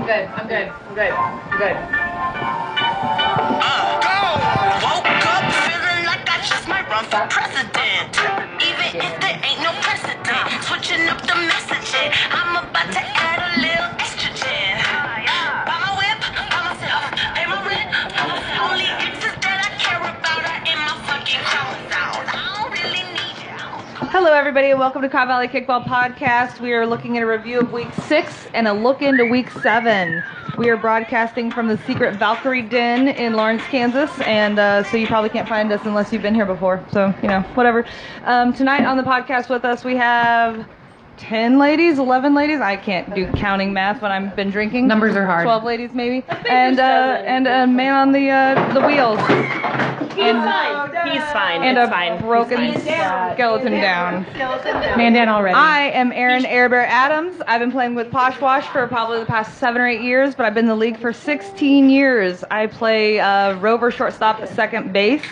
Woke up feeling like I just might run for president. Even if there ain't no precedent. Switching up the messaging. I'm about to add a little estrogen. Buy my whip, buy myself, pay my rent. Only exes that I care about are in my fucking chromosomes. I don't really need you. Hello, everybody, and welcome to Cobb Valley Kickball Podcast. We are looking at a review of Week 6 and a look into Week 7. We are broadcasting from the secret Valkyrie Den in Lawrence, Kansas, and so you probably can't find us unless you've been here before. So, whatever. Tonight on the podcast with us, we have 10 ladies, 11 ladies. I can't do counting math when I've been drinking. Numbers are hard. 12 ladies, maybe. And a man on the wheels. He's fine. And it's a fine. broken skeleton down. Man down already. I am Erin Airbear Adams. I've been playing with Posh Wash for probably the past 7 or 8 years, but I've been in the league for 16 years. I play rover shortstop at second base,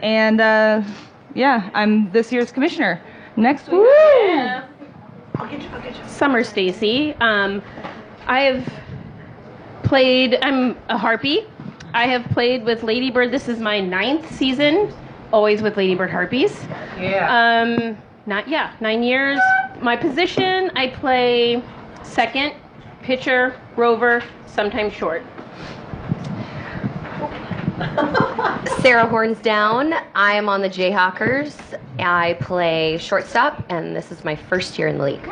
and I'm this year's commissioner. Next week. Yeah. I'll get you. Summer Stacy. I'm a Harpy. I have played with Ladybird. This is my 9th season, always with Ladybird Harpies. Yeah. 9 years. My position, I play second, pitcher, rover, sometimes short. Sarah Hornsdown. I am on the Jayhawkers. I play shortstop, and this is my first year in the league.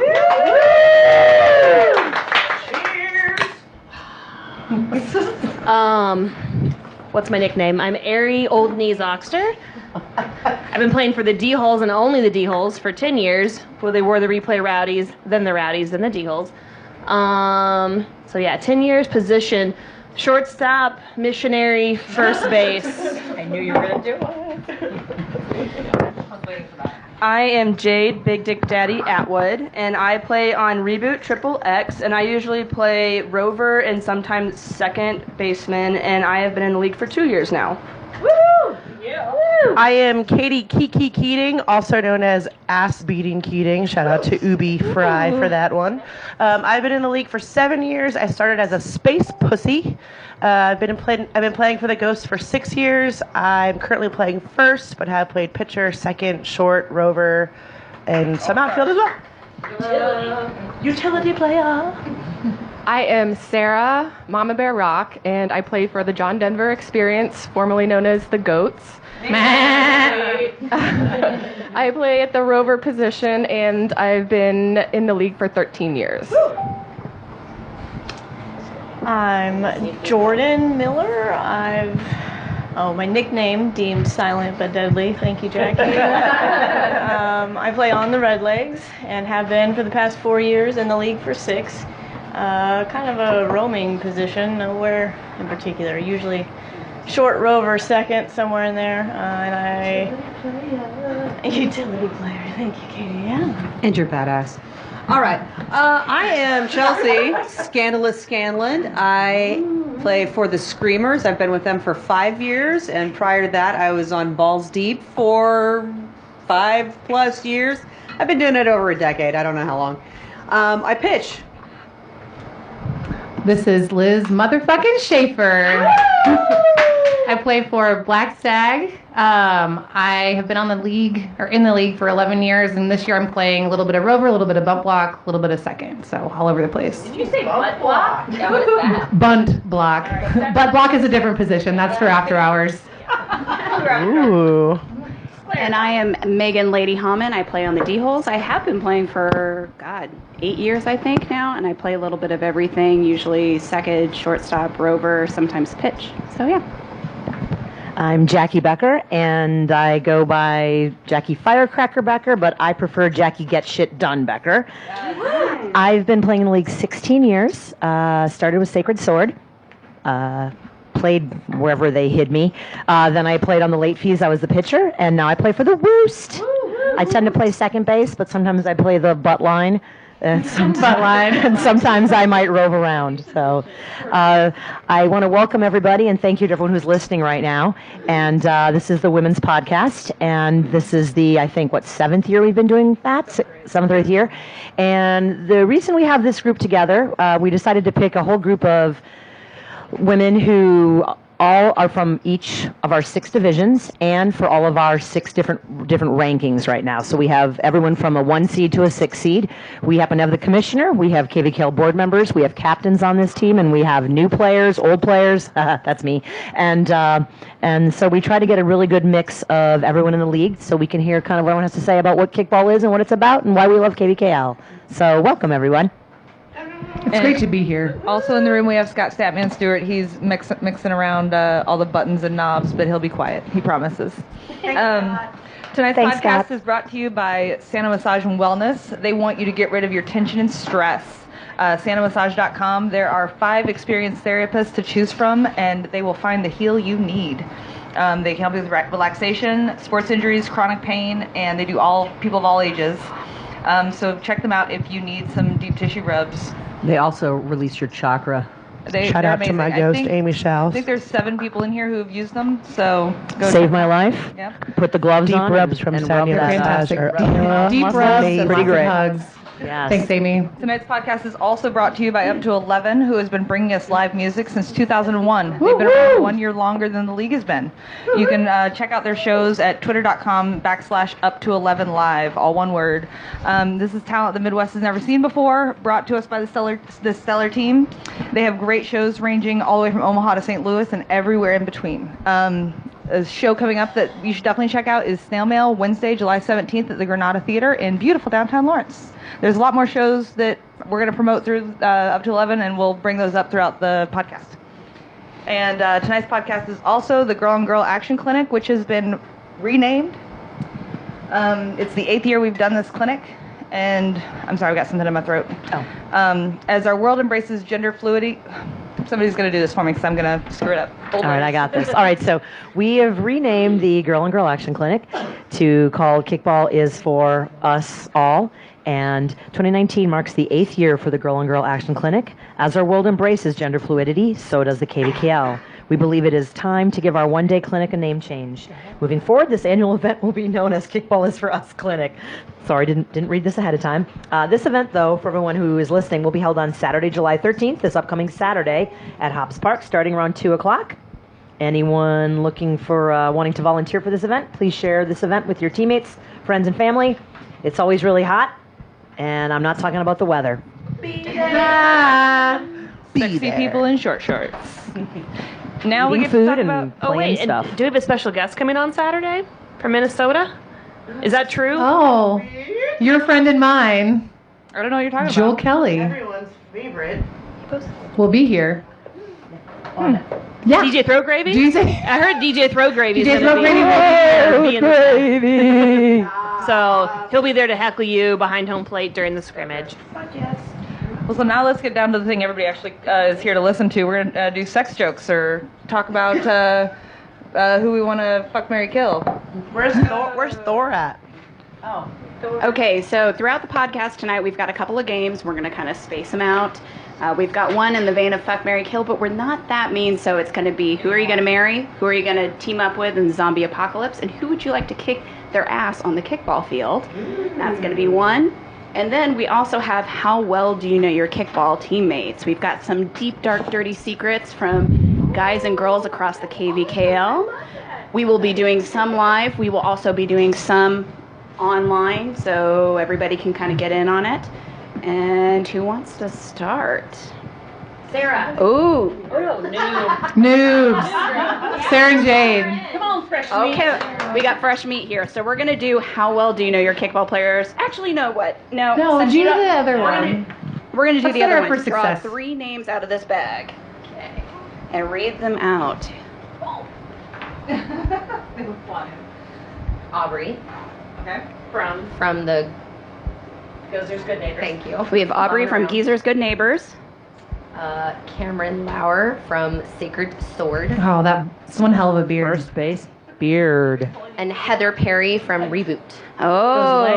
What's my nickname? I'm Airy Old Knees Oxter. I've been playing for the D-Holes and only the D-Holes for 10 years. Where they were the replay rowdies, then the rowdies, then the D-Holes. 10 years. Position, shortstop, missionary, first base. I knew you were going to do it. I was waiting for that. I am Jade Big Dick Daddy Atwood, and I play on Reboot Triple X, and I usually play rover and sometimes second baseman, and I have been in the league for 2 years now. Woo! Yeah. Woo! I am Katie Kiki Keating, also known as Ass Beating Keating. Shout out to Ubi Fry for that one. I've been in the league for 7 years. I started as a space pussy. I've been playing for the Ghosts for 6 years. I'm currently playing first, but have played pitcher, second, short, rover, and some outfield as well. Utility player. I am Sarah Mama Bear Rock, and I play for the John Denver Experience, formerly known as the Goats. I play at the rover position, and I've been in the league for 13 years. I'm Jordan Miller. My nickname, deemed silent but deadly. Thank you, Jackie. I play on the Redlegs and have been for the past 4 years, in the league for 6. Kind of a roaming position, nowhere in particular. Usually short rover, second, somewhere in there. Utility player. Thank you, Katie. Yeah. And you're badass. All right. I am Chelsea Scandalous Scanlon. I play for the Screamers. I've been with them for 5 years, and prior to that, I was on Balls Deep for 5+ years. I've been doing it over a decade. I don't know how long. I pitch. This is Liz motherfucking Schaefer. I play for Black Stag. I have been in the league for 11 years, and this year I'm playing a little bit of rover, a little bit of bunt block, a little bit of second, so all over the place. Did you say butt block? Yeah, what is that? Bunt block. Butt block is a different position. That's for after hours. Ooh. And I am Megan Lady Hammond. I play on the D-Holes. I have been playing for, 8 years, I think, now, and I play a little bit of everything, usually second, shortstop, rover, sometimes pitch. So, yeah. I'm Jackie Becker, and I go by Jackie Firecracker Becker, but I prefer Jackie Get Shit Done Becker. I've been playing in the league 16 years. Started with Sacred Sword. Played wherever they hid me. Then I played on the late fees. I was the pitcher, and now I play for the Roost. I tend to play second base, but sometimes I play the butt line. And sometimes I might rove around. So I want to welcome everybody and thank you to everyone who's listening right now. And this is the Women's Podcast. And this is the, I think, seventh year we've been doing that? Seventh or eighth year. And the reason we have this group together, we decided to pick a whole group of women who all are from each of our 6 divisions and for all of our 6 different rankings right now. So we have everyone from a 1 seed to a 6 seed. We happen to have the commissioner, we have KVKL board members, we have captains on this team, and we have new players, old players, that's me. And so we try to get a really good mix of everyone in the league so we can hear kind of what everyone has to say about what kickball is and what it's about and why we love KVKL. So welcome everyone. It's great to be here. Also in the room we have Scott Statman Stewart. He's mixing around all the buttons and knobs, but he'll be quiet. He promises. Tonight's podcast Scott. is brought to you by Santa Massage and Wellness. They want you to get rid of your tension and stress. SantaMassage.com. There are 5 experienced therapists to choose from, and they will find the heal you need. They can help you with relaxation, sports injuries, chronic pain, and they do people of all ages. So check them out if you need some deep tissue rubs. They also release your chakra. Shout out to my ghost, Amy I Schaus. think there's 7 people in here who have used them, so go Save check my them out. life. Yep. Put the gloves Deep on. rubs from and Sonia rub that Massage. out. Deep Muscle rubs amazing. and Pretty lots of great. hugs. Yes. Thanks, Amy. Tonight's podcast is also brought to you by Up to 11, who has been bringing us live music since 2001. They've been around 1 year longer than the league has been. You can check out their shows at twitter.com/up to11live, all one word. This is talent the Midwest has never seen before, brought to us by the Stellar team. They have great shows ranging all the way from Omaha to St. Louis and everywhere in between. A show coming up that you should definitely check out is Snail Mail, Wednesday, July 17th at the Granada Theater in beautiful downtown Lawrence. There's a lot more shows that we're going to promote through Up to 11, and we'll bring those up throughout the podcast. And tonight's podcast is also the Girl on Girl Action Clinic, which has been renamed. It's the 8th year we've done this clinic, and I'm sorry, I've got something in my throat. As our world embraces gender fluidity, somebody's going to do this for me because I'm going to screw it up. All right, I got this. All right, so we have renamed the Girl on Girl Action Clinic to called Kickball is for Us All. And 2019 marks the 8th year for the Girl on Girl Action Clinic. As our world embraces gender fluidity, so does the KVKL. We believe it is time to give our one-day clinic a name change. Moving forward, this annual event will be known as Kickball is for Us Clinic. Sorry, didn't read this ahead of time. This event, though, for everyone who is listening, will be held on Saturday, July 13th, this upcoming Saturday at Hobbs Park, starting around 2 o'clock. Anyone looking for wanting to volunteer for this event, please share this event with your teammates, friends, and family. It's always really hot, and I'm not talking about the weather. Sexy people in short shorts. Now we Eating get to talk food and about... playing stuff. Do we have a special guest coming on Saturday from Minnesota? Is that true? Oh, your friend and mine, I don't know what you're talking Joel about. Kelly, Everyone's favorite. will be here. Yeah. DJ Throw Gravy? DJ I heard DJ Throw Gravy. DJ Throw Gravy will be in the Gravy. So he'll be there to heckle you behind home plate during the scrimmage. Well, so now let's get down to the thing everybody actually is here to listen to. We're going to do sex jokes or talk about who we want to fuck, marry, kill. Where's Thor at? Oh. Okay, so throughout the podcast tonight, we've got a couple of games. We're going to kind of space them out. We've got one in the vein of fuck, marry, kill, but we're not that mean, so it's going to be who are you going to marry, who are you going to team up with in the zombie apocalypse, and who would you like to kick their ass on the kickball field? That's going to be one. And then we also have how well do you know your kickball teammates? We've got some deep, dark, dirty secrets from guys and girls across the KVKL. We will be doing some live. We will also be doing some online, so everybody can kind of get in on it. And who wants to start? Sarah. Ooh. Noobs. Sarah and Jade. Come on, fresh meat. Okay, we got fresh meat here. So we're going to do how well do you know your kickball players? Actually, no, what? No, No, since do you the don't- other one. We're going to do Let's the set her other up one. for Draw success. 3 names out of this bag. Okay. And read them out. Aubrey Okay. from the. Geezer's Good Neighbors. Thank you. We have Aubrey from Geezer's Good Neighbors. Cameron Lauer from Sacred Sword. Oh, that's one hell of a beard. First base, beard. And Heather Perry from Reboot. Oh.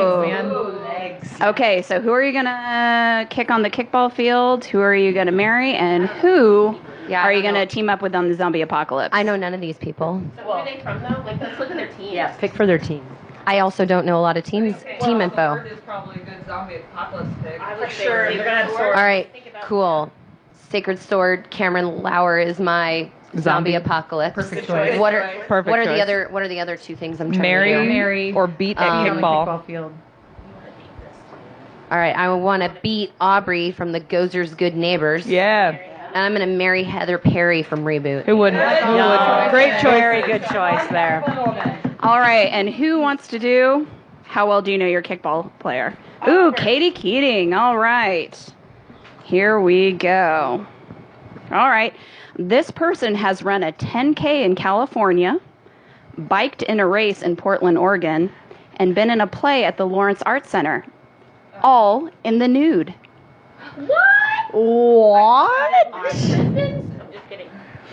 Those legs, man. Okay, so who are you gonna kick on the kickball field? Who are you gonna marry? And who are you gonna team up with on the zombie apocalypse? I know none of these people. So where are they from though? Like, let's look at their teams. Yeah, pick for their team. I also don't know a lot of team info. Sword is probably a good zombie apocalypse pick. For sure. They're gonna have swords. All right, cool. Sacred Sword. Cameron Lauer is my zombie apocalypse. Perfect choice. What are Perfect what are choice. the other what are the other two things I'm trying Marry, to do? Marry or beat at on the kickball. kickball field. All right, I want to beat Aubrey from the Gozer's Good Neighbors. Yeah. And I'm going to marry Heather Perry from Reboot. Who wouldn't? Who wouldn't? Great choice. Very good choice there. All right, and who wants to do how well do you know your kickball player? Ooh, Katie Keating. All right. Here we go. All right. This person has run a 10K in California, biked in a race in Portland, Oregon, and been in a play at the Lawrence Arts Center. All in the nude. What? I'm just kidding.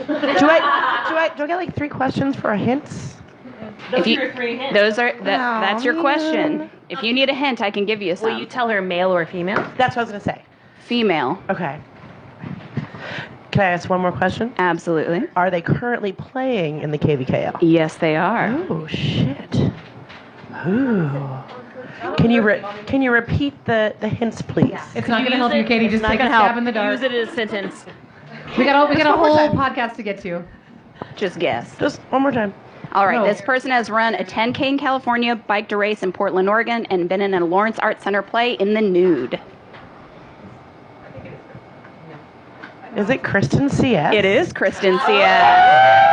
Do I get like 3 questions for a hint? If you, that's your question. If you need a hint, I can give you some. Will you tell her male or female? That's what I was gonna say. Female. Okay. Can I ask one more question? Absolutely. Are they currently playing in the KVKL? Yes, they are. Oh shit. Ooh. Can you repeat the hints, please? It's not going to help you, Katie. Just take a stab in the dark. Use it as a sentence. We got a one more whole time. podcast to get to. Just guess. Just one more time. All right, No. this person has run a 10K in California, biked a race in Portland, Oregon, and been in a Lawrence Arts Center play in the nude. Is it Kristen C.S.? It is Kristen C.S.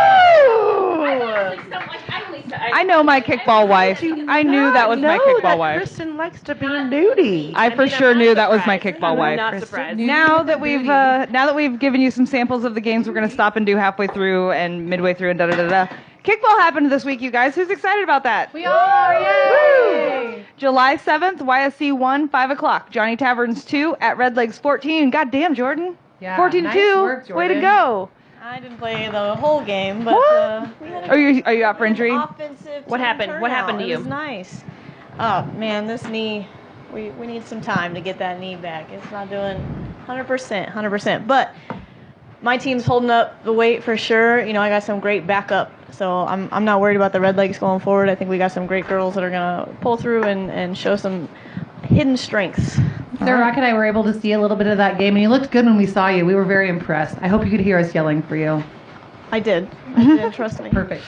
I know my kickball wife. I knew that was my kickball wife. Kristen likes to be nudie. I for sure knew that was my kickball I'm wife. not surprised. Now that we've given you some samples of the games, we're gonna stop and do halfway through and midway through and da da da da. Kickball happened this week, you guys. Who's excited about that? We are! Yay! July 7th, YSC 1, 5 o'clock. Johnny Taverns 2 at Red Legs 14. God damn, Jordan. Yeah, 14-2. nice work, Way to Jordan. go. I didn't play the whole game, but we had a Are you out for injury? offensive What team happened? What happened to turnout. you? It was nice. Oh man, this knee. We need some time to get that knee back. It's not doing 100%. But my team's holding up the weight for sure. You know, I got some great backup, so I'm not worried about the Red Legs going forward. I think we got some great girls that are gonna pull through and show some hidden strengths. Sarah Rock and I were able to see a little bit of that game, and you looked good when we saw you. We were very impressed. I hope you could hear us yelling for you. I did. Trust me. Perfect.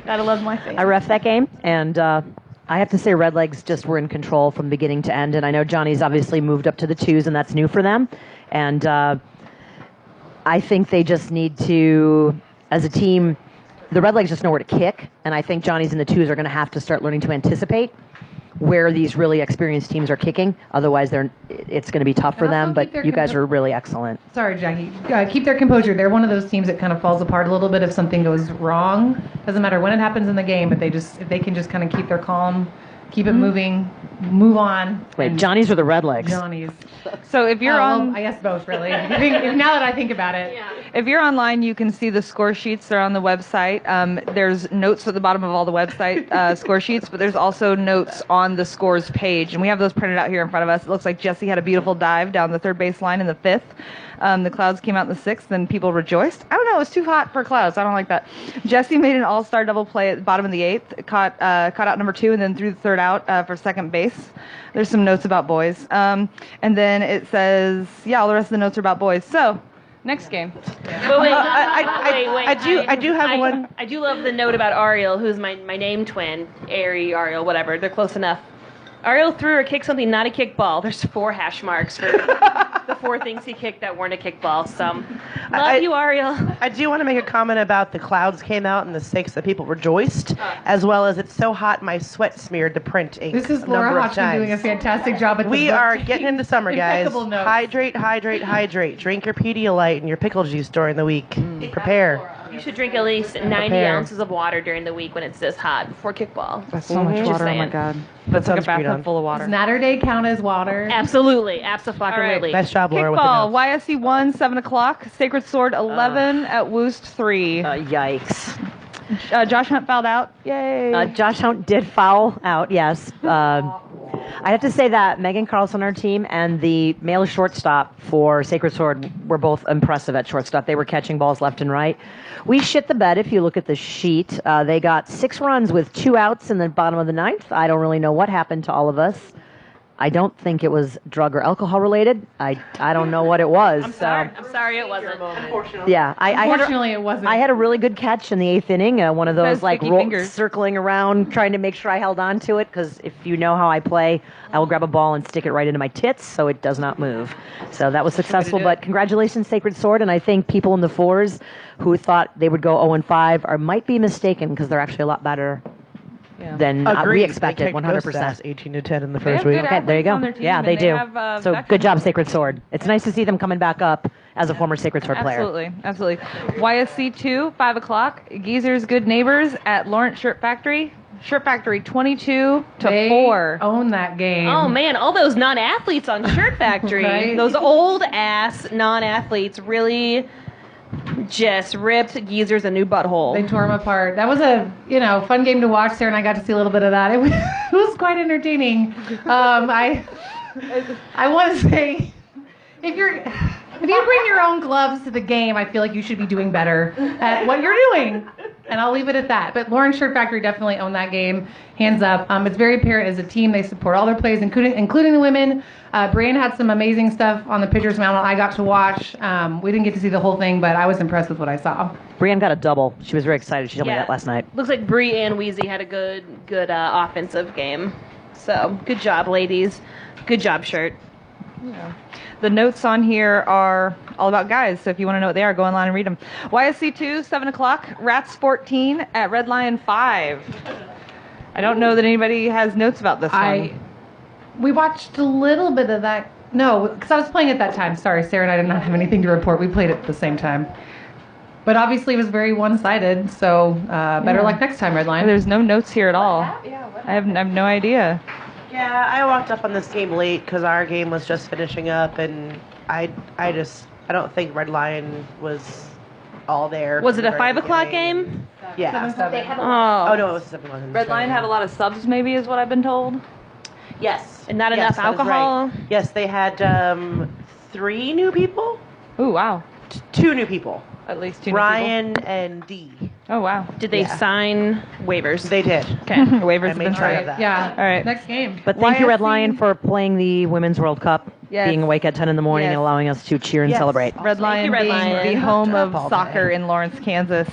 Gotta love my face. I ref that game, and I have to say Red Legs just were in control from beginning to end, and I know Johnny's obviously moved up to the 2s, and that's new for them. And I think they just need to, as a team, the Red Legs just know where to kick, and I think Johnny's and the 2s are going to have to start learning to anticipate where these really experienced teams are kicking. Otherwise, it's going to be tough for And also them, but keep their you guys are really excellent. Sorry, Jackie. Keep their composure. They're one of those teams that kind of falls apart a little bit if something goes wrong. Doesn't matter when it happens in the game, but if they can just kind of keep their calm, keep it moving, move on. Wait, Johnny's or the Red Legs? Johnny's. So if you're I guess both, really. Now that I think about it. If you're online, you can see the score sheets. They're on the website. There's notes at the bottom of all the website score sheets, but there's also notes on the scores page. And we have those printed out here in front of us. It looks like Jesse had a beautiful dive down the third base line in the 5th. The Clouds came out in the 6th, and people rejoiced. I don't know. It was too hot for Clouds. I don't like that. Jesse made an all-star double play at the bottom of the 8th, caught out number 2, and then threw the third out for second base. There's some notes about boys. And then it says, all the rest of the notes are about boys. So, next game. But wait, I do have one. I do love the note about Ariel, who's my name twin, Ari, Ariel, whatever. They're close enough. Ariel threw or kicked something not a kickball. There's 4 hash marks for the 4 things he kicked that weren't a kickball. So, love you, Ariel. I do want to make a comment about the Clouds came out in the 6th that people rejoiced, as well as it's so hot my sweat smeared the print ink. This is a Laura number of Hodgson doing a times. fantastic job at We the are getting into summer, guys. Impeccable notes. Hydrate. Drink your Pedialyte and your pickle juice during the week. Prepare. You should drink at least 90 Prepare. ounces of water during the week when it's this hot before kickball. That's so much Just water. Oh my saying. God. That's That's like a bathtub full of water. Does Natter Day count as water? Absolutely. Absolutely. Nice job, Laura. Kickball, With YSC 1, 7 o'clock. Sacred Sword 11 at Woost 3. Yikes. Josh Hunt fouled out. Yay. Josh Hunt did foul out, yes. I have to say that Megan Carlson on our team and the male shortstop for Sacred Sword were both impressive at shortstop. They were catching balls left and right. We shit the bed if you look at the sheet. They got 6 runs with 2 outs in the bottom of the 9th. I don't really know what happened to all of us. I don't think it was drug or alcohol related. I don't know what it was. I'm sorry it wasn't. Yeah, Unfortunately, it wasn't. I had a really good catch in the 8th inning. One of those Those sticky fingers. circling around, trying to make sure I held on to it. Because if you know how I play, I will grab a ball and stick it right into my tits so it does not move. So that was successful. But congratulations, Sacred Sword. And I think people in the 4s who thought they would go 0-5 might be mistaken because they're actually a lot better than we expected. 100%. 18-10 in the They first have week. good Okay, there you athletes on go. their team, Yeah, and they do. have, So veterans. good job, Sacred Sword. It's nice to see them coming back up as a former Sacred Sword player. Absolutely. YSC 2, 5 o'clock. Geezer's Good Neighbors at Lawrence Shirt Factory. Shirt Factory 22 to They 4. own that game. Oh man, all those non-athletes on Shirt Factory. Right? Those old ass non-athletes really just ripped Geezer's a new butthole. They tore them apart. That was a fun game to watch. Sarah and I got to see a little bit of that. It was quite entertaining. I want to say if you bring your own gloves to the game, I feel like you should be doing better at what you're doing. And I'll leave it at that. But Lawrence Shirt Factory definitely owned that game, hands up. It's very apparent as a team. They support all their plays, including the women. Brianne had some amazing stuff on the pitcher's mound I got to watch. We didn't get to see the whole thing, but I was impressed with what I saw. Brianne got a double. She was very excited. She told me that last night. Looks like Bree and Wheezy had a good offensive game. So good job, ladies. Good job, Shirt. Yeah. The notes on here are all about guys, so if you want to know what they are, go online and read them. YSC 2, 7 o'clock. Rats 14 at Red Lion 5. I don't know that anybody has notes about this one. We watched a little bit of that. No, because I was playing at that time. Sorry, Sarah and I did not have anything to report. We played at the same time. But obviously it was very one-sided, so better luck next time, Red Lion. There's no notes here at all. I have no idea. Yeah, I walked up on this game late because our game was just finishing up, and I don't think Red Lion was all there. Was it a from the 5 very o'clock beginning. game? Yeah. Oh no, it was 7 o'clock. Red Lion had a lot of subs, maybe, is what I've been told. Yes. And not Yes, enough that is alcohol? right. Yes, they had 3 new people. Ooh, wow. 2 new people. At least 2 new Ryan and Dee. people. Oh, wow. Did they sign waivers? They did. Okay. Waivers I have made been sure of signed. that. Yeah. All right. Next game. But thank you, Red YSC Lion, for playing the Women's World Cup, Yes. being awake at 10 in the morning Yes. and allowing us to cheer and Yes. celebrate. Red Lion Red being Lion. the home of All soccer day. in Lawrence, Kansas.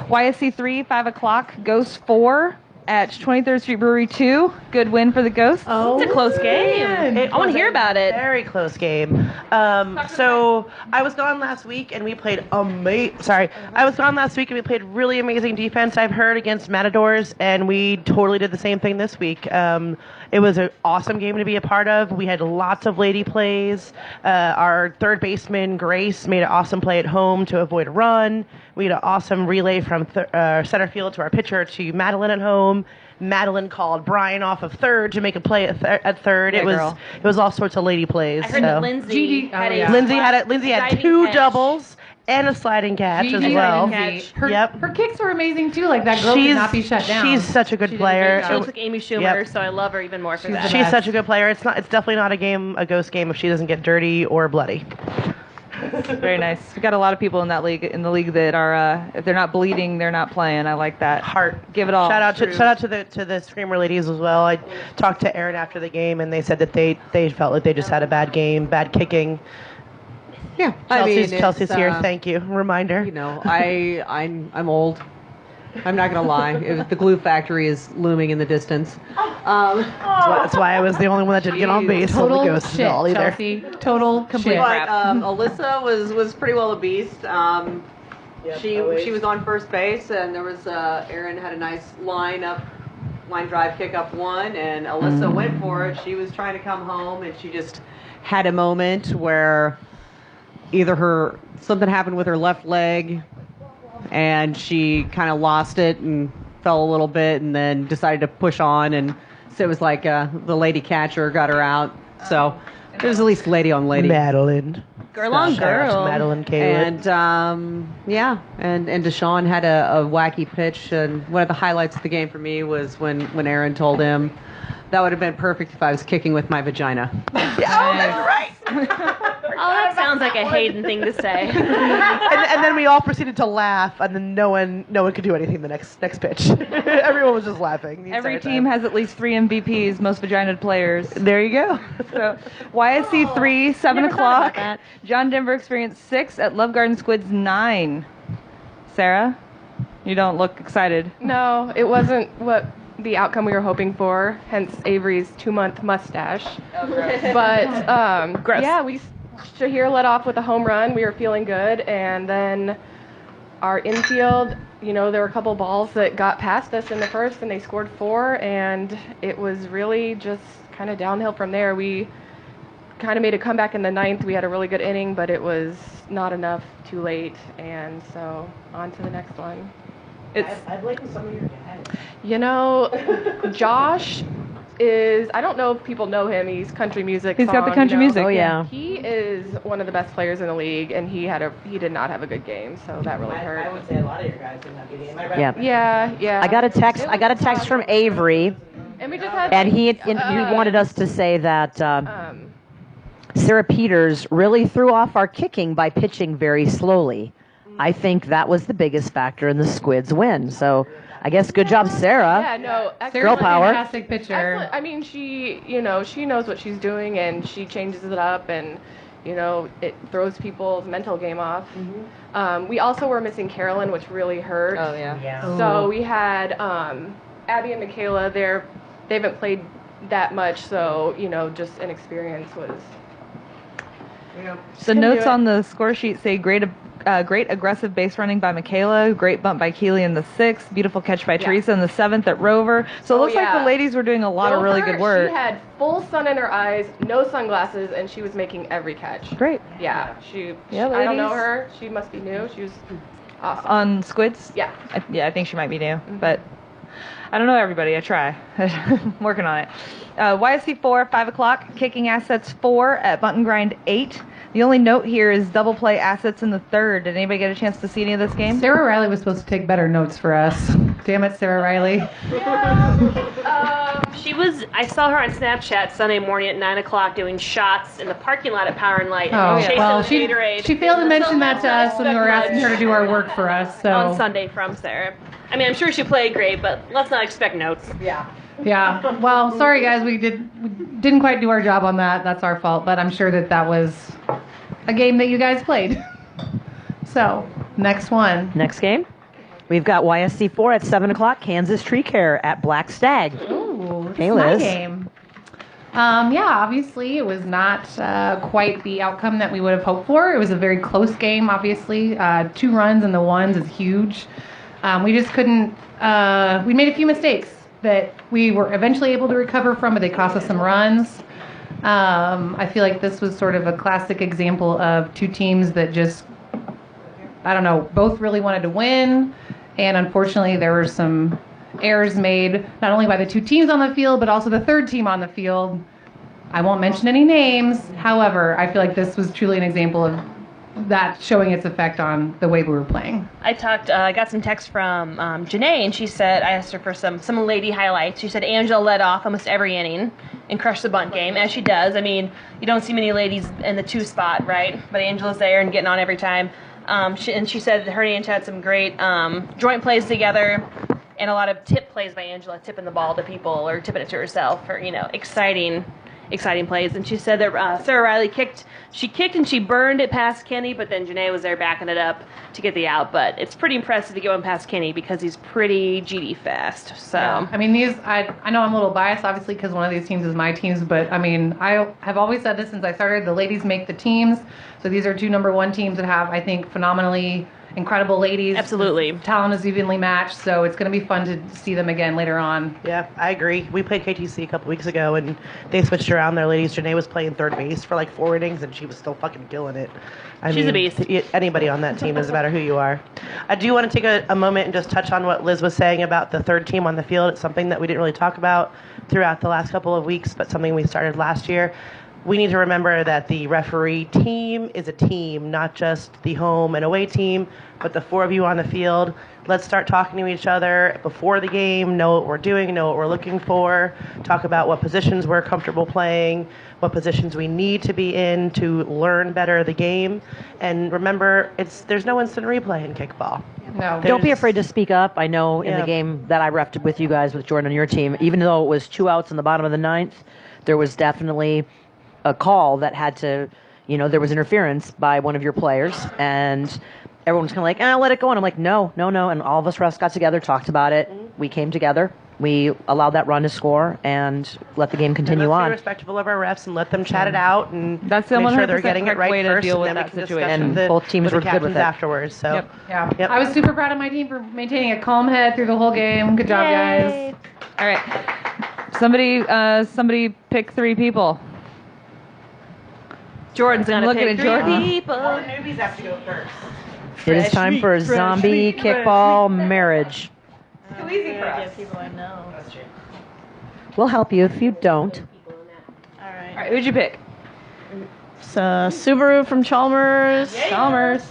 YSC 3, 5 o'clock. Ghost 4 at 23rd Street Brewery 2. Good win for the Ghosts. It's a close game. I want to hear about it. Very close game. So I was gone last week and we played I was gone last week and we played really amazing defense, I've heard, against Matadors, and we totally did the same thing this week. It was an awesome game to be a part of. We had lots of lady plays. Our third baseman, Grace, made an awesome play at home to avoid a run. We had an awesome relay from center field to our pitcher to Madeline at home. Madeline called Brian off of third to make a play at third. Yeah, It was girl. it was all sorts of lady plays. I heard that Lindsay had a Lindsay had diving 2 catch. doubles and a sliding catch as Gigi well. Lindsay. Her, Yep. her kicks were amazing too. Like that girl could not be shut down. She's such a good She did a player. great She looks like Amy Schumer, Yep. so I love her even more for that. the She's best. such a good player. It's definitely not a ghost game if she doesn't get dirty or bloody. Very nice. We got a lot of people in the league that are if they're not bleeding, they're not playing. I like that. Heart. Give it all. Shout out to the Screamer ladies as well. I talked to Erin after the game and they said that they felt like they just had a bad game, bad kicking. Yeah, Chelsea's here. Thank you. Reminder. You know, I'm old. I'm not gonna lie. The glue factory is looming in the distance. That's why I was the only one that didn't get on base on the Total ghost shit, ball either. Chelsea. Total complete But crap. Alyssa was pretty well a beast. She was on first base, and there was Erin had a nice line drive kick up one, and Alyssa went for it. She was trying to come home, and she just had a moment where either something happened with her left leg, and she kind of lost it and fell a little bit, and then decided to push on, and so it was like the lady catcher got her out. So it was at least lady on lady. Madeline. Girl on Shout out to girl. Madeline Caleb. And and Deshaun had a wacky pitch, and one of the highlights of the game for me was when Aaron told him, That would have been perfect if I was kicking with my vagina. Oh, that sounds like a Hayden thing to say. and then we all proceeded to laugh, and then no one could do anything the next pitch. Everyone was just laughing. the Every entire team time. has at least 3 MVPs, most vagina players. There you go. So YSC 3, 7 Never thought o'clock. about John Denver Experience 6 at Love Garden Squids 9. Sarah, you don't look excited. No, it wasn't what the outcome we were hoping for, hence Avery's 2-month mustache. But yeah, Shahir led off with a home run. We were feeling good, and then our infield, there were a couple balls that got past us in the first, and they scored 4, and it was really just kind of downhill from there. We kind of made a comeback in the 9th. We had a really good inning, but it was not enough, too late, and so on to the next one. I'd like some of your guys. Josh is, I don't know if people know him. He's country music. He's got the country music. Oh, yeah. He is one of the best players in the league, and he did not have a good game, so that really hurt. I would say a lot of your guys didn't have a good game. Am I right? Yeah. Yeah. I got a text from Avery, And we just had. and he wanted us to say that Sarah Peters really threw off our kicking by pitching very slowly. I think that was the biggest factor in the Squids win. So I guess good job, Sarah. Yeah, no. Girl power. Fantastic pitcher. Excellent. I mean, she knows what she's doing, and she changes it up, and it throws people's mental game off. Mm-hmm. We also were missing Carolyn, which really hurt. Oh, yeah. So we had Abby and Michaela. They haven't played that much, so just inexperience was. The notes on the score sheet say great aggressive base running by Michaela, great bump by Keely in the 6th, beautiful catch by Teresa in the 7th at Rover. So it looks like the ladies were doing a lot of really good work. She had full sun in her eyes, no sunglasses, and she was making every catch. Great. Yeah, Yeah, I don't know ladies. her. She must be new. She was awesome. On Squids? Yeah. I think she might be new, but I don't know everybody. I try. I'm working on it. YSC 4, 5 o'clock, kicking assets 4 at Bunt and Grind 8. The only note here is double play assets in the 3rd. Did anybody get a chance to see any of this game? Sarah Riley was supposed to take better notes for us. Damn it, Sarah Riley. I saw her on Snapchat Sunday morning at 9 o'clock doing shots in the parking lot at Power and Light. She failed to mention that to us when we were asking her to do our work for us. So on Sunday from Sarah. I mean, I'm sure she played great, but let's not expect notes. Yeah. Well, sorry guys, we didn't quite do our job on that. That's our fault. But I'm sure that was a game that you guys played. So next one. Next game, we've got YSC 4 at 7 o'clock, Kansas Tree Care at Black Stag. Ooh, this Hey, is my Liz. game. Yeah, obviously it was not quite the outcome that we would have hoped for. It was a very close game, obviously. 2 runs in the 1s is huge. We just couldn't, we made a few mistakes that we were eventually able to recover from, but they cost us some runs. I feel like this was sort of a classic example of 2 teams that just, I don't know, both really wanted to win, and unfortunately there were some errors made, not only by the 2 teams on the field, but also the 3rd team on the field. I won't mention any names. However, I feel like this was truly an example of that showing its effect on the way we were playing. I got some text from Janae, and she said, I asked her for some lady highlights. She said Angela led off almost every inning and crushed the bunt game, as she does. I mean, you don't see many ladies in the 2 spot, right? But Angela's there and getting on every time. She said her and Angela had some great joint plays together, and a lot of tip plays by Angela, tipping the ball to people or tipping it to herself, or exciting plays. And she said that Sarah Riley kicked and she burned it past Kenny, but then Janae was there backing it up to get the out. But it's pretty impressive to go in past Kenny because he's pretty GD fast. So yeah. I mean, I know I'm a little biased, obviously, because one of these teams is my teams, but I mean, I have always said this since I started, the ladies make the teams. So these are 2 number 1 teams that have, I think, phenomenally incredible ladies. Absolutely. The talent is evenly matched, so it's going to be fun to see them again later on. Yeah, I agree. We played KTC a couple weeks ago, and they switched around their ladies. Janae was playing 3rd base for like 4 innings, and she was still fucking killing it. She's a beast. Anybody on that team, doesn't matter who you are. I do want to take a moment and just touch on what Liz was saying about the 3rd team on the field. It's something that we didn't really talk about throughout the last couple of weeks, but something we started last year. we need to remember that the referee team is a team, not just the home and away team, but the 4 of you on the field. Let's start talking to each other before the game, know what we're doing, know what we're looking for, talk about what positions we're comfortable playing, what positions we need to be in to learn better the game. And remember, there's no instant replay in kickball. No. Don't be afraid to speak up. I know in the game that I refed with you guys, with Jordan on your team, even though it was 2 outs in the bottom of the 9th, there was definitely a call that had to, there was interference by one of your players, and everyone was kind of like, let it go. And I'm like, no. And all of us refs got together, talked about it. We came together. We allowed that run to score and let the game continue on. Be respectful of our refs and let them chat it out and That's the make sure they're 100% getting it right way to first, deal with and then that we can situation. discuss And both teams with were the good with captains it. afterwards. So. Yep. Yeah. Yep. I was super proud of my team for maintaining a calm head through the whole game. Good job, guys. All right. Somebody pick 3 people. Jordan's gonna looking pick at Jordan. 3 people. Newbies have to go first. It is time for zombie kickball marriage. Too easy for us. People I know. We'll help you if you don't. All right. All right, who'd you pick? So Subaru from Chalmers. Chalmers.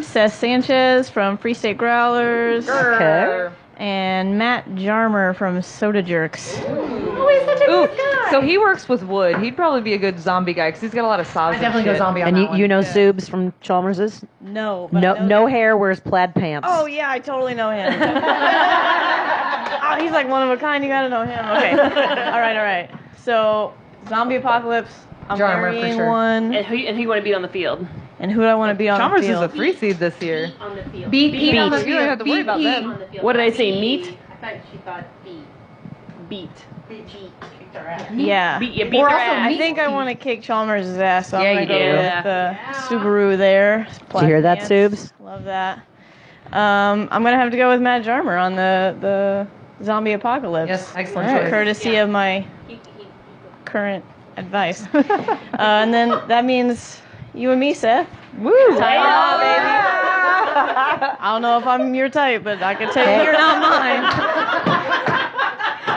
Seth Sanchez from Free State Growlers. Okay. And Matt Jarmer from Soda Jerks. Ooh, so he works with wood. He'd probably be a good zombie guy because he's got a lot of saws. I definitely go zombie on And that one. you know Subes from Chalmers's? No. but I No, know no hair, wears plaid pants. Oh yeah, I totally know him. Oh, he's like one of a kind. You gotta know him. Okay. All right. So zombie apocalypse. I'm Jarmer, for marrying sure. one. And who you want to beat on the field? And who do I want to be on Chalmers the is field? a 3 seed this year. On the field. Beat Pete on the You don't have field. to worry about Beat them. On the field. What did I say, meat? I thought she thought beat. Yeah. Beat Or their also ass. I think I want to kick Chalmers' ass, so Yeah, I'm you gonna go do. with the Subaru there. Did you hear that, Pants. Subes? Love that. I'm gonna have to go with Matt Jarmer on the zombie apocalypse. Yes, excellent choice. Courtesy of my current advice. And then that means you and me, Seth. Woo! I don't know if I'm your type, but I can tell you you're not mine.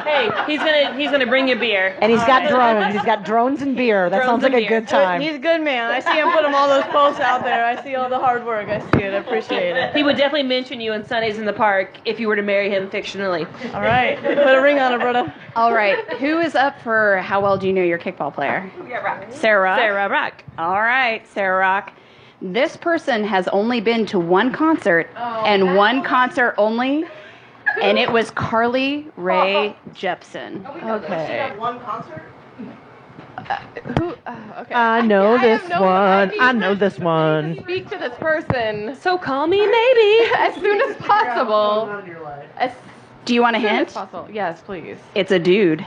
Hey, he's gonna bring you beer. And he's got drones. He's got drones and beer. That Drones sounds like and a beer. good time. He's a good man. I see him putting all those posts out there. I see all the hard work. I see it. I appreciate it. He would definitely mention you on Sundays in the park if you were to marry him fictionally. All right. Put a ring on it, brother. All right. Who is up for how well do you know your kickball player? Sarah Rock. Sarah Rock. All right, Sarah Rock. This person has only been to one concert and one concert only, and it was Carly Rae Jepsen. Okay. One concert? Okay. I know I have this no one. idea. I know this one. Speak to this person So call me maybe. as soon as possible. As Do you want a soon as hint? possible. Yes, please. It's a dude.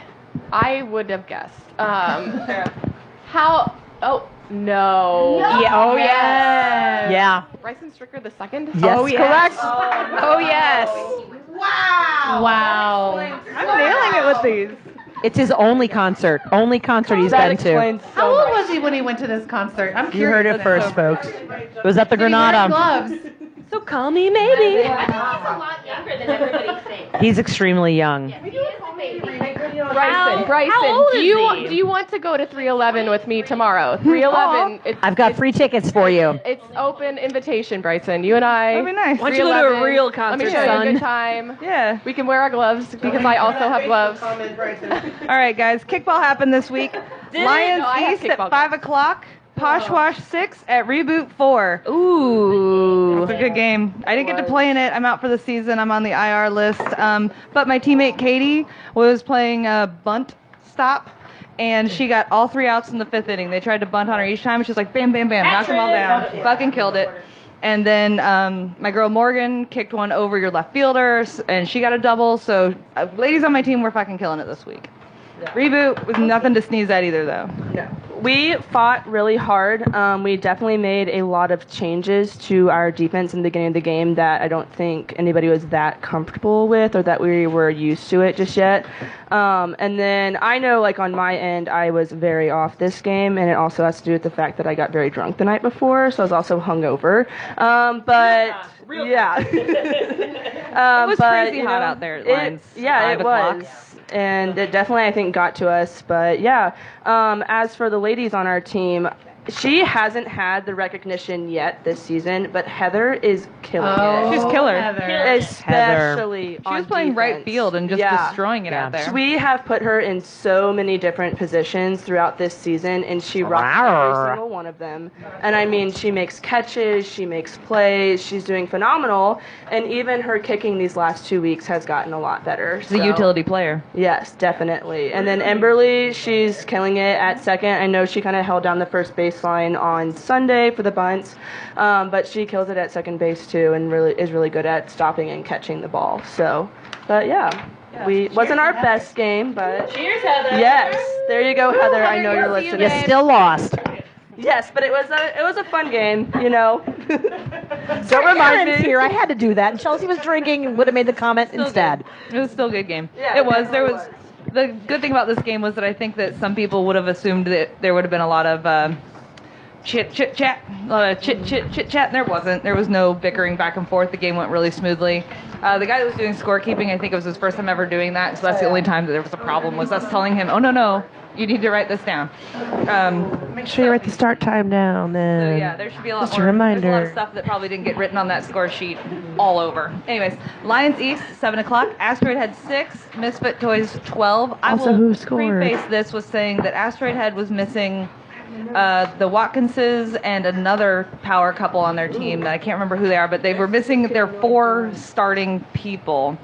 I would have guessed. How? Oh no. Yeah. Oh yes. Yeah. Bryson Stricker the second. Yes, Oh, yes. correct. Oh yes. Wow. I'm nailing it with these. It's his only concert. Only concert he's That been to. explains so How old much. was he when he went to this concert? I'm You curious. heard it first, folks. It was at the Did he wear Granada. gloves? So call me maybe. I think he's a lot younger than everybody thinks. He's extremely young. He is a baby. Bryson, how old is he? do you want to go to 311 with me tomorrow? 311. It's, I've got free tickets for you. It's open invitation, Bryson. You and I. That'd be nice. Why don't you go to a 311. real Let concert, me show you a son? good time. Yeah. We can wear our gloves because I also have gloves. All right, guys. Kickball happened this week. Lions No, I have East at kickball 5 o'clock. Poshwash 6 at Reboot 4. Ooh. It's a good game. I didn't get to play in it. I'm out for the season. I'm on the IR list. But my teammate Katie was playing bunt stop, and she got all 3 outs in the 5th inning. They tried to bunt on her each time, and she's like, bam, bam, bam, knocked them all down. Fucking killed it. And then my girl Morgan kicked one over your left fielder, and she got a double. So ladies on my team were fucking killing it this week. Reboot was nothing to sneeze at either, though. We fought really hard. We definitely made a lot of changes to our defense in the beginning of the game that I don't think anybody was that comfortable with or that we were used to it just yet. And then I know, like, on my end, I was very off this game, and it also has to do with the fact that I got very drunk the night before, so I was also hungover. Yeah. It was crazy hot out there at Lions. Yeah, 5 it o'clock. was. and it definitely, I think, got to us. But yeah, as for the ladies on our team, she hasn't had the recognition yet this season, but Heather is killing it. She's killer. Especially She was playing right field and just destroying it out there. We have put her in so many different positions throughout this season, and she rocks every single one of them. And I mean, she makes catches, she makes plays, she's doing phenomenal, and even her kicking these last 2 weeks has gotten a lot better. She's a utility player. Yes, definitely. And then Emberly, she's killing it at second. I know she kind of held down the first baseline on Sunday for the bunts, but she kills it at second base too, and is really good at stopping and catching the ball. So, but yeah. Wasn't our best game, but cheers, Heather. Yes, there you go, Heather. I know you're listening. You still lost. Yes, but it was a fun game, you know. Don't remind me. Here, I had to do that, and Chelsea was drinking and would have made the comment instead. It was still a good game. Yeah, it was. There was. The good thing about this game was that I think that some people would have assumed that there would have been a lot of chit chat, a lot of chit chat, and there wasn't. There was no bickering back and forth. The game went really smoothly. The guy that was doing scorekeeping, I think it was his first time ever doing that, so that's the only time that there was a problem, was us telling him, oh, no, you need to write this down. Make sure you write the start time down then. So yeah, there should be a lot Just more. a reminder. There's a lot of stuff that probably didn't get written on that score sheet all over. Anyways, Lions East, 7 o'clock. Asteroid Head 6, Misfit Toys 12. I Also, will who scored? preface this with saying that Asteroid Head was missing the Watkinses and another power couple on their team. I can't remember who they are, but they were missing their 4 starting people.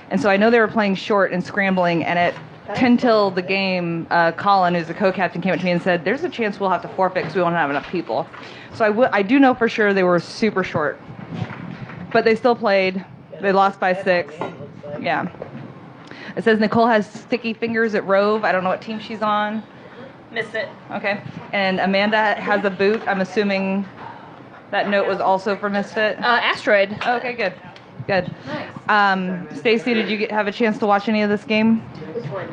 And so I know they were playing short and scrambling, and at 10 till the game, Colin, who's the co-captain, came up to me and said, there's a chance we'll have to forfeit because we won't have enough people. So I do know for sure they were super short. But they still played. They lost by 6. Yeah. It says Nicole has sticky fingers at Rove. I don't know what team she's on. Misfit. Okay. And Amanda has a boot. I'm assuming that note was also for Misfit. Asteroid. Okay, good. Good. Nice. Stacy, did you have a chance to watch any of this game?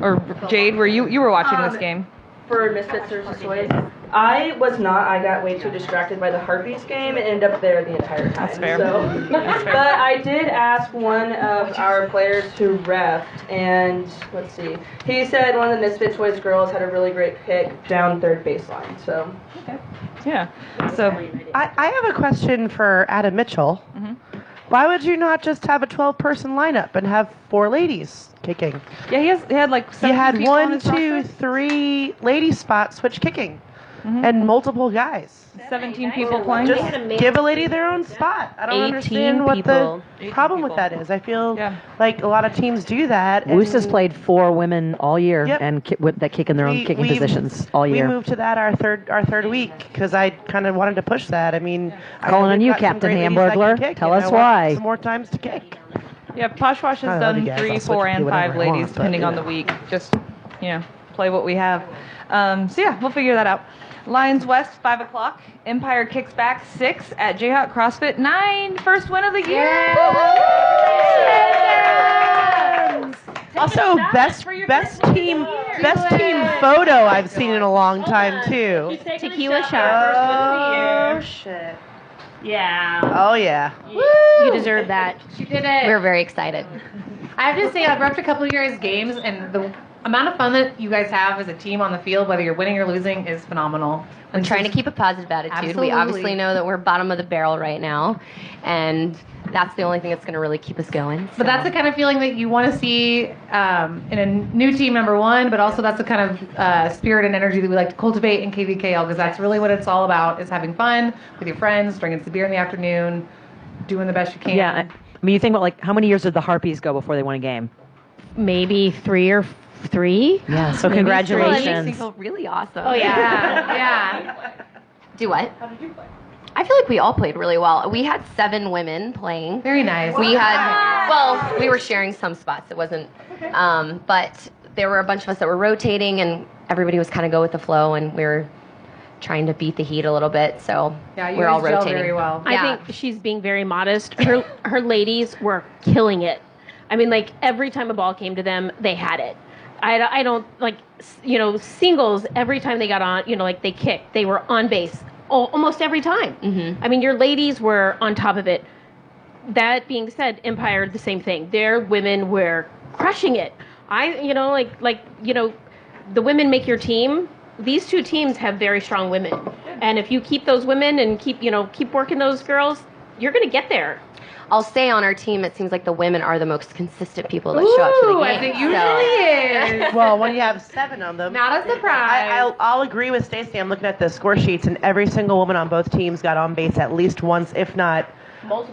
Or Jade, you were watching this game? For Misfits versus Toys, I was not. I got way too distracted by the Harpies game and ended up there the entire time. That's fair. So, but I did ask one of our players who refed, and let's see, he said one of the Misfit Toys girls had a really great pick down third baseline. So, okay. Yeah. So I have a question for Adam Mitchell. Mm-hmm. Why would you not just have a 12-person lineup and have 4 ladies kicking? Yeah, he had like 7 You had people on 1, his 2, roster. 3 lady spots switch kicking, and multiple guys. 17 people playing. Just give a lady their own spot. I don't 18 understand what people. the problem with that is. I feel like a lot of teams do that. Woos has played 4 women all year and that kick in their own kicking positions all year. We moved to that our third week because I kind of wanted to push that. I mean, Calling on you, Captain Hamburglar. Tell us why. Some more times to kick. Yeah, Poshwash has done 3, 4, and 5 ladies, depending on the week. Just, play what we have. So yeah, we'll figure that out. Lions West, 5 o'clock. Empire kicks back 6 at Jayhawk CrossFit 9. First win of the year. Also, best team photo I've seen in a long time too. Tequila shot. Oh shit. Yeah. Oh yeah. You deserve that. She did it. We're very excited. I have to say, I've worked a couple of years games, and the amount of fun that you guys have as a team on the field, whether you're winning or losing, is phenomenal. We're trying to keep a positive attitude. Absolutely. We obviously know that we're bottom of the barrel right now, and that's the only thing that's going to really keep us going. But that's the kind of feeling that you want to see in a new team, number one, but also that's the kind of spirit and energy that we like to cultivate in KVKL, because that's really what it's all about, is having fun with your friends, drinking some beer in the afternoon, doing the best you can. Yeah. I mean, you think about, like, how many years did the Harpies go before they won a game? Maybe 3 or 3. Yeah, so Maybe congratulations. That makes me feel really awesome. Oh, yeah. Yeah. Do what? How did you play? I feel like we all played really well. We had 7 women playing. Very nice. We had, well, we were sharing some spots. It wasn't, but there were a bunch of us that were rotating, and everybody was kind of go with the flow, and we were trying to beat the heat a little bit. So yeah, you we're all guys gel rotating very well. I think she's being very modest. Her ladies were killing it. I mean, like, every time a ball came to them, they had it. I don't, like, singles, every time they got on, like, they kicked. They were on base almost every time. Mm-hmm. I mean, your ladies were on top of it. That being said, Empire, the same thing. Their women were crushing it. the women make your team. These two teams have very strong women, and if you keep those women and keep working those girls, you're gonna get there. I'll say on our team, it seems like the women are the most consistent people that show up to the game. As it usually is. Well, when you have 7 of them. Not a surprise. I'll agree with Stacey. I'm looking at the score sheets, and every single woman on both teams got on base at least once, if not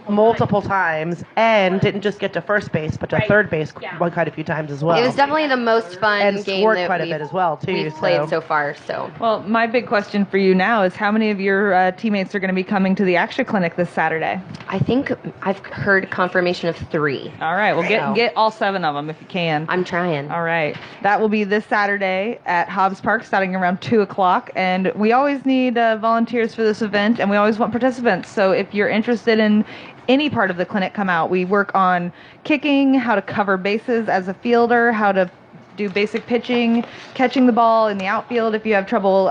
multiple times, and didn't just get to first base, but to third base quite a few times as well. It was definitely the most fun and game scored that quite a bit as well, too. we've played so far. So, Well, my big question for you now is how many of your teammates are going to be coming to the Extra Clinic this Saturday? I think I've heard confirmation of 3. All right, well, get all 7 of them if you can. I'm trying. All right. That will be this Saturday at Hobbs Park starting around 2 o'clock. And we always need volunteers for this event, and we always want participants. So if you're interested in any part of the clinic, come out. We work on kicking, how to cover bases as a fielder, how to do basic pitching, catching the ball in the outfield if you have trouble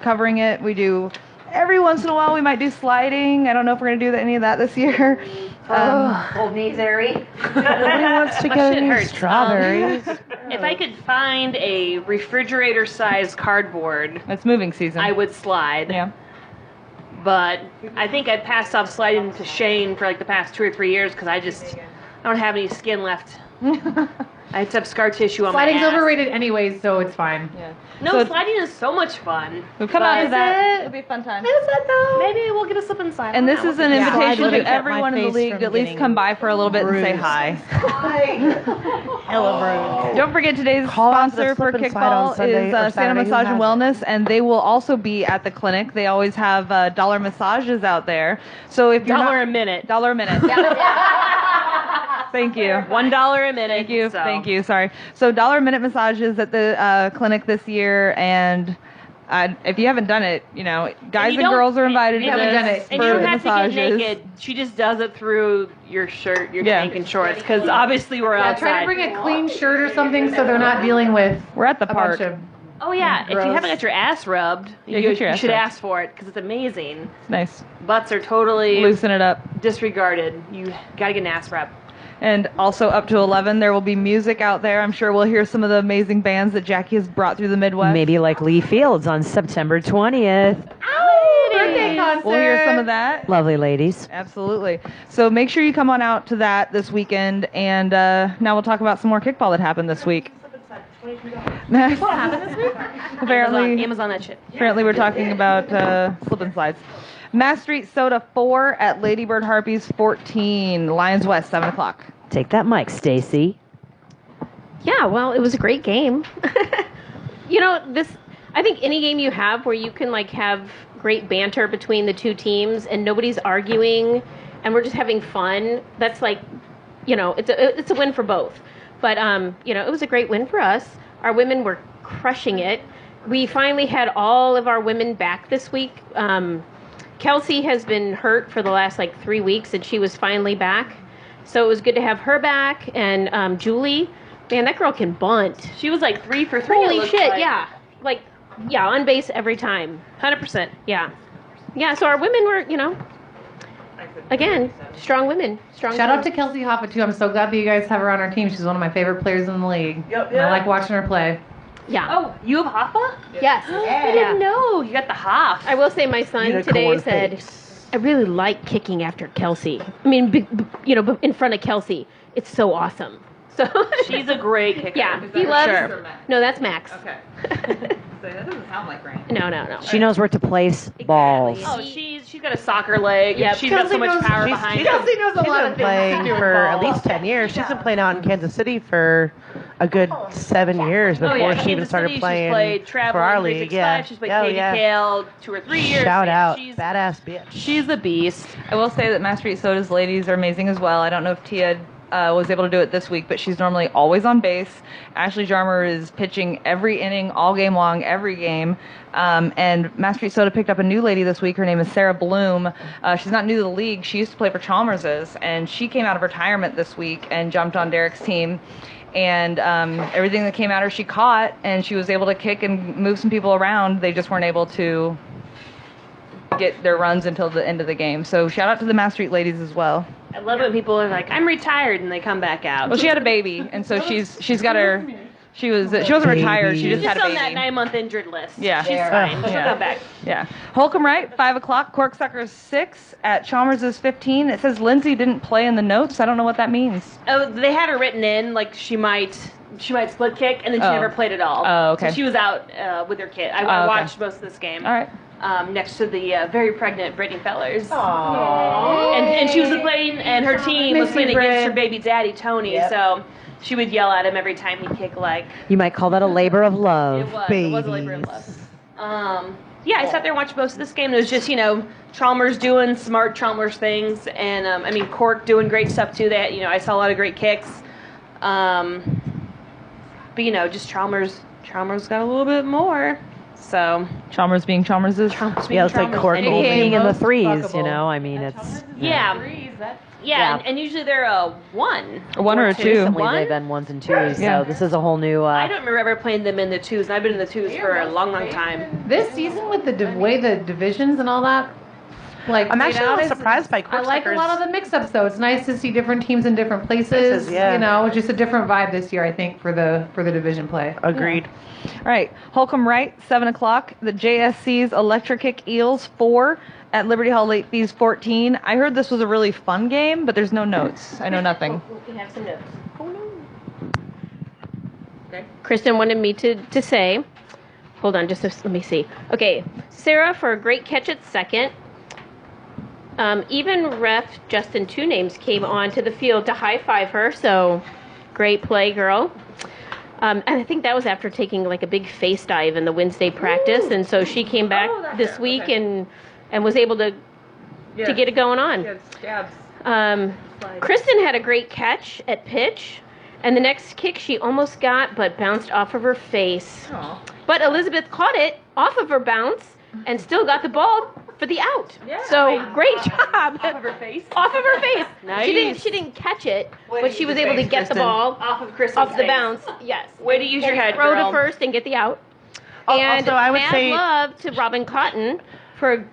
covering it. We do, every once in a while, we might do sliding. I don't know if we're going to do any of that this year. Old knees, Ari. Nobody wants to get any strawberries. If I could find a refrigerator-sized cardboard, It's moving season. I would slide. Yeah. But I think I've passed off sliding to Shane for like the past 2 or 3 years because I don't have any skin left. I just have scar tissue on Sliding's my ass. overrated anyways, so it's fine. Yeah. No, So- sliding is so much fun. We'll come out to Is that. it? It'll be a fun time. Is it though? Maybe we'll get a slip and slide. And this is an Yeah. invitation Slide to kept everyone my in the face league from to at least getting come by for a little bit and say hi. Hella bruised. Don't forget today's Call out to the sponsor for slip and slide on Kickball Sunday is or Santa Saturday. Who Massage and has it? Wellness, and they will also be at the clinic. They always have dollar massages out there. So if you're $1 a minute. $1 a minute. Thank you. $1 a minute. Thank you. So. Thank you. Sorry. So $1 a minute massages at the clinic this year, and if you haven't done it, guys and don't- girls are invited you to haven't this done it. And for you don't the have to massages. get naked. She just does it through your shirt, your Yeah. tank and shorts, because obviously we're Yeah, outside. try to bring a clean shirt or something so they're not dealing with We're at the a park. bunch of. Oh yeah, if you Gross. haven't got your ass rubbed, Yeah, you get your ass should rubbed. ask for it because it's amazing. Nice. Butts are totally Loosen it up. disregarded. You gotta get an ass rub. And also up to 11, there will be music out there. I'm sure we'll hear some of the amazing bands that Jackie has brought through the Midwest. Maybe like Lee Fields on September 20th. Birthday concert. We'll hear some of that. Lovely ladies. Absolutely. So make sure you come on out to that this weekend. And now we'll talk about some more kickball that happened this week. What happened this week? Apparently, Amazon that shit. apparently we're talking about slip and slides. Mass Street Soda 4 at Ladybird Harpies 14. Lions West, 7 o'clock. Take that mic, Stacy. Yeah, well, it was a great game. I think any game you have where you can have great banter between the two teams and nobody's arguing and we're just having fun, that's it's a win for both. But it was a great win for us. Our women were crushing it. We finally had all of our women back this week. Kelsey has been hurt for the last 3 weeks and she was finally back. So it was good to have her back. And Julie, man, that girl can bunt. She was 3 for 3. Holy it looked shit, like. yeah, on base every time. 100%. Yeah. Yeah, so our women were, again, strong women. Shout out to Kelsey Hoffa too. I'm so glad that you guys have her on our team. She's one of my favorite players in the league. Yep, And I like watching her play. Yeah. Oh, you have Hoffa? Yes. I didn't know. You got the Hoff. I will say my son today Unicorn said, face. I really like kicking after Kelsey. I mean, in front of Kelsey. It's so awesome. So She's a great kicker. yeah, he loves. Sure. No, that's Max. Okay. That doesn't sound like rain. No. She knows where to place balls. Oh, she's got a soccer leg. Yeah, She's got so Kelsey much knows- power She's- behind she's- her. Kelsey knows a She's lot been of things playing to do with for at balls. least 10 years. She's been playing out in Kansas City for a good 7 years before Oh, yeah. she even Kansas started City, playing she's played for travel our and league. 365. Yeah. She's played Oh, Katie yeah. Kale 2 or 3 years. Shout Yeah, out. She's, Badass bitch. she's the beast. I will say that Mass Street Soda's ladies are amazing as well. I don't know if Tia was able to do it this week, but she's normally always on base. Ashley Jarmer is pitching every inning, all game long, every game. And Mass Street Soda picked up a new lady this week. Her name is Sarah Bloom. She's not new to the league. She used to play for Chalmers's, and she came out of retirement this week and jumped on Derek's team. And everything that came at her, she caught, and she was able to kick and move some people around. They just weren't able to get their runs until the end of the game. So shout out to the Mass Street ladies as well. I love it when people are like, I'm retired, and they come back out. Well, she had a baby, and so she's got her She wasn't retired. She just She's had a on baby. that 9-month injured list. Yeah. She's fine. She'll Yeah. come back. Yeah. Holcomb Wright, 5 o'clock. Corksuckers 6 at Chalmers is 15. It says Lindsay didn't play in the notes. I don't know what that means. Oh, they had her written in like she might split kick, and then she never played at all. Oh, okay. So she was out with her kid. I okay. watched most of this game. All right. Next to the very pregnant Brittany Fellers. Aww. And she was playing, and her team was playing against her baby daddy Tony. Yep. So she would yell at him every time he kicked leg. You might call that a labor of love. It was a labor of love. Yeah, I sat there and watched most of this game. It was just, Chalmers doing smart Chalmers things, and Cork doing great stuff too. That I saw a lot of great kicks. But just Chalmers got a little bit more. So Chalmers being Chalmerses. Yeah, it's like Cork And being in the most threes, fuckable. I mean, it's... Yeah, and usually they're a 1. A 1 or a 2. Recently One? they've been 1s and 2s, Yeah. so this is a whole new... I don't remember ever playing them in the 2s, and I've been in the 2s for a long, long time. This season with the way the divisions and all that, like I'm played actually a out, little is- surprised by I like a Corksuckers. lot of the mix-ups though. It's nice to see different teams in different places. yeah. Just a different vibe this year. I think for the division play. Agreed. All right. Holcomb Wright, 7 o'clock. The JSC's Electric Kick Eels 4 at Liberty Hall Late Fees 14. I heard this was a really fun game, but there's no notes. I know nothing. We have some notes. Kristen wanted me to say, hold on, let me see. Okay, Sarah for a great catch at second. Even ref Justin Two Names came onto the field to high five her, so great play, girl. And I think that was after taking like a big face dive in the Wednesday practice, and so she came back this week and was able to get it going on. Kristen had a great catch at pitch, and the next kick she almost got but bounced off of her face. Aww. But Elizabeth caught it off of her bounce and still got the ball for the out. Yeah. So great job. Off of her face? Off of her face. Nice. She didn't catch it, Way but to she use was your able to face, get Kristen. the ball Off of Kristen's off the face. bounce. Yes. Way to use your head, Throw girl. to first and get the out. Oh, And also, I would mad say- love to Robin Cotton for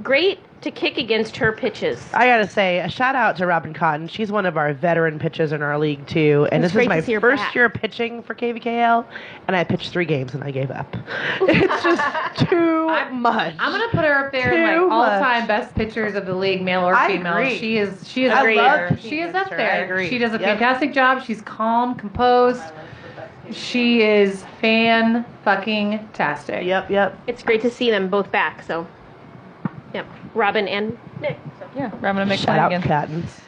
great to kick against her pitches. I gotta say, a shout out to Robin Cotton. She's one of our veteran pitchers in our league too, and It's this is great my to see her first back. year pitching for KVKL, and I pitched 3 games and I gave up. It's just too much. I'm gonna put her up there in Too like all-time much. best pitchers of the league, male or I female. agree. She is I great. love competing She is against up her. there. I agree. She does a Yep. fantastic job. She's calm, composed. She is fan-fucking-tastic. Yep. It's great to see them both back. So, yep, Robin and Nick. So. Yeah, we're going to make Shout mine out again. Cottons.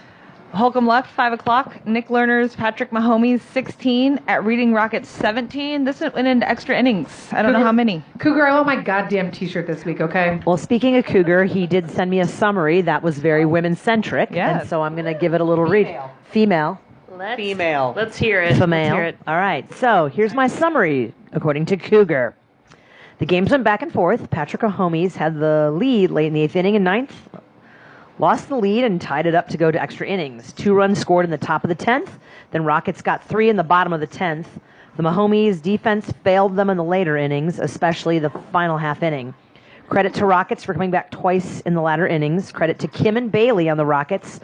Holcomb left, 5 o'clock. Nick Lerner's Patrick Mahomes, 16 at Reading Rockets, 17. This went into extra innings. I don't know how many. Cougar, I want my goddamn t-shirt this week, okay? Well, speaking of Cougar, he did send me a summary that was very women-centric, Yes. and so I'm going to give it a little read. Female. Female. Let's hear it. Female. Let's hear it. All right, so here's my summary, according to Cougar. The games went back and forth. Patrick Mahomes had the lead late in the 8th inning and 9th. Lost the lead and tied it up to go to extra innings. 2 runs scored in the top of the 10th. Then Rockets got 3 in the bottom of the 10th. The Mahomes defense failed them in the later innings, especially the final half inning. Credit to Rockets for coming back twice in the latter innings. Credit to Kim and Bailey on the Rockets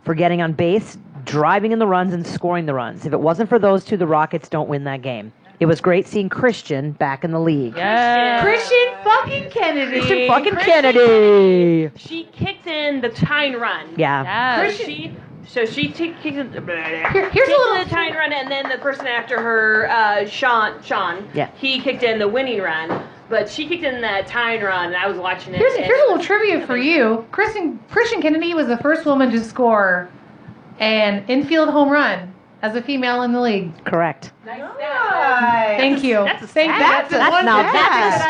for getting on base, driving in the runs, and scoring the runs. If it wasn't for those two, the Rockets don't win that game. It was great seeing Christian back in the league. Yeah. Christian fucking Kennedy. Christian fucking Kennedy. She kicked in the tying run. Yeah. Yes. She kicked in the Here's a little tying run, and then the person after her, Sean, Yeah. he kicked in the winning run. But she kicked in that tying run, and I was watching it. Here's a little trivia for you. Christian Kennedy was the first woman to score an infield home run as a female in the league. Correct. Thank you. That's a Thank you. stat. That's a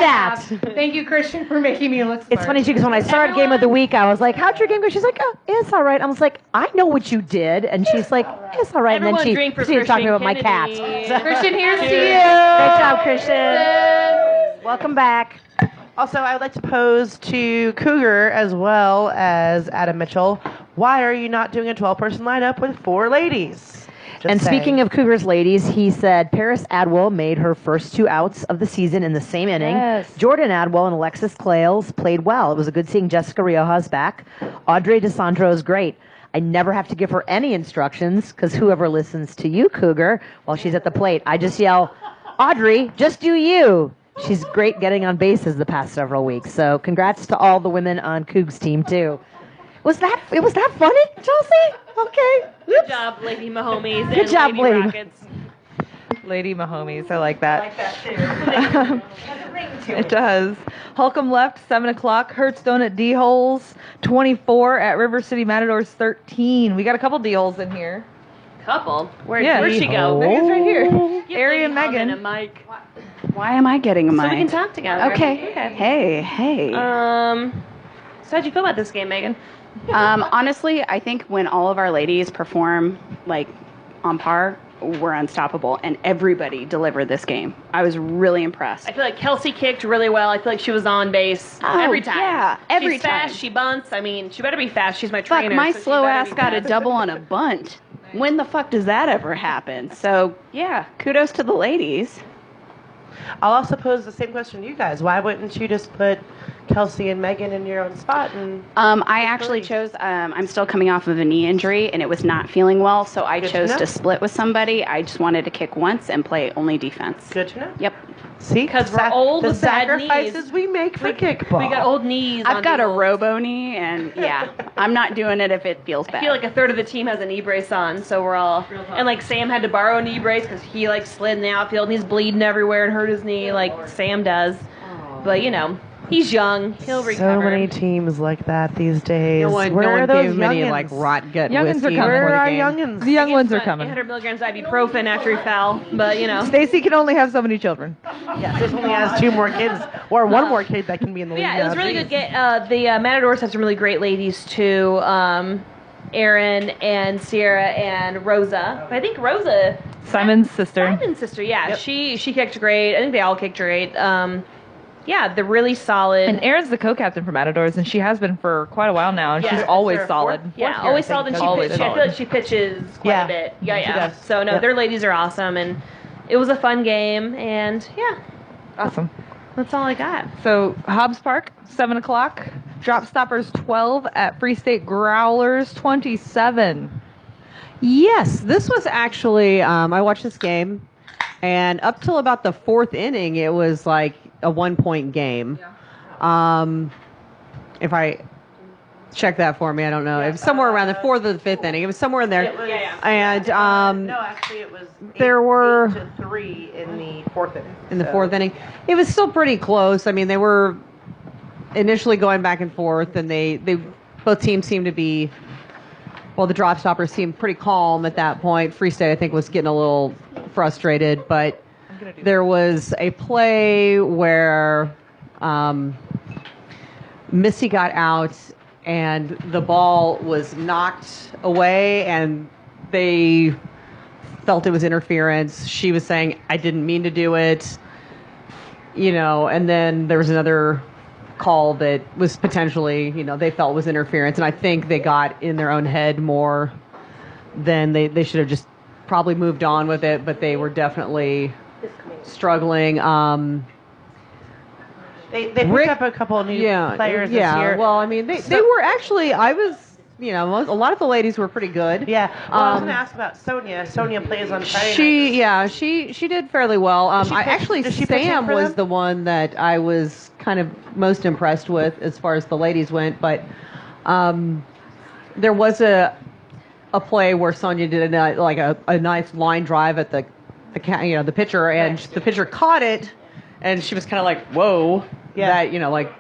stat. Thank you, Christian, for making me look smart. It's funny too because when I started Game of the Week, I was like, "How'd your game go?" She's like, "Oh, it's all right." I was like, "I know what you did," and she's like, "It's all right." And then Everyone she drink for proceeded talking Christian about my cat. Kennedy. Christian, here's to you. Great job, Christian. Welcome back. Also, I would like to pose to Cougar as well as Adam Mitchell. Why are you not doing a 12-person lineup with 4 ladies? And speaking of Cougars ladies, he said Paris Adwell made her first 2 outs of the season in the same inning. Yes. Jordan Adwell and Alexis Clails played well. It was a good seeing Jessica Riojas back. Audrey DeSandro is great. I never have to give her any instructions because whoever listens to you, Cougar, while she's at the plate, I just yell, Audrey, just do you. She's great getting on bases the past several weeks. So congrats to all the women on Coug's team too. Was that funny, Chelsea? Okay. Good job, Lady Mahomes Good and job, Lady Lady. Rockets. Lady Mahomes, I like that. I like that too. It does. Holcomb left 7 o'clock. Hertzstone at D holes 24 at River City Matadors 13. We got a couple D holes in here. Couple. Where'd she Megan's go? right here. Give Ari Lady and Megan. Harmon a mic. Why am I getting a mic? So we can talk together. Okay. Hey. So how'd you feel about this game, Megan? Honestly, I think when all of our ladies perform like on par, we're unstoppable, and everybody delivered this game. I was really impressed. I feel like Kelsey kicked really well. I feel like she was on base every time. Yeah, every She's time. fast. She bunts. I mean, she better be fast. She's my Fuck, trainer. my so she slow better ass be got a fast. double on a bunt. When the fuck does that ever happen? So yeah, kudos to the ladies. I'll also pose the same question to you guys. Why wouldn't you just put Kelsey and Megan in your own spot? And I actually chose. I'm still coming off of a knee injury, and it was not feeling well, so I Good to chose know. to split with somebody. I just wanted to kick once and play only defense. Good to know. Yep. See, 'Cause we're old the with bad knees. sacrifices we make for kickball. We got old knees. I've on got a D-holes. robo knee, and yeah, I'm not doing it if it feels bad. I feel like a third of the team has a knee brace on, so we're all. And like Sam had to borrow a knee brace because he like slid in the outfield and he's bleeding everywhere and hurt his knee like Sam does. But you know, he's young. He'll recover. So many teams like that these days. No one Where are those gave many youngins? like rot gut Youngins are whiskey coming. before Where the are game. youngins? The young ones are Got coming. 800 milligrams ibuprofen after he fell, but you know. Stacy can only have so many children. Yes, this only has 2 more kids, or 1 more kid that can be in the league. Yeah, it was now. really Jeez. good. The Matadors have some really great ladies too. Erin and Sierra and Rosa. I think Rosa, Simon's sister. Simon's sister. Yeah, she kicked great. I think they all kicked great. Yeah, they're really solid. And Erin's the co-captain for Matadors, and she has been for quite a while now, and Yeah. she's always That's her solid. fourth Yeah, year, always I think, solid, and because Always I feel solid. like she pitches quite Yeah, a bit. she Yeah. does. So no, Yep. their ladies are awesome, and it was a fun game, and yeah, Awesome. that's all I got. So Hobbs Park, 7 o'clock. Drop Stoppers 12 at Free State Growlers 27. Yes, this was actually, I watched this game, and up till about the 4th inning, it was like a 1-point game. If I check that for me, I don't know. It was somewhere around the 4th or the 5th inning. It was somewhere in there. It was, And no, actually, it was there were 8-3 in the 4th inning. in the 4th inning. It was still pretty close. I mean, they were initially going back and forth, and they both teams seemed to be. Well, the Drop Stoppers seemed pretty calm at that point. Free State, I think, was getting a little frustrated, but there was a play where Missy got out and the ball was knocked away, and they felt it was interference. She was saying, I didn't mean to do it, you know, and then there was another call that was potentially, you know, they felt was interference, and I think they got in their own head more than they should have just probably moved on with it, but they were definitely struggling. They picked up a couple of new players this year. Well, I mean, they were actually, I was, you know, a lot of the ladies were pretty good. Yeah. Well, I was going to ask about Sonia. Sonia plays on Friday nights. She did fairly well. Does she pitch in Sam for was them? the one that I was kind of most impressed with as far as the ladies went, but there was a play where Sonia did a nice line drive at the pitcher, and the pitcher caught it, and she was kind of like, whoa, that, you know, like,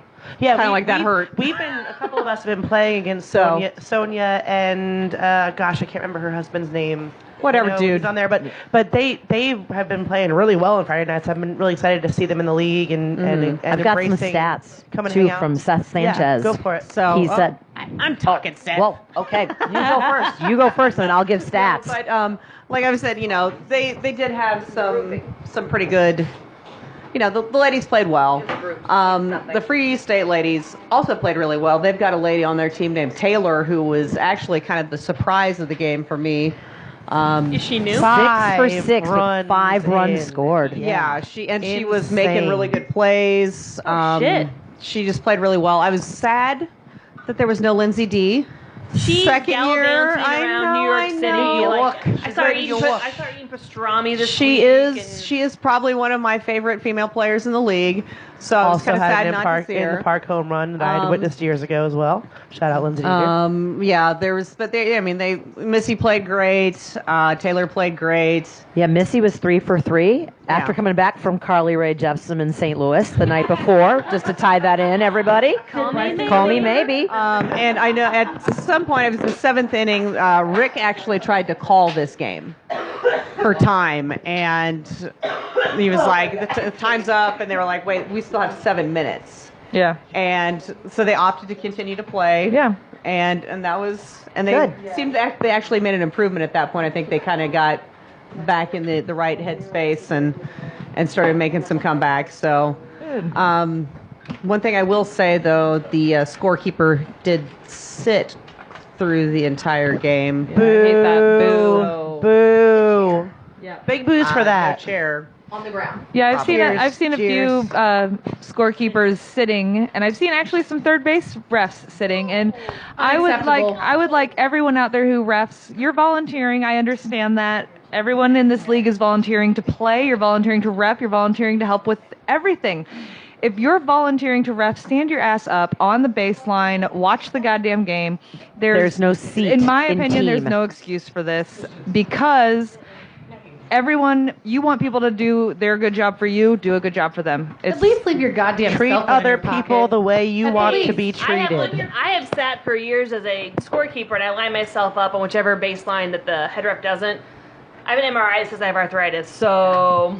kind of like that hurt. A couple of us have been playing against Sonia and gosh, I can't remember her husband's name. Whatever, I know dude. he's on there, but they have been playing really well on Friday nights. I've been really excited to see them in the league and I've got some embracing stats coming too hang out. from Seth Sanchez. Yeah, go for it. So He said, I'm talking Seth. "Well, okay, you go first. You go first, and I'll give stats." But like I said, you know, they did have some pretty good. You know, the ladies played well. The Free State ladies also played really well. They've got a lady on their team named Taylor who was actually kind of the surprise of the game for me. Is she new? 6 for 6 with 5 runs scored. Yeah, she was making really good plays. Shit. She just played really well. I was sad that there was no Lindsay D. She Second gallivanting year, around New York City. Like, I started eating pastrami this She week. is probably one of my favorite female players in the league. So I was Also kind of had sad an not to see in her. the park home run that I had witnessed years ago as well. Shout out Lindsay. Yeah, there was, but Missy played great. Taylor played great. Yeah, Missy was 3 for 3 after coming back from Carly Rae Jepsen in St. Louis the night before. Just to tie that in, everybody. Call me maybe. And I know at some point, it was the 7th inning, Rick actually tried to call this game for time, and he was like, the time's up, and they were like, wait, we still have 7 minutes. Yeah. And so they opted to continue to play. Yeah. And that was, and they seemed to they actually made an improvement at that point. I think they kind of got back in the right headspace and started making some comebacks. So, one thing I will say though, the scorekeeper did sit through the entire game. Boo. I hate that. Boo. Boo. Yeah. Big boos for that. No chair. On the ground. Yeah, Cheers. I've seen a few scorekeepers sitting, and I've seen actually some third base refs sitting. And I would like everyone out there who refs. You're volunteering. I understand that. Everyone in this league is volunteering to play. You're volunteering to ref. You're volunteering to help with everything. If you're volunteering to ref, stand your ass up on the baseline, watch the goddamn game. There's no seat. In my in opinion, there's team. no excuse for this because everyone, you want people to do their good job for you, do a good job for them. At least leave your goddamn Treat cell phone other in your people pocket. the way you At want to least. be treated. I have sat for years as a scorekeeper, and I line myself up on whichever baseline that the head ref doesn't. I have an MRI because I have arthritis, so.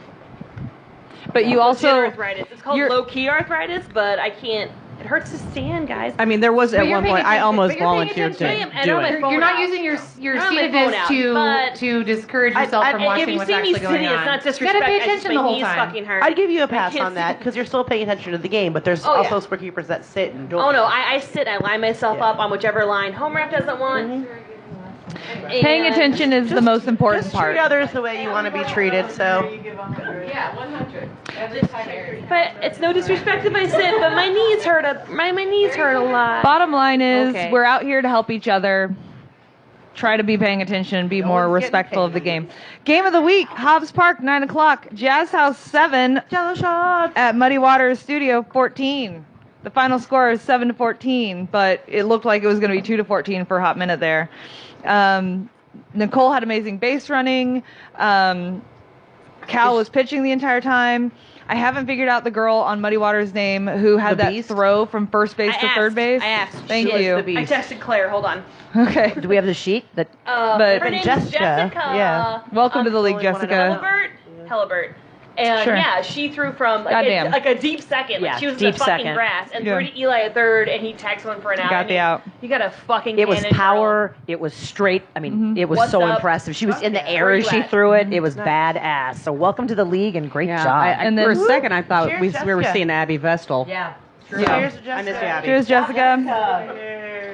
But you also arthritis. It's called low-key arthritis, but I can't. It hurts to stand, guys. I mean, there was at one point I almost volunteered to do it. You're not using your seatedness to discourage yourself from watching what's actually going on. It's not You disrespect. gotta pay attention the whole time. Fucking hurt. I'd give you a My pass kids- on that because you're still paying attention to the game, but there's also scorekeepers that sit and don't. Oh no, I sit. I line myself up on whichever line home ref doesn't want. paying attention is the most important Just part. treat others the way you want to be treated. So. Yeah, 100. But it's no disrespect if I sit, but my knees hurt. My knees hurt a lot. Bottom line is, we're out here to help each other. Try to be paying attention and be more respectful of the game. Game of the week, Hobbs Park, 9 o'clock. Jazz House 7 at Muddy Waters Studio 14. The final score is 7-14, but it looked like it was going to be 2-14 for a hot minute there. Nicole had amazing base running. Cal was pitching the entire time. I haven't figured out the girl on Muddy Waters' name who had that throw from first base to third base. I asked. Thank you. I texted Claire. Hold on. Okay. Do we have the sheet? That but her name's Jessica. Yeah. Welcome to the league, Jessica. Helibert. And Sure. yeah, she threw from Goddamn. like a deep second. Like she was in deep the fucking second. grass and Yeah. threw to Eli at third, and he tagged someone for an out. Got the out. You got a fucking. it was cannon power. It was straight. I mean, it was What's so up? impressive. She was in the air Where as you she at? threw it. It was badass. So welcome to the league and great job. And for a second, I thought Cheers, we were Jessica. seeing Abby Vestal. Yeah. Cheers, Jessica. I miss you, Abby. Cheers, Jessica.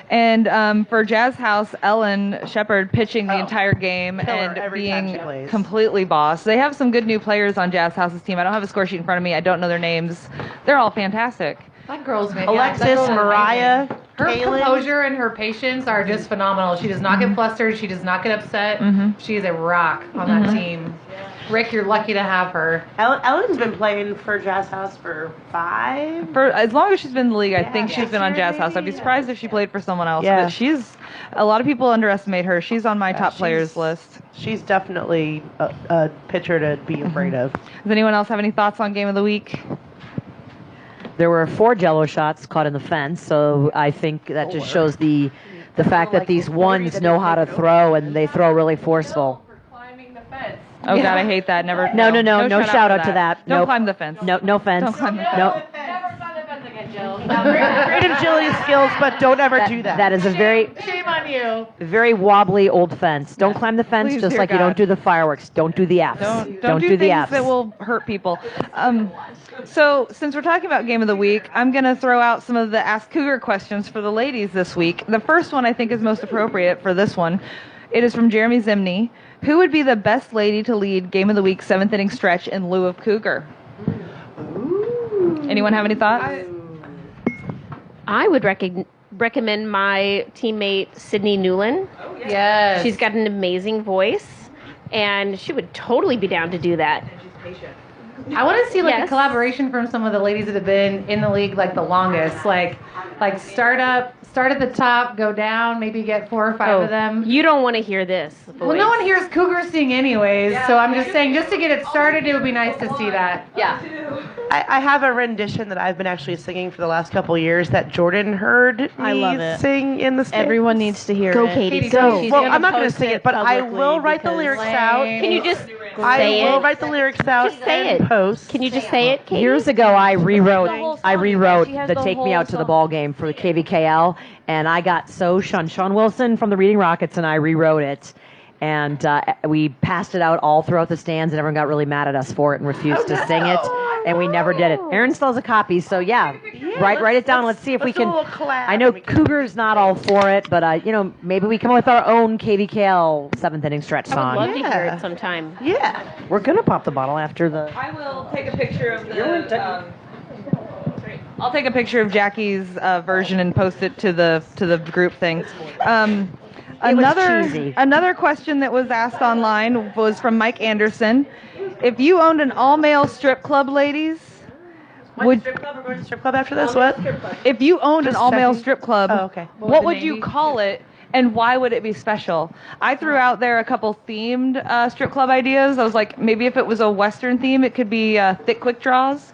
And for Jazz House, Ellen Shepard pitching the entire game Killer and every time she being plays. completely boss. They have some good new players on Jazz House's team. I don't have a score sheet in front of me. I don't know their names. They're all fantastic. That girl's amazing. Alexis, Mariah, Her Kaylin. composure and her patience are just phenomenal. She does not get flustered. She does not get upset. She is a rock on that team. Rick, you're lucky to have her. Ellen's been playing for Jazz House for 5. For as long as she's been in the league, I think she's been on Jazz House. I'd be surprised if she played for someone else. Yeah. But she's, a lot of people underestimate her. She's on my top players list. She's definitely a pitcher to be afraid of. Does anyone else have any thoughts on game of the week? There were 4 Jello shots caught in the fence, so I think that just shows the fact that these ones know how to throw and they throw really forceful. Oh God, I hate that. Never. No shout out to that. Don't Nope. climb the fence. No fence. Don't climb the fence. No. Great agility skills, but don't ever do that. That is a very, Shame on you. very wobbly old fence. Don't climb the fence, Please, just dear like you God. don't do the fireworks. Don't do the Fs. Don't do the things Fs. that will hurt people. So since we're talking about game of the week, I'm going to throw out some of the Ask Cougar questions for the ladies this week. The first one I think is most appropriate for this one. It is from Jeremy Zimney. Who would be the best lady to lead game of the week 7th inning stretch in lieu of Cougar? Anyone have any thoughts? I would recommend my teammate Sydney Newland. Yes. She's got an amazing voice, and she would totally be down to do that. I want to see like Yes. a collaboration from some of the ladies that have been in the league like the longest. Like start at the top, go down, maybe get 4 or 5 of them. You don't want to hear this. Well, no one hears Cougar sing anyways, so I'm just saying, just to get it started, it would be nice to see that. Yeah. I have a rendition that I've been actually singing for the last couple of years that Jordan heard me I love it. sing in the States. Everyone needs to hear Go, it. Katie, go. Well, I'm not going to sing it, but I will write the lyrics out. Can you just I say will it? write the lyrics out Just say and it. post. Can you just say it, Katie? Years ago, I rewrote She has the the "Take Me whole Out to the song. Ball Game" for the KVKL, and I got so shunned. Sean Wilson from the Reading Rockets and I rewrote it, and we passed it out all throughout the stands, and everyone got really mad at us for it and refused to sing it, and we never did it. Aaron still has a copy, so yeah, write it down. Let's see if we let's do a can. little collab. I know Cougar's not all for it, but maybe we come up with our own KVKL 7th inning stretch I song. would love to hear it sometime. Yeah. We're gonna pop the bottle after the. I will take a picture of the. I'll take a picture of Jackie's version and post it to the group thing. cheesy. Another question that was asked online was from Mike Anderson. If you owned an all-male strip club, ladies, would Strip club? We're going to strip club after this? What? if you owned an Just all-male checking. strip club, Oh, okay. what would you call it? And why would it be special? I threw out there a couple themed strip club ideas. I was like, maybe if it was a Western theme, it could be Thick Quick Draws.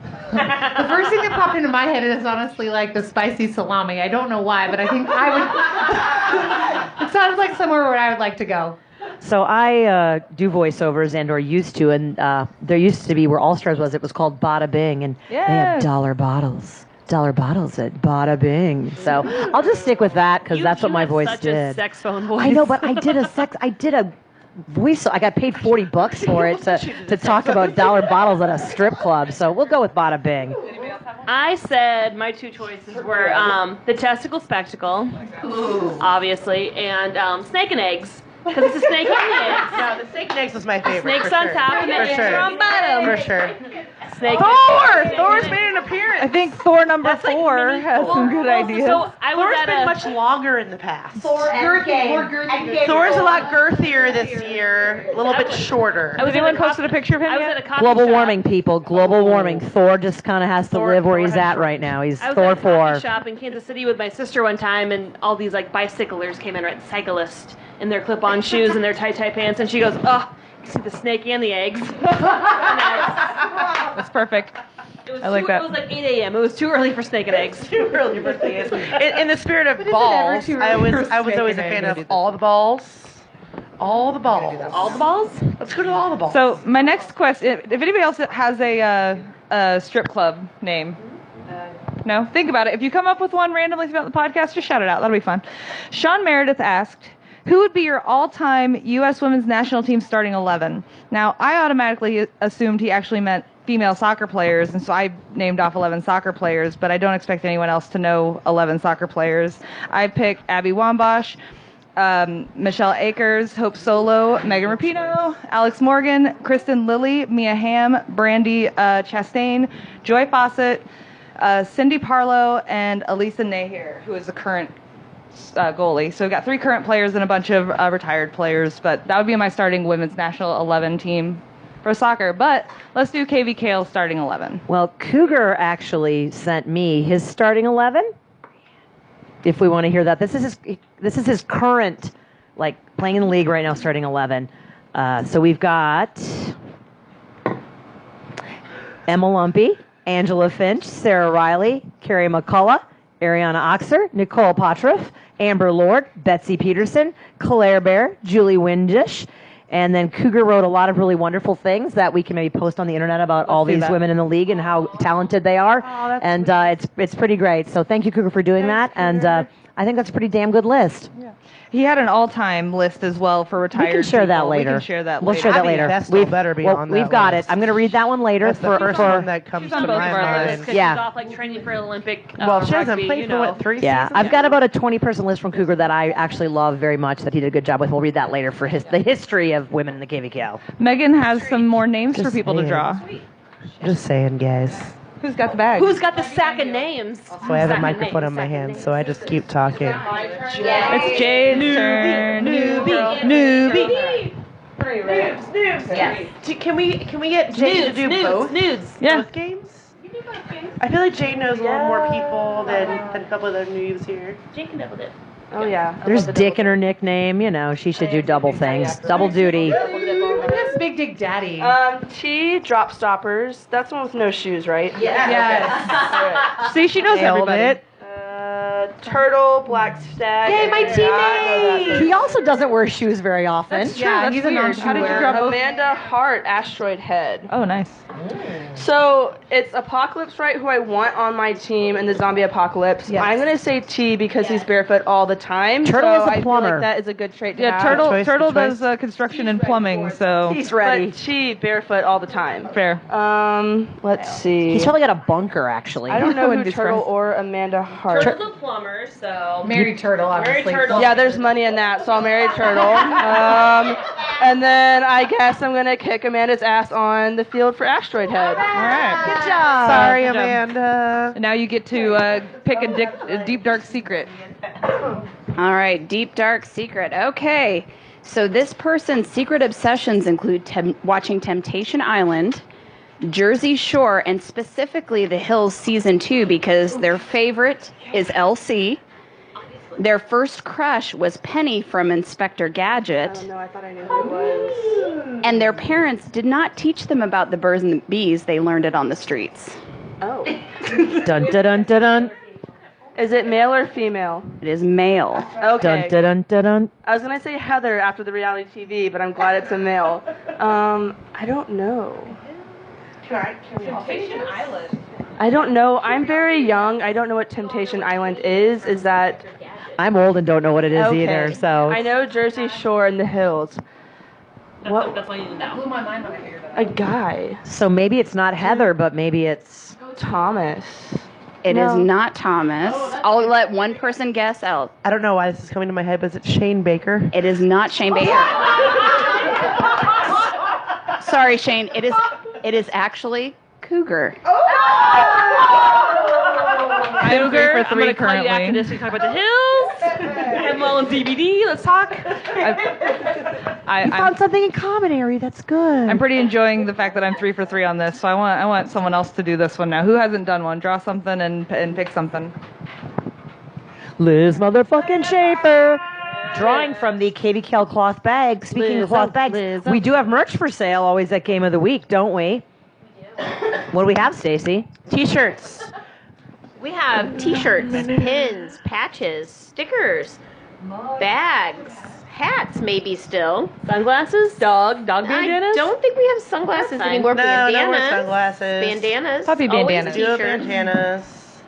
The first thing that popped into my head is honestly like the spicy salami. I don't know why, but I think I would. It sounds like somewhere where I would like to go. So I do voiceovers and or used to, and there used to be where All Stars was. It was called Bada Bing, and they have dollar bottles at Bada Bing. So I'll just stick with that because that's what my voice such did. a sex phone voice. I know, but I did a voice. I got paid $40 for it to talk about dollar bottles at a strip club. So we'll go with Bada Bing. I said my 2 choices were the testicle spectacle, obviously, and snake and eggs. Because it's a snake and eggs. No, the snake and eggs was my favorite. Snakes for on sure. top and the For eggs sure. are on bottom. For sure. Snake. Thor's made an appearance. I think Thor number That's like 4 mini has some good ideas. So I was Thor's at been a much longer in the past. Thor's Thor's a lot girthier this year, a little bit shorter. I was Has anyone at a posted a picture of him I was yet? at a coffee Global shop. warming, people. Global warming. Thor just kind of has to live where he's at right now. He's I was Thor at a coffee 4. shop in Kansas City with my sister one time, and all these like bicyclers came in, right? Cyclists in their clip-on shoes and their tight pants, and she goes, "Oh, you see the snake and the eggs." That's perfect. I like that. It was like 8 a.m. It was too early for snake and eggs. Too early for things. In the spirit of ever balls, too I early was for always a snake and fan eggs? of all the balls. All the balls. All the balls? Let's go to all the balls. So my next question: if anybody else has a strip club name. No? Think about it. If you come up with one randomly throughout the podcast, just shout it out. That'll be fun. Sean Meredith asked, who would be your all-time U.S. women's national team starting 11? Now, I automatically assumed he actually meant female soccer players, and so I named off 11 soccer players, but I don't expect anyone else to know 11 soccer players. I picked Abby Wambach, Michelle Akers, Hope Solo, Megan Rapinoe, Alex Morgan, Kristen Lilly, Mia Hamm, Brandy Chastain, Joy Fawcett, Cindy Parlow, and Elisa Nahir, who is the current goalie. So we've got 3 current players and a bunch of retired players, but that would be my starting women's national 11 team for soccer. But let's do KVKL starting 11. Well, Cougar actually sent me his starting 11. If we want to hear that, this is his current, like playing in the league right now, starting 11. So we've got Emma Lumpy, Angela Finch, Sarah Riley, Carrie McCullough, Ariana Oxer, Nicole Potroff, Amber Lord, Betsy Peterson, Claire Bear, Julie Windish, and then Cougar wrote a lot of really wonderful things that we can maybe post on the internet about all these women in the league and how talented they are. Oh, and it's pretty great. So thank you, Cougar, for doing that. And I think that's a pretty damn good list. Yeah. He had an all-time list as well for retired We can share that people. later. We can share that We'll later. share that Abby later. Vestal better be on that We've got list. it. I'm going to read that one later. That's the first one that comes She's to on both my of our mind. lists. Yeah. She's off like training for Olympic Well, she hasn't rugby, played you for know. what, 3 Yeah, seasons? I've got about a 20-person list from Cougar that I actually love very much that he did a good job with. We'll read that later for the history of women in the KVKL. Megan has some more names for Just people to saying. draw. Just saying, guys. Who's got the bag? Who's got the sack of names? So I have a microphone in my hand, so I just keep talking. It's Jade's turn. Newbie. Yes. Can we get Jade to do both? Yeah. Both games? I feel like Jade knows a little more people than a couple of the noobs here. Jake can double dip. Oh yeah. There's Dick in her nickname. You know, she should do double things. Double duty. That's Big Dick Daddy. T drop stoppers. That's the one with no shoes, right? Yes. See, she knows Nailed everybody. it. Turtle, black stag. Yay, my teammate! He also doesn't wear shoes very often. Yeah, he's a non-shoe How did you wearer. drop Amanda Hart, asteroid head. Oh, nice. So it's Apocalypse, right? Who I want on my team in the zombie apocalypse. Yes. I'm gonna say T because he's barefoot all the time. Turtle so is a I feel plumber. like that is a good trait to Yeah, have. Turtle does construction and plumbing, so He's ready. But T barefoot all the time. fair. Let's see. He's probably got a bunker, actually. I don't know Wouldn't who be Turtle surprised. or Amanda Hart. Turtle's a plumber, so. Mary Turtle, obviously. Yeah, there's money in that, so I'll marry Turtle. And then I guess I'm gonna kick Amanda's ass on the field for asteroid head. All right. Good job. Sorry, good job. Amanda. And now you get to pick a deep, dark secret. All right, deep dark secret. Okay, so this person's secret obsessions include watching Temptation Island, Jersey Shore, and specifically The Hills Season 2 because their favorite is LC. Their first crush was Penny from Inspector Gadget. No, I thought I knew who it was. And their parents did not teach them about the birds and the bees. They learned it on the streets. Oh. Dun dun dun dun dun. Is it male or female? It is male. Okay. Dun dun dun dun. I was gonna say Heather after the reality TV, but I'm glad it's a male. I don't know. Temptation Island. I don't know. I'm very young. I don't know what Temptation Island is. Is that I'm old and don't know what it is okay? either, so. I know Jersey Shore and the Hills. What? That's all you need to know. Blew my mind when I figured that out. A guy. So maybe it's not Heather, but maybe it's. Thomas. It is No. not Thomas. I'll let one person guess out. I don't know why this is coming to my head, but is it Shane Baker? It is not Shane Baker. Sorry, Shane. It is actually Cougar. I'm 3 for 3 I'm gonna call you after currently. this. We talk about the hills. I'm all on DVD. Let's talk. I found something in common, Ari. That's good. I'm pretty enjoying the fact that I'm 3 for 3 on this, so I want someone else to do this one now. Who hasn't done one? Draw something and pick something. Liz motherfucking Schaefer. Drawing from the Katie Kell cloth bag. Speaking of cloth bags, we do have merch for sale always at Game of the Week, don't we? What do we have, Stacy? T-shirts. We have T-shirts, pins, patches, stickers, bags, hats, maybe still, sunglasses, dog bandanas. I don't think we have sunglasses anymore. No, no more sunglasses. Bandanas, Puppy always bandanas. Duo T-shirts. bandanas.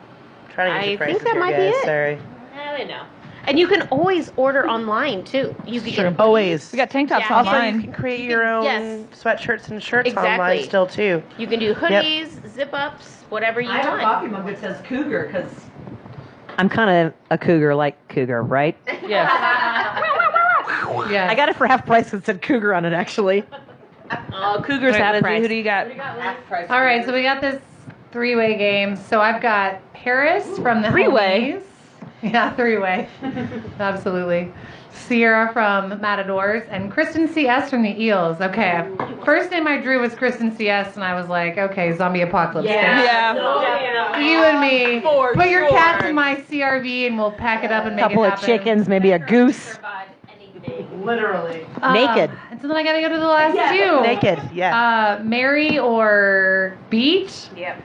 Trying to get I your think prices that here, might be guys. it. Sorry. I don't know. And you can always order online too. You can get Always. We got tank tops Yeah. Also, you online. can create your own yes. sweatshirts and shirts Exactly. online still, too. You can do hoodies, zip ups, whatever you want. mug that says Cougar because I'm kind of a cougar like Cougar, right? Yes. Yeah. I got it for half price and said Cougar on it, actually. Oh, Cougars Right, have Lizzie, price. who do you got? All right, so we got this three-way game. So I've got Paris from the Three-way? Homies. Yeah, three-way. Absolutely. Sierra from Matadors and Kristen CS from the Eels. Okay. First name I drew was Kristen CS, and I was like, okay, zombie apocalypse. Yeah. You and me. Put your cats in my CRV, and we'll pack it up and make Couple it of happen. chickens, maybe a goose. Literally. Naked. And so then I got to go to the last two. Naked, yeah. Mary or Beach? Yep.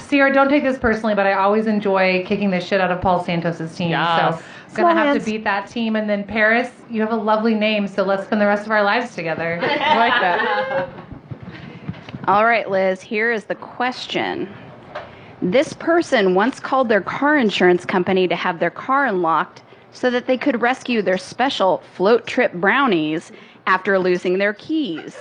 Sierra, don't take this personally, but I always enjoy kicking the shit out of Paul Santos' team. Yes. So I'm going to have Science. to beat that team. And then Paris, you have a lovely name, so let's spend the rest of our lives together. I like that. All right, Liz, here is the question. This person once called their car insurance company to have their car unlocked so that they could rescue their special float trip brownies after losing their keys.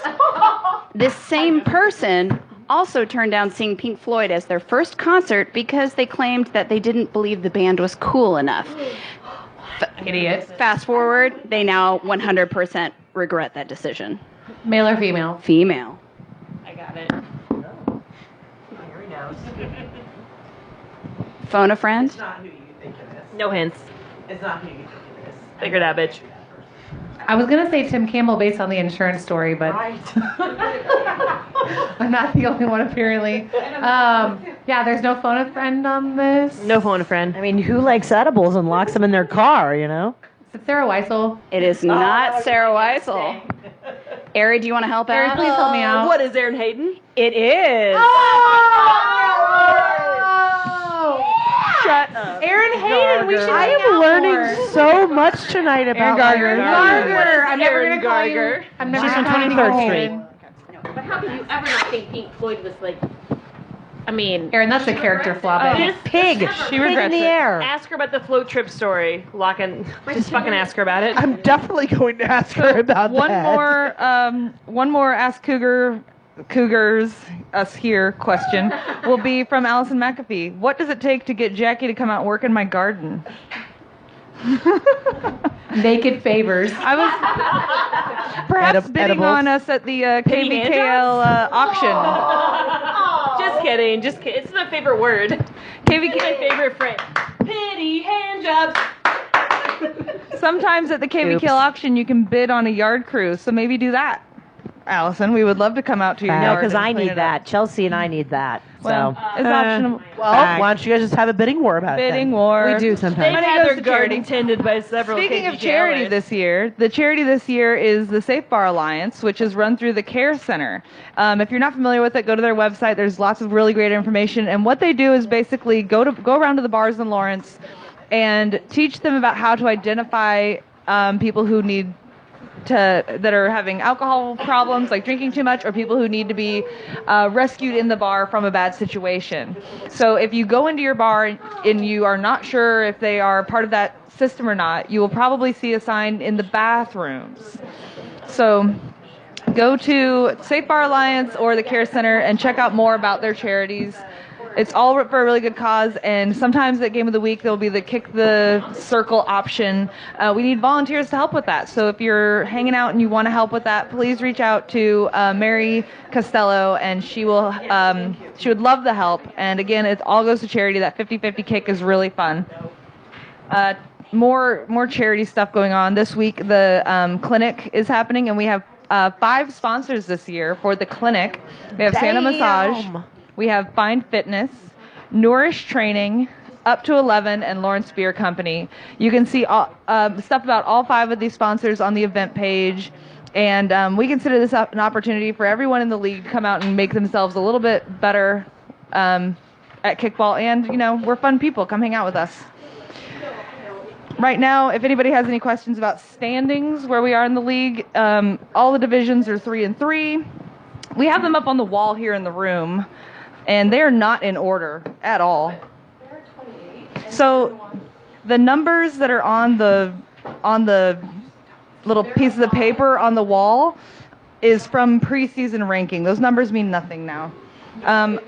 This same person also turned down seeing Pink Floyd as their first concert because they claimed that they didn't believe the band was cool enough. Idiot. Fast forward, they now 100% regret that decision. Male or female? Female. I got it. Phone a friend. No hints. It's not who you think it is. Figure that bitch. I was gonna say Tim Campbell based on the insurance story, but I'm not the only one apparently. Yeah, there's no phone a friend on this. No phone a friend. I mean, who likes edibles and locks them in their car, you know? Is it Sarah Weissel? It is not Sarah Weissel. Ari, do you want to help Ari, out? please help me out. What is Aaron Hayden? It is. Shut up. Aaron Hayden, we should I hang am out learning more. so much tonight about Aaron Garger. Garger. I'm never Aaron gonna call you. Garger. I'm never She's gonna from call you 23rd Nicole Street. Hayden. But how could you ever not think Pink Floyd was like? I mean, Aaron, that's a character flaw, baby. Pig. She Pig in the air. Ask her about the float trip story. Just fucking ask her about it. I'm definitely going to ask her about One that. more Ask Cougars us here question will be from Allison McAfee. What does it take to get Jackie to come out and work in my garden? Naked favors. I was perhaps bidding edibles. on us at the KVKL auction. Just kidding. It's my favorite word. KVK. My favorite phrase. Pity hand jobs. Sometimes at the KVKL auction you can bid on a yard crew, so maybe do that. Allison, we would love to come out to your No, yard. because and I clean need it up. that. Chelsea and I need that. Well, So it's optional. Well, why don't you guys just have a bidding war about Bidding it? war. we do They've sometimes. Money had goes their to charity. garden tended by several Speaking of KVKLers. charity this year, the charity this year is the Safe Bar Alliance, which is run through the Care Center. If you're not familiar with it, go to their website. There's lots of really great information. And what they do is basically go around to the bars in Lawrence and teach them about how to identify people who need that are having alcohol problems, like drinking too much, or people who need to be rescued in the bar from a bad situation. So if you go into your bar and you are not sure if they are part of that system or not, you will probably see a sign in the bathrooms. So go to Safe Bar Alliance or the Care Center and check out more about their charities. It's all for a really good cause, and sometimes at Game of the Week there'll be the Kick the Circle option. We need volunteers to help with that. So if you're hanging out and you want to help with that, please reach out to Mary Costello, and she would love the help. And again, it all goes to charity. That 50-50 kick is really fun. More charity stuff going on this week. The clinic is happening, and we have 5 sponsors this year for the clinic. We have Santa Massage. We have Find Fitness, Nourish Training, Up to 11, and Lawrence Beer Company. You can see all, stuff about all 5 of these sponsors on the event page. And we consider this an opportunity for everyone in the league to come out and make themselves a little bit better at kickball. And, we're fun people. Come hang out with us. Right now, if anybody has any questions about standings, where we are in the league, all the divisions are 3-3. We have them up on the wall here in the room. And they're not in order at all. So the numbers that are on the little pieces of paper on the wall is from preseason ranking. Those numbers mean nothing now. The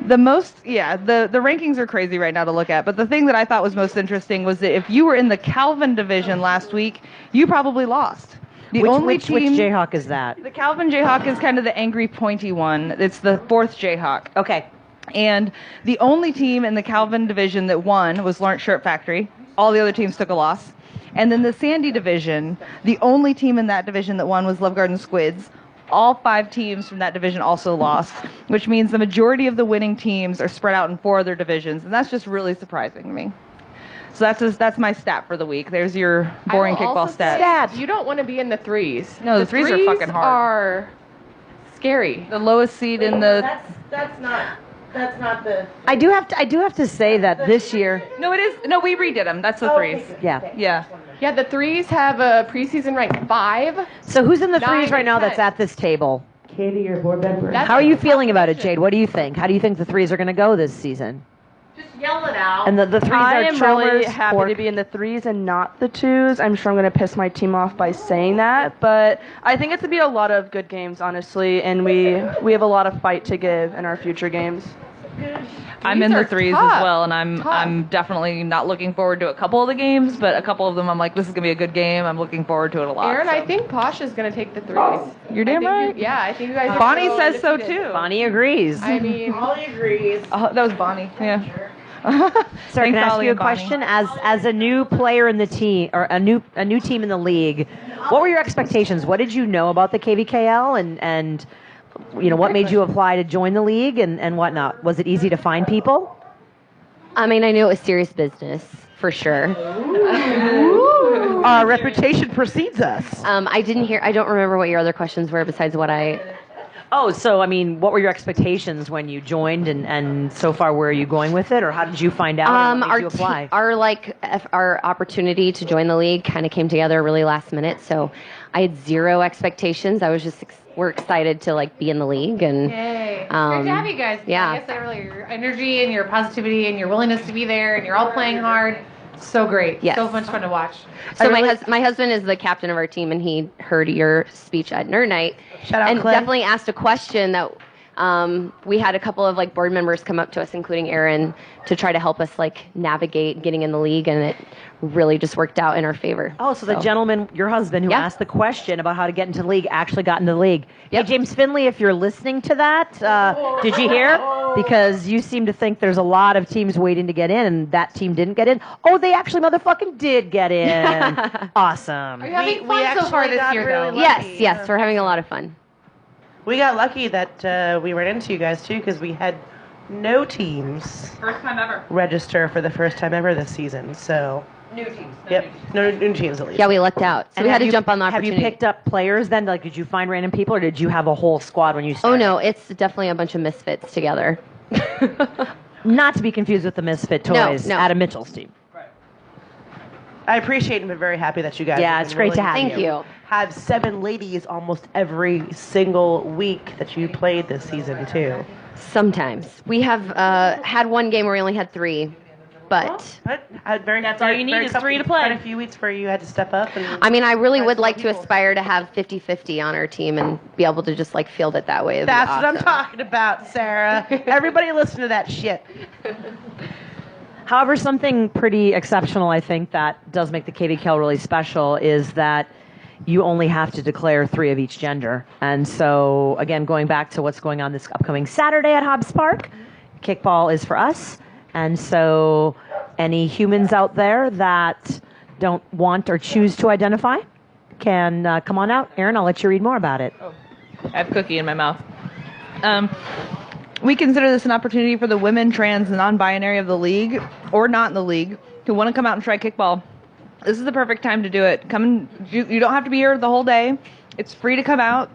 rankings are crazy right now to look at. But the thing that I thought was most interesting was that if you were in the Calvin division last week, you probably lost. Which Jayhawk is that? The Calvin Jayhawk is kind of the angry, pointy one. It's the 4th Jayhawk. Okay. And the only team in the Calvin division that won was Lawrence Shirt Factory. All the other teams took a loss. And then the Sandy division, the only team in that division that won was Love Garden Squids. All 5 teams from that division also lost, which means the majority of the winning teams are spread out in 4 other divisions. And that's just really surprising to me. So that's my stat for the week. There's your boring kickball stat. You don't want to be in the 3s. No, the threes are fucking hard. Are scary. The lowest seed in the. That's not the. I do have to say that this year. No, it is. No, we redid them. That's the 3s. Yeah. Yeah. Yeah, the 3s have a preseason rank 5. So who's in the 3s 9 right now and that's 10. at this table? Katie, your board member. How are you feeling about it, Jade? What do you think? How do you think the 3s are going to go this season? yell it out. And the 3s I are am really happy to be in the 3s and not the 2s. I'm sure I'm going to piss my team off by saying that, but I think it's going to be a lot of good games, honestly, and we have a lot of fight to give in our future games. I'm in the threes tough. as well, and I'm Tough. definitely not looking forward to a couple of the games, but a couple of them I'm like, this is gonna be a good game. I'm looking forward to it a lot. Aaron, so. I think Posh is going to take the threes. You're damn right. I think you guys are Bonnie so says so undefeated. too. Bonnie agrees. I mean, Molly agrees. Oh, that was Bonnie. Yeah. Sarah, can I ask Ollie you a and Bonnie. question? As a new player in the team, or a new team in the league, what were your expectations? What did you know about the KVKL, and what made you apply to join the league and whatnot? Was it easy to find people? I mean, I knew it was serious business for sure. Our reputation precedes us. I don't remember what your other questions were besides what I. Oh, so I mean, what were your expectations when you joined, and so far where are you going with it, or how did you find out? And what made you apply? Our opportunity to join the league kind of came together really last minute, so I had zero expectations. I was just we're excited to be in the league, and Yay. It's great to have you guys. Yeah. Like I said earlier, your energy and your positivity and your willingness to be there, and you're all playing hard. So great. Yes. So much fun to watch. So my husband is the captain of our team, and he heard your speech at Nerd Night, Shout out, and Clay. definitely asked a question that we had a couple of board members come up to us, including Aaron, to try to help us navigate getting in the league, and it really just worked out in our favor. Oh, so the gentleman, your husband, who asked the question about how to get into the league actually got into the league. Yep. Hey, James Finley, if you're listening to that, did you hear? Because you seem to think there's a lot of teams waiting to get in, and that team didn't get in. Oh, they actually motherfucking did get in. Awesome. Are you having fun so far this year, though? Yes, we're having a lot of fun. We got lucky that we ran into you guys too, because we had no teams First time ever. register for the first time ever this season. So New teams. yep, no new teams at least. Yeah, we lucked out, so we had to jump on the Have opportunity. you picked up players then? Did you find random people, or did you have a whole squad when you started? Oh no, it's definitely a bunch of misfits together. Not to be confused with the Misfit Toys No. Adam Mitchell's team. I appreciate and I'm very happy that you guys. Yeah, have it's been great to willing have Thank you. Have 7 ladies almost every single week that you played this season too. Sometimes we have had one game where we only had 3, but That's all you need is 3 to play. Quite a few weeks where you had to step up. And I mean, I really try would some like to people. aspire to have 50-50 on our team and be able to just field it that way. It'd be That's what I'm awesome. talking about, Sarah. Everybody listen to that shit. However, something pretty exceptional, I think, that does make the KVKL really special is that you only have to declare 3 of each gender. And so, again, going back to what's going on this upcoming Saturday at Hobbs Park, Kickball is for us. And so any humans out there that don't want or choose to identify can come on out. Aaron, I'll let you read more about it. I have cookie in my mouth. We consider this an opportunity for the women, trans, and non-binary of the league, or not in the league, who want to come out and try kickball. This is the perfect time to do it. You don't have to be here the whole day. It's free to come out.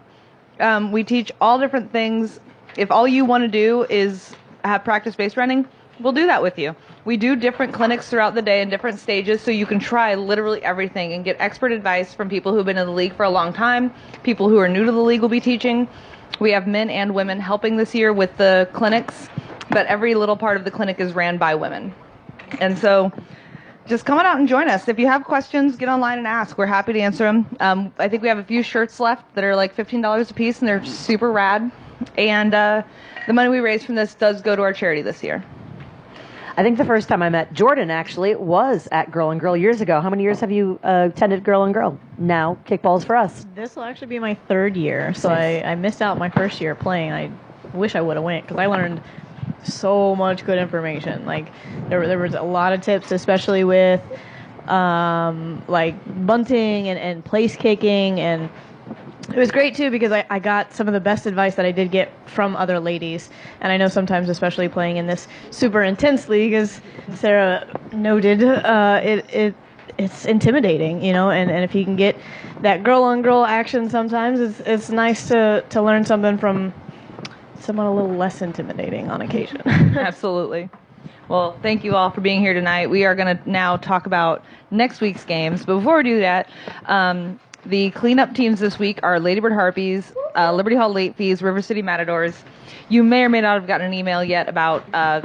We teach all different things. If all you want to do is have practice-based running, we'll do that with you. We do different clinics throughout the day in different stages, so you can try literally everything and get expert advice from people who've been in the league for a long time. People who are new to the league will be teaching. We have men and women helping this year with the clinics, but every little part of the clinic is ran by women. And so just come on out and join us. If you have questions, get online and ask. We're happy to answer them. I think we have a few shirts left that are $15 a piece, and they're super rad. And the money we raise from this does go to our charity this year. I think the first time I met Jordan, actually, was at Girl and Girl years ago. How many years have you attended Girl and Girl? Now, Kickball's for us. This will actually be my 3rd year, so I missed out my first year playing. I wish I would have went because I learned so much good information. There was a lot of tips, especially with bunting and place kicking, and it was great too because I got some of the best advice that I did get from other ladies. And I know sometimes, especially playing in this super intense league, as Sarah noted, it's intimidating, and if you can get that girl on girl action, sometimes it's nice to learn something from someone a little less intimidating on occasion. Absolutely. Well, thank you all for being here tonight. We are going to now talk about next week's games. But before we do that, the cleanup teams this week are Ladybird Harpies, Liberty Hall Late Fees, River City Matadors. You may or may not have gotten an email yet about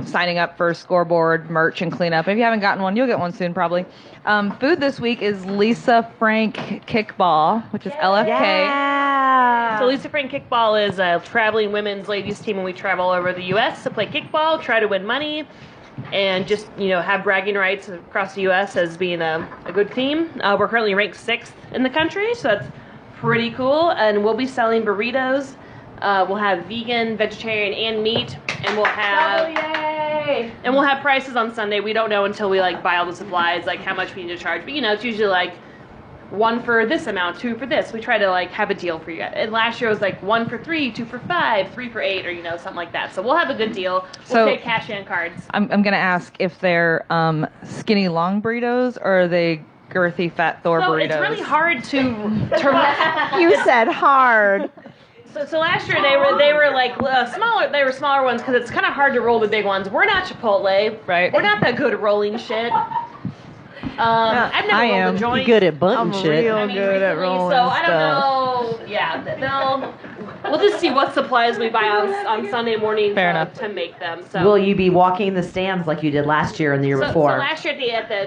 signing up for scoreboard, merch, and cleanup. If you haven't gotten one, you'll get one soon probably. Food this week is Lisa Frank Kickball, which is LFK. Yeah. So Lisa Frank Kickball is a traveling women's ladies team, and we travel all over the U.S. to play kickball, try to win money, and just, have bragging rights across the U.S. as being a good team. We're currently ranked 6th in the country, so that's pretty cool. And we'll be selling burritos. We'll have vegan, vegetarian, and meat, and we'll have prices on Sunday. We don't know until we buy all the supplies, how much we need to charge. But it's usually 1 for this amount, 2 for this. We try to have a deal for you guys. And last year was 1 for 3, 2 for 5, 3 for 8, or something like that. So we'll have a good deal. We'll take cash and cards. I'm gonna ask if they're skinny long burritos or are they girthy fat Thor burritos. It's really hard to You said hard. So last year they were smaller. They were smaller ones because it's kind of hard to roll the big ones. We're not Chipotle, right? We're not that good at rolling shit. I've never rolled a joint. Good at button shit. Real good at rolling stuff. I don't know. Yeah, we'll just see what supplies we buy on Sunday morning to make them. So will you be walking the stands like you did last year and the year before? So last year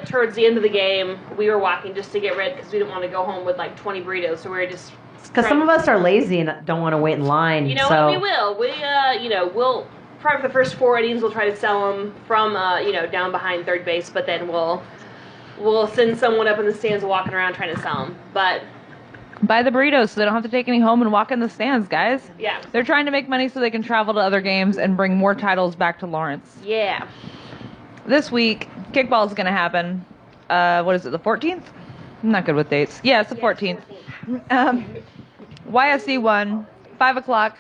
towards the end of the game, we were walking just to get rid because we didn't want to go home with 20 burritos. So we were just. Because some of us are lazy and don't want to wait in line. We will. We'll probably the first 4 innings we'll try to sell them from down behind third base, but then we'll send someone up in the stands walking around trying to sell them. But buy the burritos so they don't have to take any home and walk in the stands, guys. Yeah. They're trying to make money so they can travel to other games and bring more titles back to Lawrence. Yeah. This week, kickball is going to happen. What is it, the 14th? I'm not good with dates. Yeah, it's the 14th. YSC 1, 5 o'clock.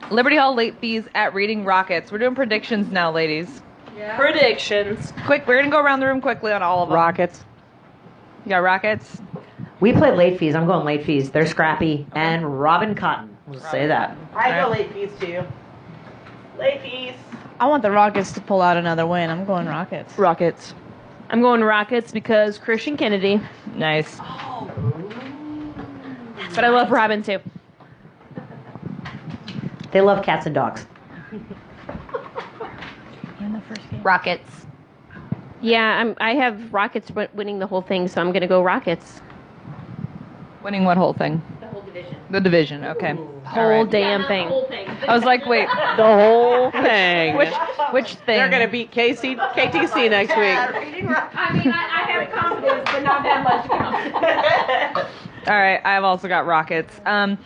Liberty Hall late fees at Reading Rockets. We're doing predictions now, ladies. Yeah. Predictions. Quick, we're going to go around the room quickly on all of them. Rockets. You got Rockets? We play late fees. I'm going late fees. They're scrappy. And Robin Cotton. We'll say that. I go late fees too. Late fees. I want the Rockets to pull out another win. I'm going Rockets. Rockets. I'm going Rockets because Christian Kennedy. Nice. But I love Robin too. They love cats and dogs. Rockets. Yeah, I have Rockets winning the whole thing, so I'm going to go Rockets. Winning what whole thing? The whole division. The division, okay. Whole damn thing. I was like, wait. The whole thing. Which thing? They're going to beat KTC next week. I mean, I have confidence, but not that much confidence. All right, I've also got Rockets. 7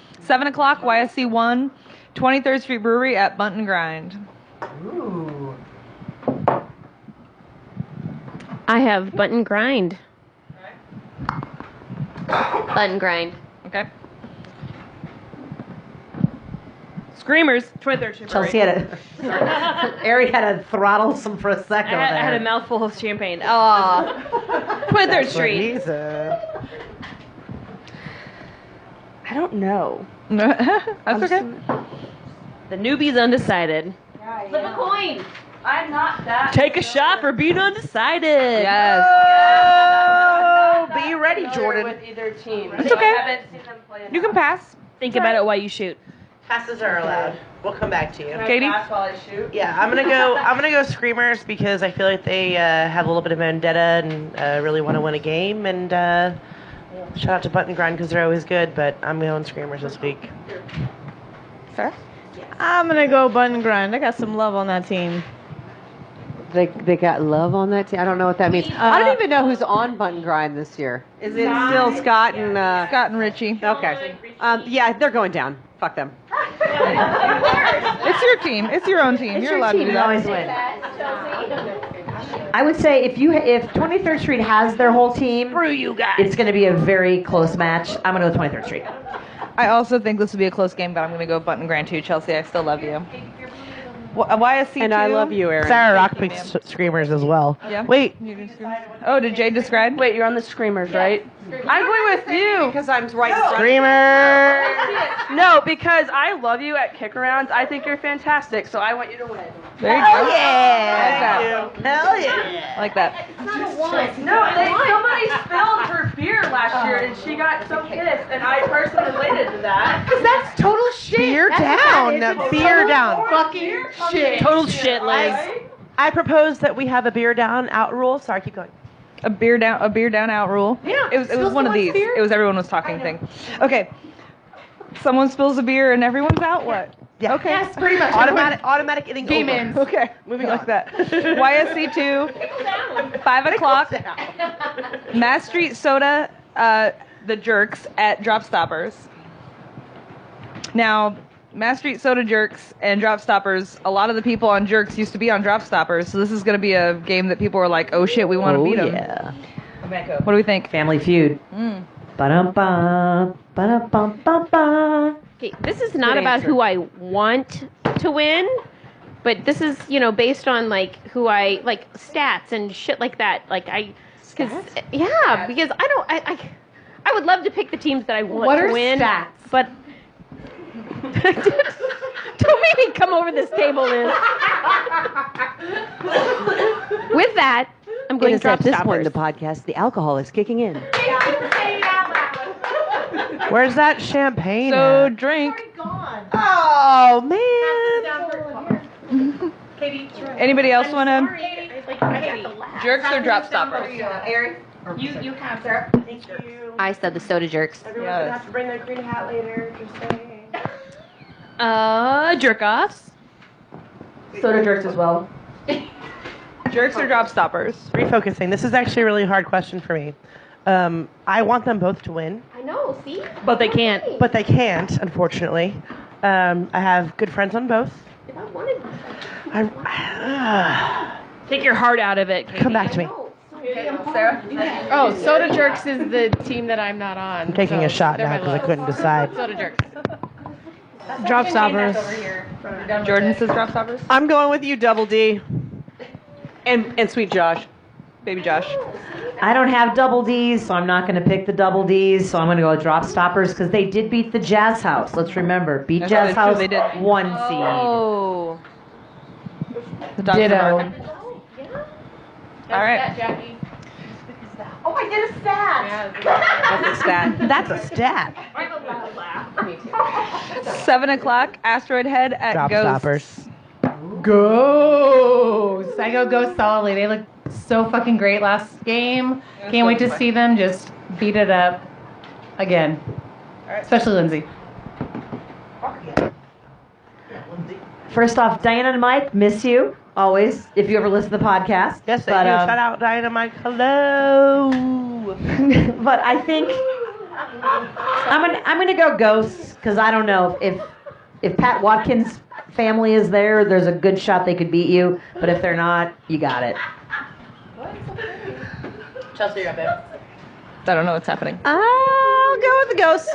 o'clock, YSC 1, 23rd Street Brewery at Bunt and Grind. Ooh. I have Bunt and Grind. Bunt and Grind. Okay. Screamers, 23rd Street Brewery. Chelsea had Ari had to throttle some prosecco I had a mouthful of champagne. Oh, 23rd Street. I don't know. That's okay. The newbie's undecided. Flip a coin. I'm not that. Take a shot for being undecided. Yes. Oh, be ready, Jordan. With either team. It's okay. I haven't seen them play You can pass. Think about it while you shoot. Passes are allowed. We'll come back to you. Katie? pass while I shoot. Yeah, I'm gonna go Screamers because I feel like they have a little bit of vendetta and really want to win a game. And shout out to Bunt and Grind because they're always good. But I'm going Screamers this week. Sarah? I'm going to go Bunt and Grind. I got some love on that team. They got love on that team. I don't know what that means. I don't even know who's on Bunt and Grind this year. Is it still Scott and Scott and Richie. Okay. Yeah, they're going down. Fuck them. It's your team. It's your own team. You're allowed to do You always that. win. I would say if 23rd Street has their whole team, it's going to be a very close match. I'm going to go 23rd Street. I also think this will be a close game, but I'm going to go Bunt and Grind too. Chelsea, I still love you. YSC And I love you, Aaron. Sarah Rock picks Screamers as well. Yeah. Wait. Oh, did Jade describe? Wait, you're on the Screamers, right? I'm going with you. Because I'm right. Screamers. No, because I love you at kick-arounds. I think you're fantastic, so I want you to win. There you go. Yeah. Hell yeah. I like that. No, somebody spilled her beer last year, and she got so pissed, and I personally related to that. Because that's total shit. Beer down. Beer down. Fucking shit. Total shit, Liz. I propose that we have a beer down out rule. Sorry, keep going. A beer down out rule. Yeah. It was one of these. It was everyone was talking thing. Okay. someone spills a beer and everyone's out. What? Yeah. Okay. Yes, pretty much. Automatic inning Game over. ends. Okay. Moving like on. that. YSC 2, 5 o'clock. Mass Street Soda, the Jerks at Drop Stoppers. Now, Mass Street Soda Jerks and Drop Stoppers, a lot of the people on Jerks used to be on Drop Stoppers, so this is going to be a game that people are like, oh shit, we want to beat them. Yeah. What do we think? Family Feud. Ba-dum-ba, ba-dum-bum-bum-ba. Okay, this is not Good about answer. who I want to win, but this is, based on like who I like stats and shit like that. Like because I would love to pick the teams that I want What to are win, stats? but don't make me come over this table, Liz. With that, I'm going to drop At this point in stoppers. the podcast, the alcohol is kicking in. Where's that champagne? So at? drink. Oh man. Anybody else want to? Jerks or Drop Stoppers? You have, Sarah. Thank you. I said the Soda Jerks. Everyone's gonna have to bring their green hat later. Just saying. Jerk offs. Soda jerks as well. Jerks or Drop Stoppers? Refocusing. This is actually a really hard question for me. I want them both to win, I know, see? But they can't. but they can't, unfortunately. I have good friends on both. If I wanted Take your heart out of it. Katie. Come back to me. Sarah? Oh, Soda Jerks is the team that I'm not on. I'm taking a shot they're now my because I love. couldn't decide. Soda Jerks. Drop Stoppers. Jordan says Drop Stoppers. I'm going with you, Double D. And Sweet Josh. Baby Josh. I don't have double D's, so I'm not going to pick the double D's. So I'm going to go with Drop Stoppers because they did beat the Jazz House. Let's remember, beat That's Jazz true, House they did. 1 seed. Oh. The Dr. Ditto. Mark. All right. Jackie. Oh, I did a stat. That's a stat. That's a stat. 7 o'clock. Asteroid Head at Drop Ghosts. Stoppers. Ghosts. I go Ghost solidly. They looked so fucking great last game. Can't wait to see them just beat it up again. Especially Lindsay. First off, Diana and Mike, miss you always. If you ever listen to the podcast, Yes, thank you. Shout out Dynamite. Hello. but I think I'm gonna go Ghosts because I don't know if Pat Watkins' family is there, there's a good shot they could beat you. But if they're not, you got it. Chelsea, you're up, babe. I don't know what's happening. I'll go with the Ghosts.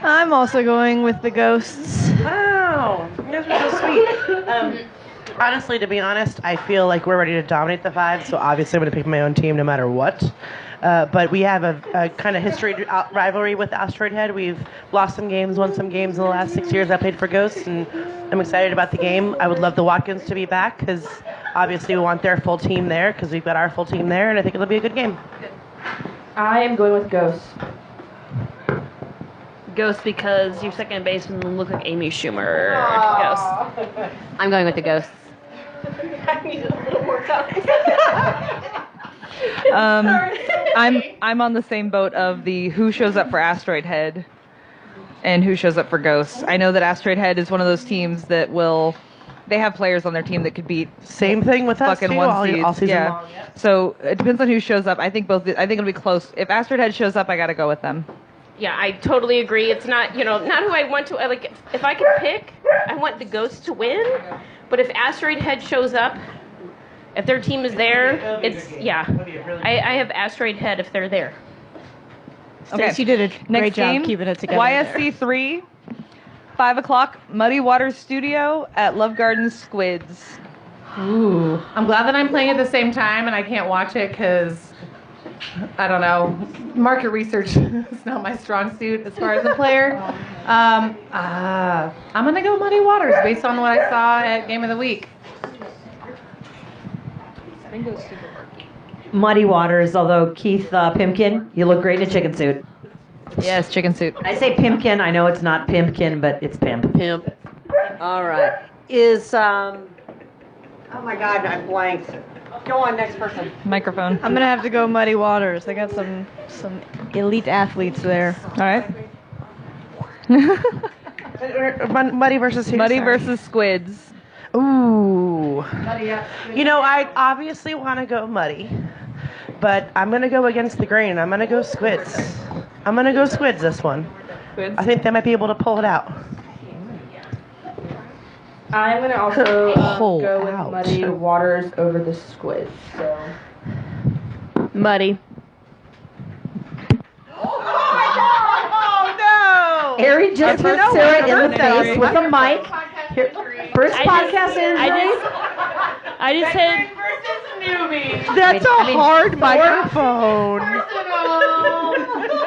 I'm also going with the Ghosts. Wow. You guys are so sweet. Honestly, to be honest, I feel like we're ready to dominate the five, so obviously I'm going to pick my own team no matter what. But we have a kind of history rivalry with Asteroid Head. We've lost some games, won some games in the last 6 years I played for Ghosts, and I'm excited about the game. I would love the Watkins to be back because obviously we want their full team there because we've got our full team there, and I think it'll be a good game. I am going with Ghosts. Ghost because your second baseman look like Amy Schumer. Ghost. I'm going with the Ghosts. I'm on the same boat of the who shows up for Asteroid Head and who shows up for Ghosts. I know that Asteroid Head is one of those teams that they have players on their team that could beat Same thing with us, fucking too, one all seeds. season Yeah. long. Yep. So it depends on who shows up. I think it'll be close. If Asteroid Head shows up, I gotta go with them. Yeah, I totally agree. It's not, not who I want to. Like, if I could pick, I want the Ghosts to win. But if Asteroid Head shows up, if their team is there, it's I have Asteroid Head if they're there. Okay. You did a Next great job game, keeping it together. YSC 3, 5 o'clock, Muddy Waters Studio at Love Garden Squids. Ooh. I'm glad that I'm playing at the same time and I can't watch it because, I don't know, market research is not my strong suit as far as a player. I'm going to go Muddy Waters based on what I saw at Game of the Week. Muddy Waters, although Keith Pimpkin, you look great in a chicken suit. Yes, chicken suit. I say Pimpkin, I know it's not Pimpkin, but it's Pimp. Pimp. All right. Oh my God, I blanked. Go on, next person. Microphone. I'm gonna have to go Muddy Waters. They got some elite athletes there. All right. Muddy versus who? Muddy Sorry. versus Squids. Ooh. You know, I obviously want to go Muddy, but I'm going to go against the grain. I'm going to go Squids. I'm going to go Squids this one. Squids? I think they might be able to pull it out. I'm gonna also Pull go with out. Muddy Waters over the Squid. So. Muddy. Oh no! Ari just hit Sarah in the face with a mic. Here, first podcast injury. I just hit. That's a hard microphone.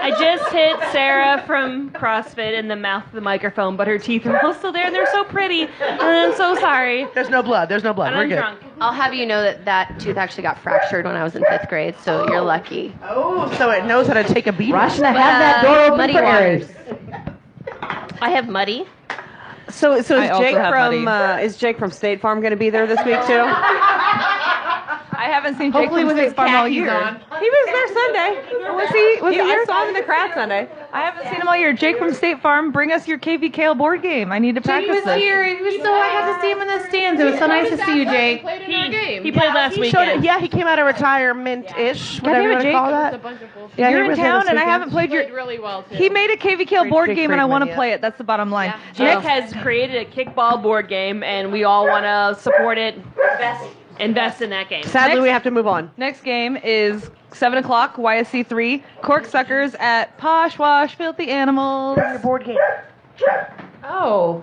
I just hit Sarah from CrossFit in the mouth of the microphone, but her teeth are all still there, and they're so pretty. And I'm so sorry. There's no blood. There's no blood. And We're I'm good. drunk. I'll have you know that tooth actually got fractured when I was in 5th grade, so you're lucky. Oh, so it knows how to take a beating. Rushing to have that door open Muddy for Ari. Waters. I have Muddy. So is I also Jake have is Jake from State Farm going to be there this week too? I haven't seen Jake Hopefully from with State his Farm all khakis year. on. He was there Sunday. Was he? Was he I here? saw him in the crowd Sunday. I haven't seen him all year. Jake from State Farm, bring us your KV Kale board game. I need to Jake practice was this. here. He was so I got to see him in the stands. It was so nice to see you, Jake. He played last He showed it. weekend. Yeah, he came out of retirement-ish, God whatever you damn it, want to Jake. call It's a that. bunch of bullshit. Yeah, he You're in was here town this and I weekend. haven't played your. Played really well too. He made a KV Kale board Jake game and I want to Friedman, play it. That's the bottom line. Jake has created a kickball board game, and we all want to support it. Invest in that game. Sadly, Next- we have to move on. Next game is 7 o'clock, YSC 3, Corksuckers at Posh Wash Filthy Animals. Your board game. Oh.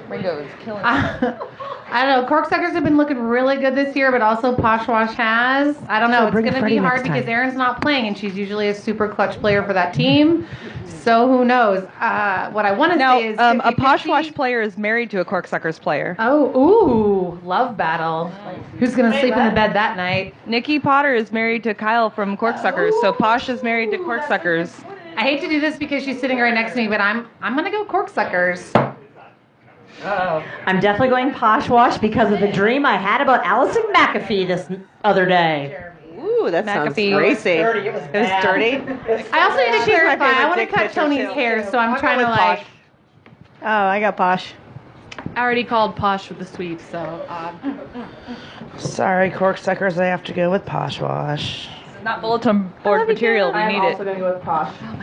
Ringo is killing I don't know. Corksuckers have been looking really good this year, but also Poshwash has. I don't know. So It's bring going to Freddie be hard next time. because Erin's not playing, and she's usually a super clutch player for that team. So who knows? What I want to Now, say is a 50-50. Posh Wash player is married to a Corksuckers player. Oh, ooh, love battle. Who's going to sleep in the bed that night? Nikki Potter is married to Kyle from Corksuckers, so Posh is married to Corksuckers. I hate to do this because she's sitting right next to me, but I'm going to go Corksuckers. I'm definitely going Posh Wash because of the dream I had about Allison McAfee this other day. Ooh, that sounds McAfee. racy. Dirty. It was bad. dirty. I also need to She's my clarify. I favorite want to dick cut picture, Tony's too. hair, so I'm trying to with like. Posh. Oh, I got Posh. I already called Posh with the sweep, so Sorry, Corksuckers, I have to go with Posh Wash. Not bulletin board material, we I'm need also it. gonna go with Posh. I'm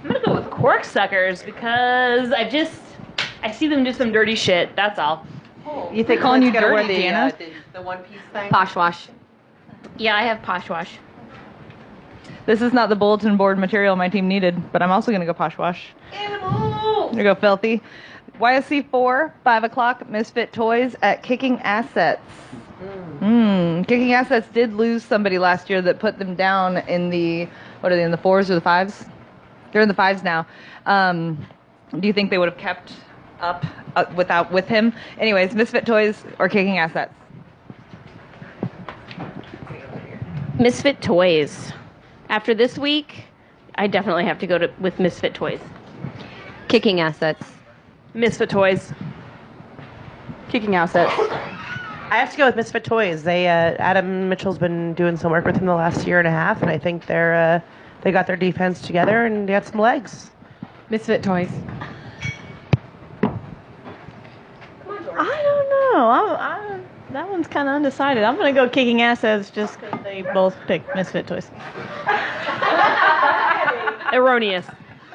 gonna go with Corksuckers because I see them do some dirty shit. That's all. You think Calling Clint's you gonna wear dirty, the, Jana? the one-piece thing? Posh Wash. Yeah, I have Poshwash. This is not the bulletin board material my team needed, but I'm also going to go Posh Wash. I'm going to go Filthy. YSC 4, 5 o'clock, Misfit Toys at Kicking Assets. Kicking Assets did lose somebody last year that put them down in the, what are they, in the 4s or the 5s? They're in the 5s now. Do you think they would have kept up with him? Anyways, Misfit Toys or Kicking Assets? Misfit Toys. After this week, I definitely have to go with Misfit Toys. Kicking Assets. Misfit Toys. Kicking Assets. I have to go with Misfit Toys. They Adam Mitchell's been doing some work with him the last year and a half, and I think they got their defense together and got some legs. Misfit Toys. I don't know. That one's kind of undecided. I'm going to go Kicking Assets just because they both picked Misfit Toys. Erroneous.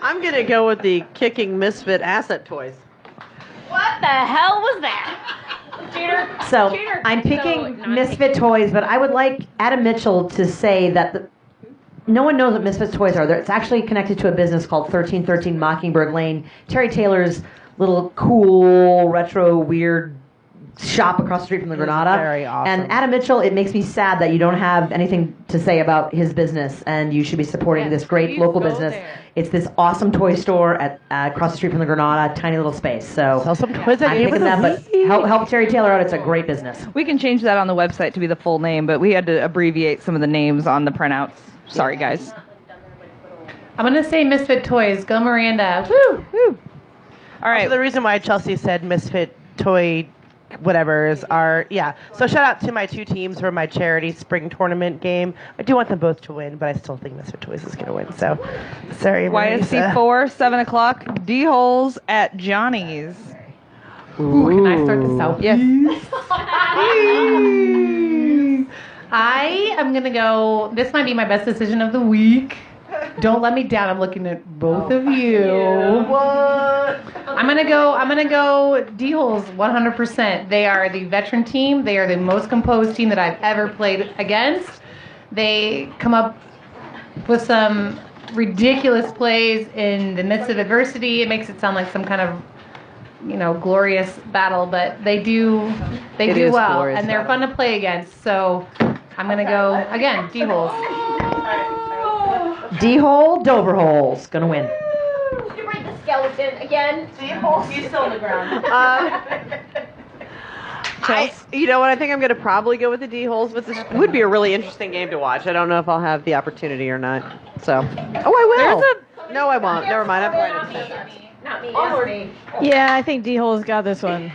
I'm gonna go with the Kicking Misfit Asset Toys. What the hell was that? So I'm picking Misfit Toys, but I would like Adam Mitchell to say that no one knows what Misfit Toys are. It's actually connected to a business called 1313 Mockingbird Lane. Terry Taylor's little cool, retro, weird shop across the street from the Granada. Very awesome. And Adam Mitchell, it makes me sad that you don't have anything to say about his business, and you should be supporting this great local business. It's this awesome toy store at across the street from the Granada, tiny little space. So Sell some toys at I'm picking that, but help Terry Taylor out. It's a great business. We can change that on the website to be the full name, but we had to abbreviate some of the names on the printouts. Sorry, guys. I'm going to say Misfit Toys. Go Miranda. Woo! All right. So the reason why Chelsea said Misfit Toy whatever's are, yeah. So shout out to my 2 teams for my charity spring tournament game. I do want them both to win, but I still think Mr. Toys is going to win. So, sorry, YSC 4, 7 o'clock, D-Holes at Johnny's. Ooh, can I start this out? Yes. I am going to go, this might be my best decision of the week. Don't let me down. I'm looking at both of you. What? I'm gonna go D-Holes 100%. They are the veteran team. They are the most composed team that I've ever played against. They come up with some ridiculous plays in the midst of adversity. It makes it sound like some kind of, glorious battle, but they do well, and they're fun to play against. So I'm gonna go again, D-Holes. D-Hole, Doverhole's gonna win. You bring the skeleton again. He's still on the ground. You know what? I think I'm going to probably go with the D-Holes, but this would be a really interesting game to watch. I don't know if I'll have the opportunity or not. So, I will. No, I won't. Never mind. I'm playing it. Not me. It's me. Yeah, I think D-Hole's got this one.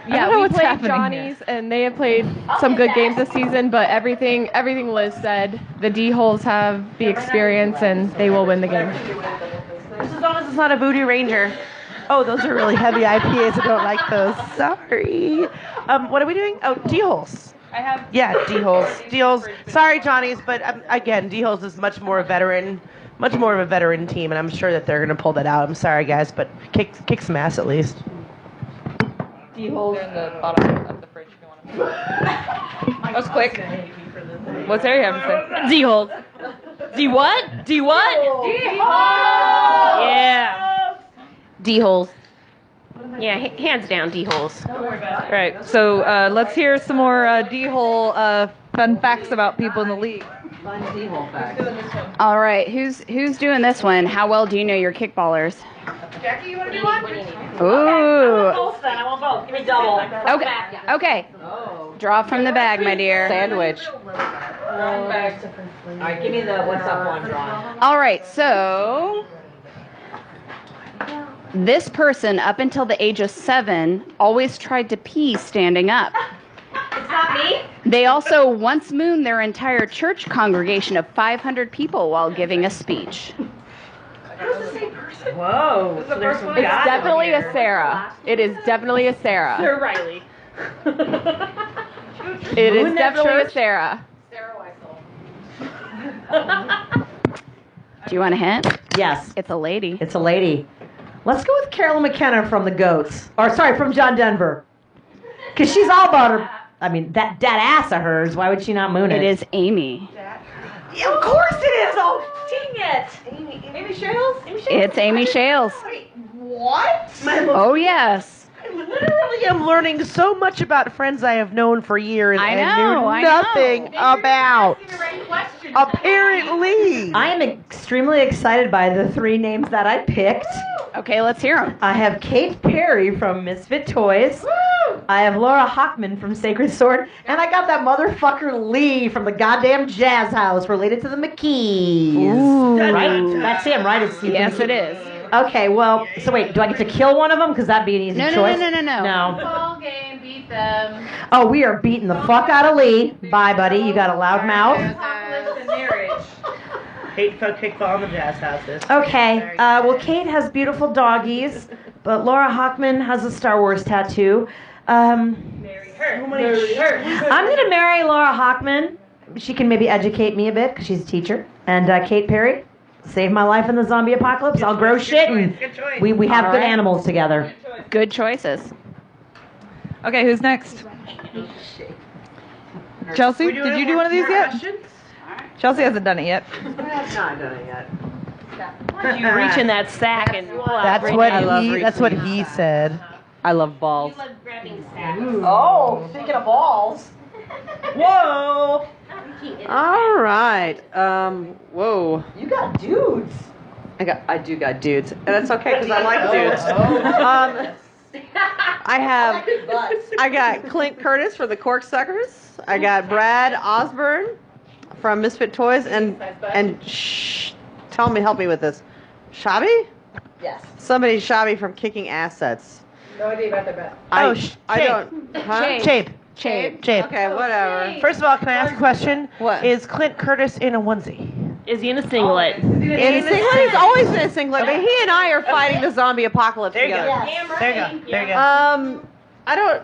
Yeah, we played Johnny's, and they have played some good games this season, but everything Liz said, the D-Holes have the experience, and they will win the game. Just as long as it's not a Voodoo Ranger. Oh, those are really heavy IPAs. I don't like those. Sorry. What are we doing? Oh, D-Holes. Yeah, D-Holes. D-Holes. Sorry, Johnny's, but again, D-Holes is much more of a veteran team, and I'm sure that they're going to pull that out. I'm sorry, guys, but kick some ass at least. D-Holes in the bottom of the fridge if you want to. That was quick. What's Harry having to say? D-Holes. D what? D what? D-Holes! Yeah. D-Holes. Yeah, hands down, D-Holes. All right, so let's hear some more D-Hole fun facts about people in the league. All right, who's doing this one? How well do you know your kickballers? Jackie, you want to do one? Ooh. I want both. Give me double. Okay. Draw from the bag, my dear. Sandwich. All right, give me the what's up one draw. All right, so this person, up until the age of 7, always tried to pee standing up. It's not me. They also once mooned their entire church congregation of 500 people while giving a speech. Whoa. It's definitely a Sarah. It is definitely a Sarah. Sir Riley. It is definitely a Sarah. Do you want a hint? Yes. It's a lady. It's a lady. Let's go with Carolyn McKenna from the Goats. From John Denver. Because she's all about her. I mean, that ass of hers. Why would she not moon it? It is Amy. Yeah, of course it is. Oh, dang it. Amy Shales? It's Amy Shales. What? Oh, yes. I literally am learning so much about friends I have known for years I and know, knew I nothing know. about. Apparently. I am extremely excited by the 3 names that I picked. Okay, let's hear them. I have Kate Perry from Misfit Toys. I have Laura Hockman from Sacred Sword. And I got that motherfucker Lee from the goddamn Jazz House related to the McKees. Ooh. Right? That's him, right? Yes, it is. Okay, well, so wait, do I get to kill one of them? Because that'd be an easy choice. No. Ball game, beat them. Oh, we are beating the fuck out of Lee. Bye, buddy. You got a loud mouth. Hate for kickball in the Jazz Houses. Okay, well, Kate has beautiful doggies, but Laura Hockman has a Star Wars tattoo. Marry her. I'm going to marry Laura Hockman. She can maybe educate me a bit because she's a teacher. And Kate Perry, save my life in the zombie apocalypse. I'll grow shit and we have good animals together. Good choices. Okay, who's next? Chelsea, did you do one of these yet? Chelsea hasn't done it yet. I've not done it yet. You reach in that sack and pull out. That's what he said. I love balls. You love grabbing sacks. Oh, speaking of balls. Whoa. All right. Whoa. You got dudes. I do got dudes, and that's okay because I like dudes. I got Clint Curtis for the Corksuckers. I got Brad Osborne from Misfit Toys, and help me with this. Shabby? Yes. Somebody Shabby from Kicking Assets. No idea about their bet. I Chape. don't. Huh? Chape. Chape. Okay, whatever. First of all, can I ask a question? What? Is Clint Curtis in a onesie? Is he in a singlet? In a singlet, he's always in a singlet, but he and I are fighting the zombie apocalypse There you together. go. There you go. There you go.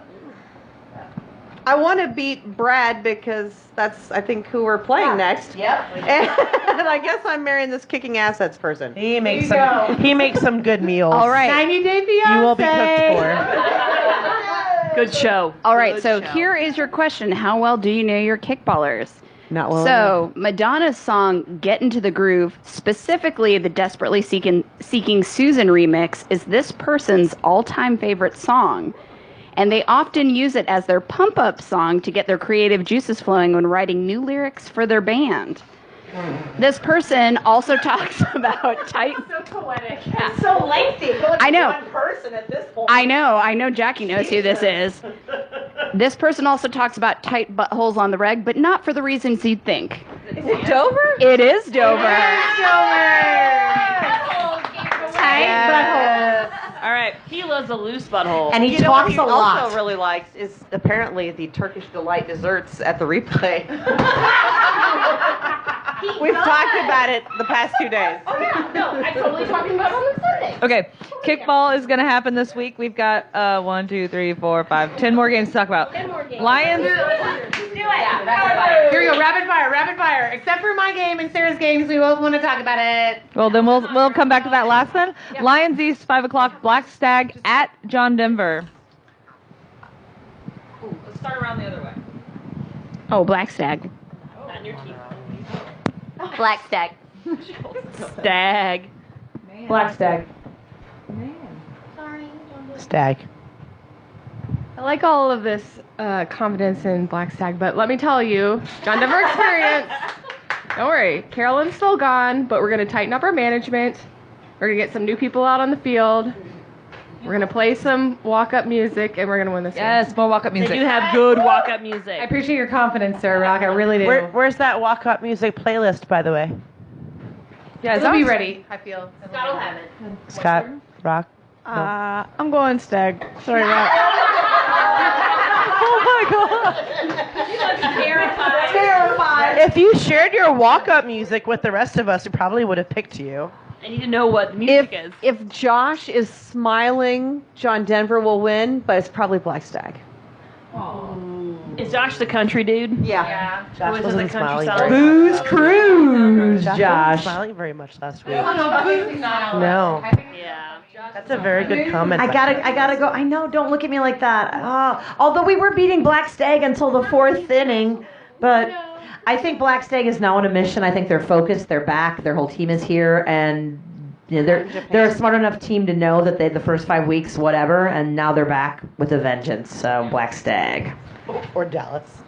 I want to beat Brad because that's, I think, who we're playing next. Yep. And I guess I'm marrying this kicking assets person. He makes some good meals. All right. 90 Day Fiancé. You will be cooked for. Good show. All right, Good so show. here is your question. How well do you know your kickballers? Not well. So, Madonna's song Get Into the Groove, specifically the Desperately Seeking Susan remix, is this person's all-time favorite song. And they often use it as their pump-up song to get their creative juices flowing when writing new lyrics for their band. This person also talks about tight... So poetic. It's so lengthy. I know. One person at this point. I know Jackie knows who this is. This person also talks about tight buttholes on the reg, but not for the reasons you'd think. Is it Dover? It is Dover. Tight butthole. All right. He loves a loose butthole. And he You know what talks he a lot. also really likes is apparently the Turkish delight desserts at the replay. We've talked about it the past 2 days. Oh yeah, no, I'm totally talking about it on Sunday. Okay, kickball is going to happen this week. We've got 1, 2, 3, 4, 5, 10 more games to talk about. 10 more games. Lions. Do it. Here we go, rapid fire. Except for my game and Sarah's games, we both want to talk about it. Well, then we'll come back to that last then. Lions East, 5 o'clock. Black Stag at John Denver. Ooh, let's start around the other way. Oh, Black Stag. Not your teeth. Black Stag. Stag. Black Stag. Stag. I like all of this confidence in Black Stag, but let me tell you, John Denver experience. Don't worry, Carolyn's still gone, but we're gonna tighten up our management. We're gonna get some new people out on the field. We're gonna play some walk-up music, and we're gonna win this game. Yes, more walk-up music. They do have good walk-up music. I appreciate your confidence, Sarah Rock. I really do. Where's that walk-up music playlist, by the way? Yeah, It'll be ready, I feel. Scott will have it. Scott, Rock. I'm going Stag. Sorry, Rock. Oh my god. Terrified. If you shared your walk-up music with the rest of us, we probably would have picked you. I need to know what the music is. If Josh is smiling, John Denver will win, but it's probably Black Stag. Is Josh the country dude? Yeah. Josh Who is it, wasn't the country smiling. song? very Booze much. Cruise, Josh Josh. wasn't smiling very much last week. No. No. Yeah. That's a very good comment. I gotta go. I know. Don't look at me like that. Although we were beating Black Stag until the 4th inning, but I think Black Stag is now on a mission. I think they're focused. They're back. Their whole team is here, and you know, they're a smart enough team to know that they the first 5 weeks, whatever, and now they're back with a vengeance. So Black Stag. Or Dallas.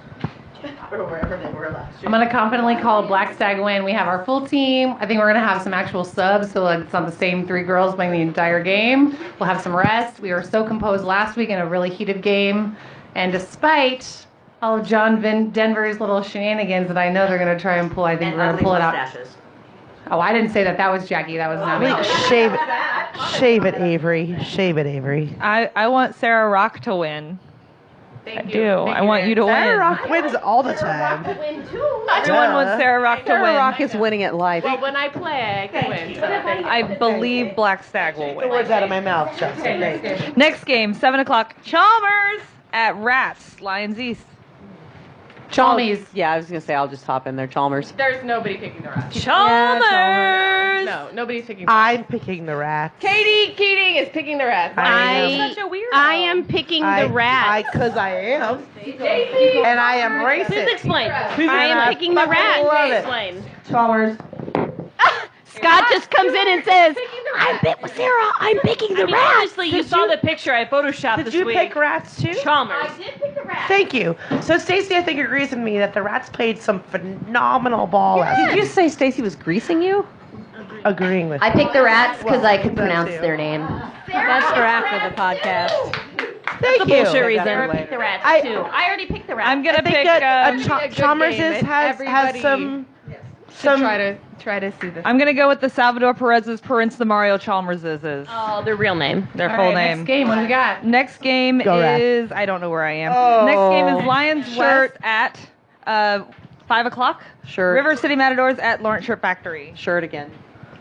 Or wherever they were last year. I'm going to confidently call a Black Stag win. We have our full team. I think we're going to have some actual subs, so like it's not the same 3 girls playing the entire game. We'll have some rest. We were so composed last week in a really heated game. And despite all of John Denver's little shenanigans that I know they're going to try and pull, I think we're going to pull it out. Oh, I didn't say that. That was Jackie. That was not me. Shave it, Avery. Shave it, Avery. I want Sarah Rock to win. I do. I want you to Sarah win. Rock wins all the time. Everyone wants Sarah Rock to Sarah win. Rock is winning at life. Well, when I play, I can win. So I believe Black Stag will The win. words out of my mouth, Justin. Great. Next game, 7 o'clock. Chalmers at Rats. Lions East. Chalmies. Yeah, I was going to say I'll just hop in there. Chalmers. there's nobody picking the Rats. Chalmers. No, nobody's picking. I'm picking the Rats. Katie Keating is picking the Rats. I am picking the Rats. Because I am. And I embrace Please it. explain. Who's I am gonna picking the fucking Rats. love it? Explain. Chalmers. Scott just comes in and says, I'm picking the Rats. Honestly, you saw the picture I photoshopped Did this you week. pick Rats too? Chalmers. Thank you. So Stacey, I think, agrees with me that the Rats played some phenomenal ball last Did night. you say Stacy was greasing you? Agreeing with I you. picked the Rats because I could that pronounce too. their name. That's for after the podcast. Thank That's a you. bullshit reason. Later. I picked the Rats I- too. I already picked the Rats. I'm going to I think pick... that a Chalmers game. has Everybody- some Try to see this. I'm gonna go with the Salvador Perez's, Prince the Mario Chalmers's. Oh, their real name. Their All full right, name. Next game, what do we got? Next game Go, Raph. is I don't know where I am. Oh. Next game is Lions West at 5 o'clock. Shirt. River City Matadors at Lawrence Shirt Factory. Shirt again.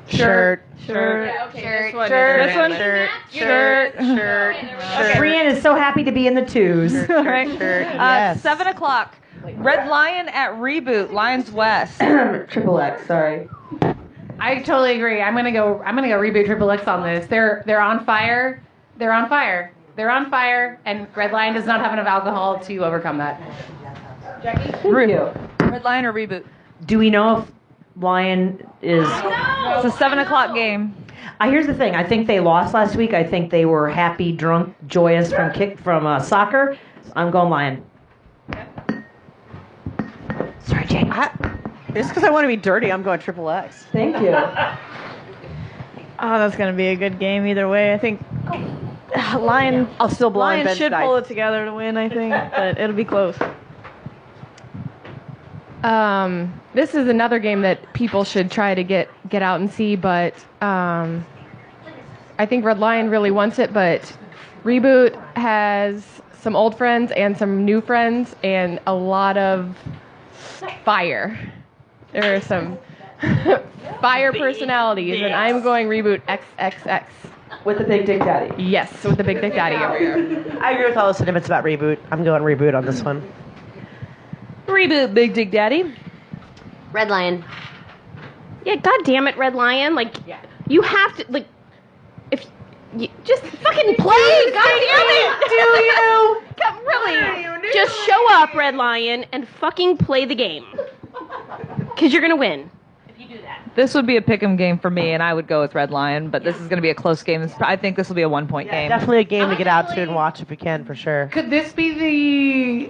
Shirt. Yeah, okay, This one. Shirt. Brienne is so happy to be in the twos. All right. Yes. 7 o'clock. Red Lion at Reboot. Lions West. Triple X, sorry. I totally agree. I'm gonna go reboot Triple X on this. They're on fire. They're on fire. They're on fire, and Red Lion does not have enough alcohol to overcome that. Thank you. Red Lion or Reboot? Do we know if Lion is... It's a 7 o'clock game. Here's the thing. I think they lost last week. I think they were happy, drunk, joyous from soccer. I'm going Lion. Sorry, Jane. Just because I want to be dirty, I'm going triple X. Thank you. Oh, that's going to be a good game either way. I think Lion, I'll still blind Lion bench should dice. pull it together to win, I think, but it'll be close. This is another game that people should try to get out and see, but I think Red Lion really wants it, but Reboot has some old friends and some new friends and a lot of fire. There are some fire personalities, and I'm going Reboot XXX. With the big dick daddy. Yes, with the big dick daddy over here. I agree with all the sentiments about Reboot. I'm going Reboot on this one. Reboot, Big Dick Daddy. Red Lion. Yeah, god damn it, Red Lion. Like, you have to, like, if you just fucking play, god damn it. Do you? Really? Just show up, Red Lion, and fucking play the game. Because you're going to win. If you do that. This would be a pick'em game for me, and I would go with Red Lion, but this is going to be a close game. I think this will be a 1-point game. Definitely a game to get out to and watch if we can, for sure. Could this be the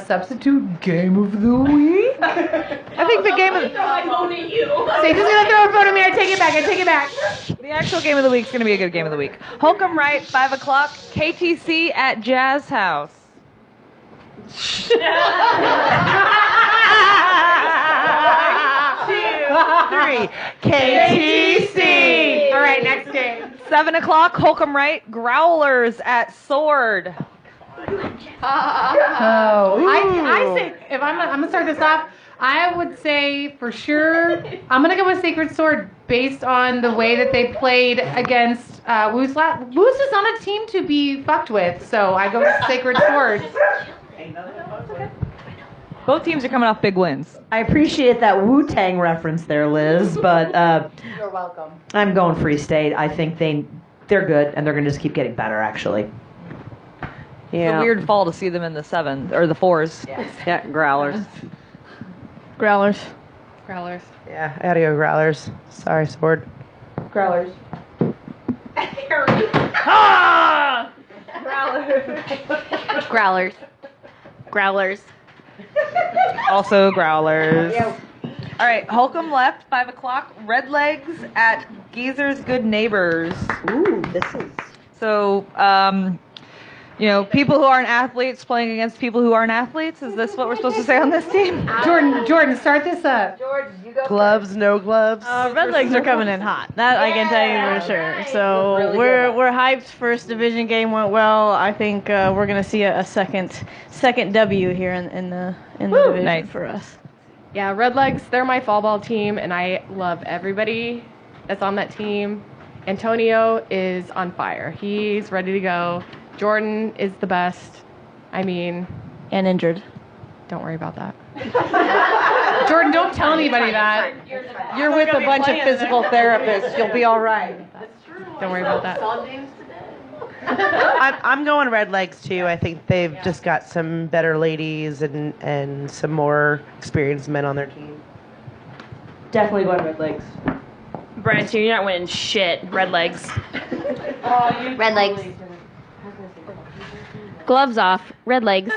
substitute game of the week? I think the game of Throw my phone at you. Stacy's gonna throw a phone at me. I take it back. the actual game of the week is going to be a good game of the week. Holcomb Wright, 5 o'clock. KTC at Jazz House. 3. KTC. All right, next game. 7 o'clock. Holcomb Wright, Growlers at Sword. I say if I'm gonna start this off, I would say for sure I'm gonna go with Sacred Sword based on the way that they played against Woos. Woos is not a team to be fucked with, so I go with Sacred Sword. Both teams are coming off big wins. I appreciate that Wu-Tang reference there, Liz, but You're welcome. I'm going Free State. I think they're good, and they're going to just keep getting better, actually. It's a weird fall to see them in the 7 or the 4s. Yeah, Growlers. Growlers. Growlers. Yeah, I gotta go Growlers. Sorry, Sword. Growlers. Growlers. Growlers. Also Growlers. All right, Holcomb left, 5 o'clock. Red Legs at Geezer's Good Neighbors. Ooh, this is... So, people who aren't athletes playing against people who aren't athletes. Is this what we're supposed to say on this team? Jordan, start this up. Gloves, no gloves. Red Legs are coming in hot. That I can tell you for sure. So we're hyped. First division game went well. I think we're gonna see a second W here in the division Nice. for us. Yeah, Red Legs, they're my fall ball team, and I love everybody that's on that team. Antonio is on fire. He's ready to go. Jordan is the best. I mean, And injured. don't worry about that. Jordan, don't tell anybody that. You're with a bunch of physical therapists. You'll be all right. Don't worry about that. I'm going Red Legs too. I think they've just got some better ladies and some more experienced men on their team. Definitely going Red Legs. Brent, you're not winning shit. Red Legs. Red Legs. Gloves off. Red Legs.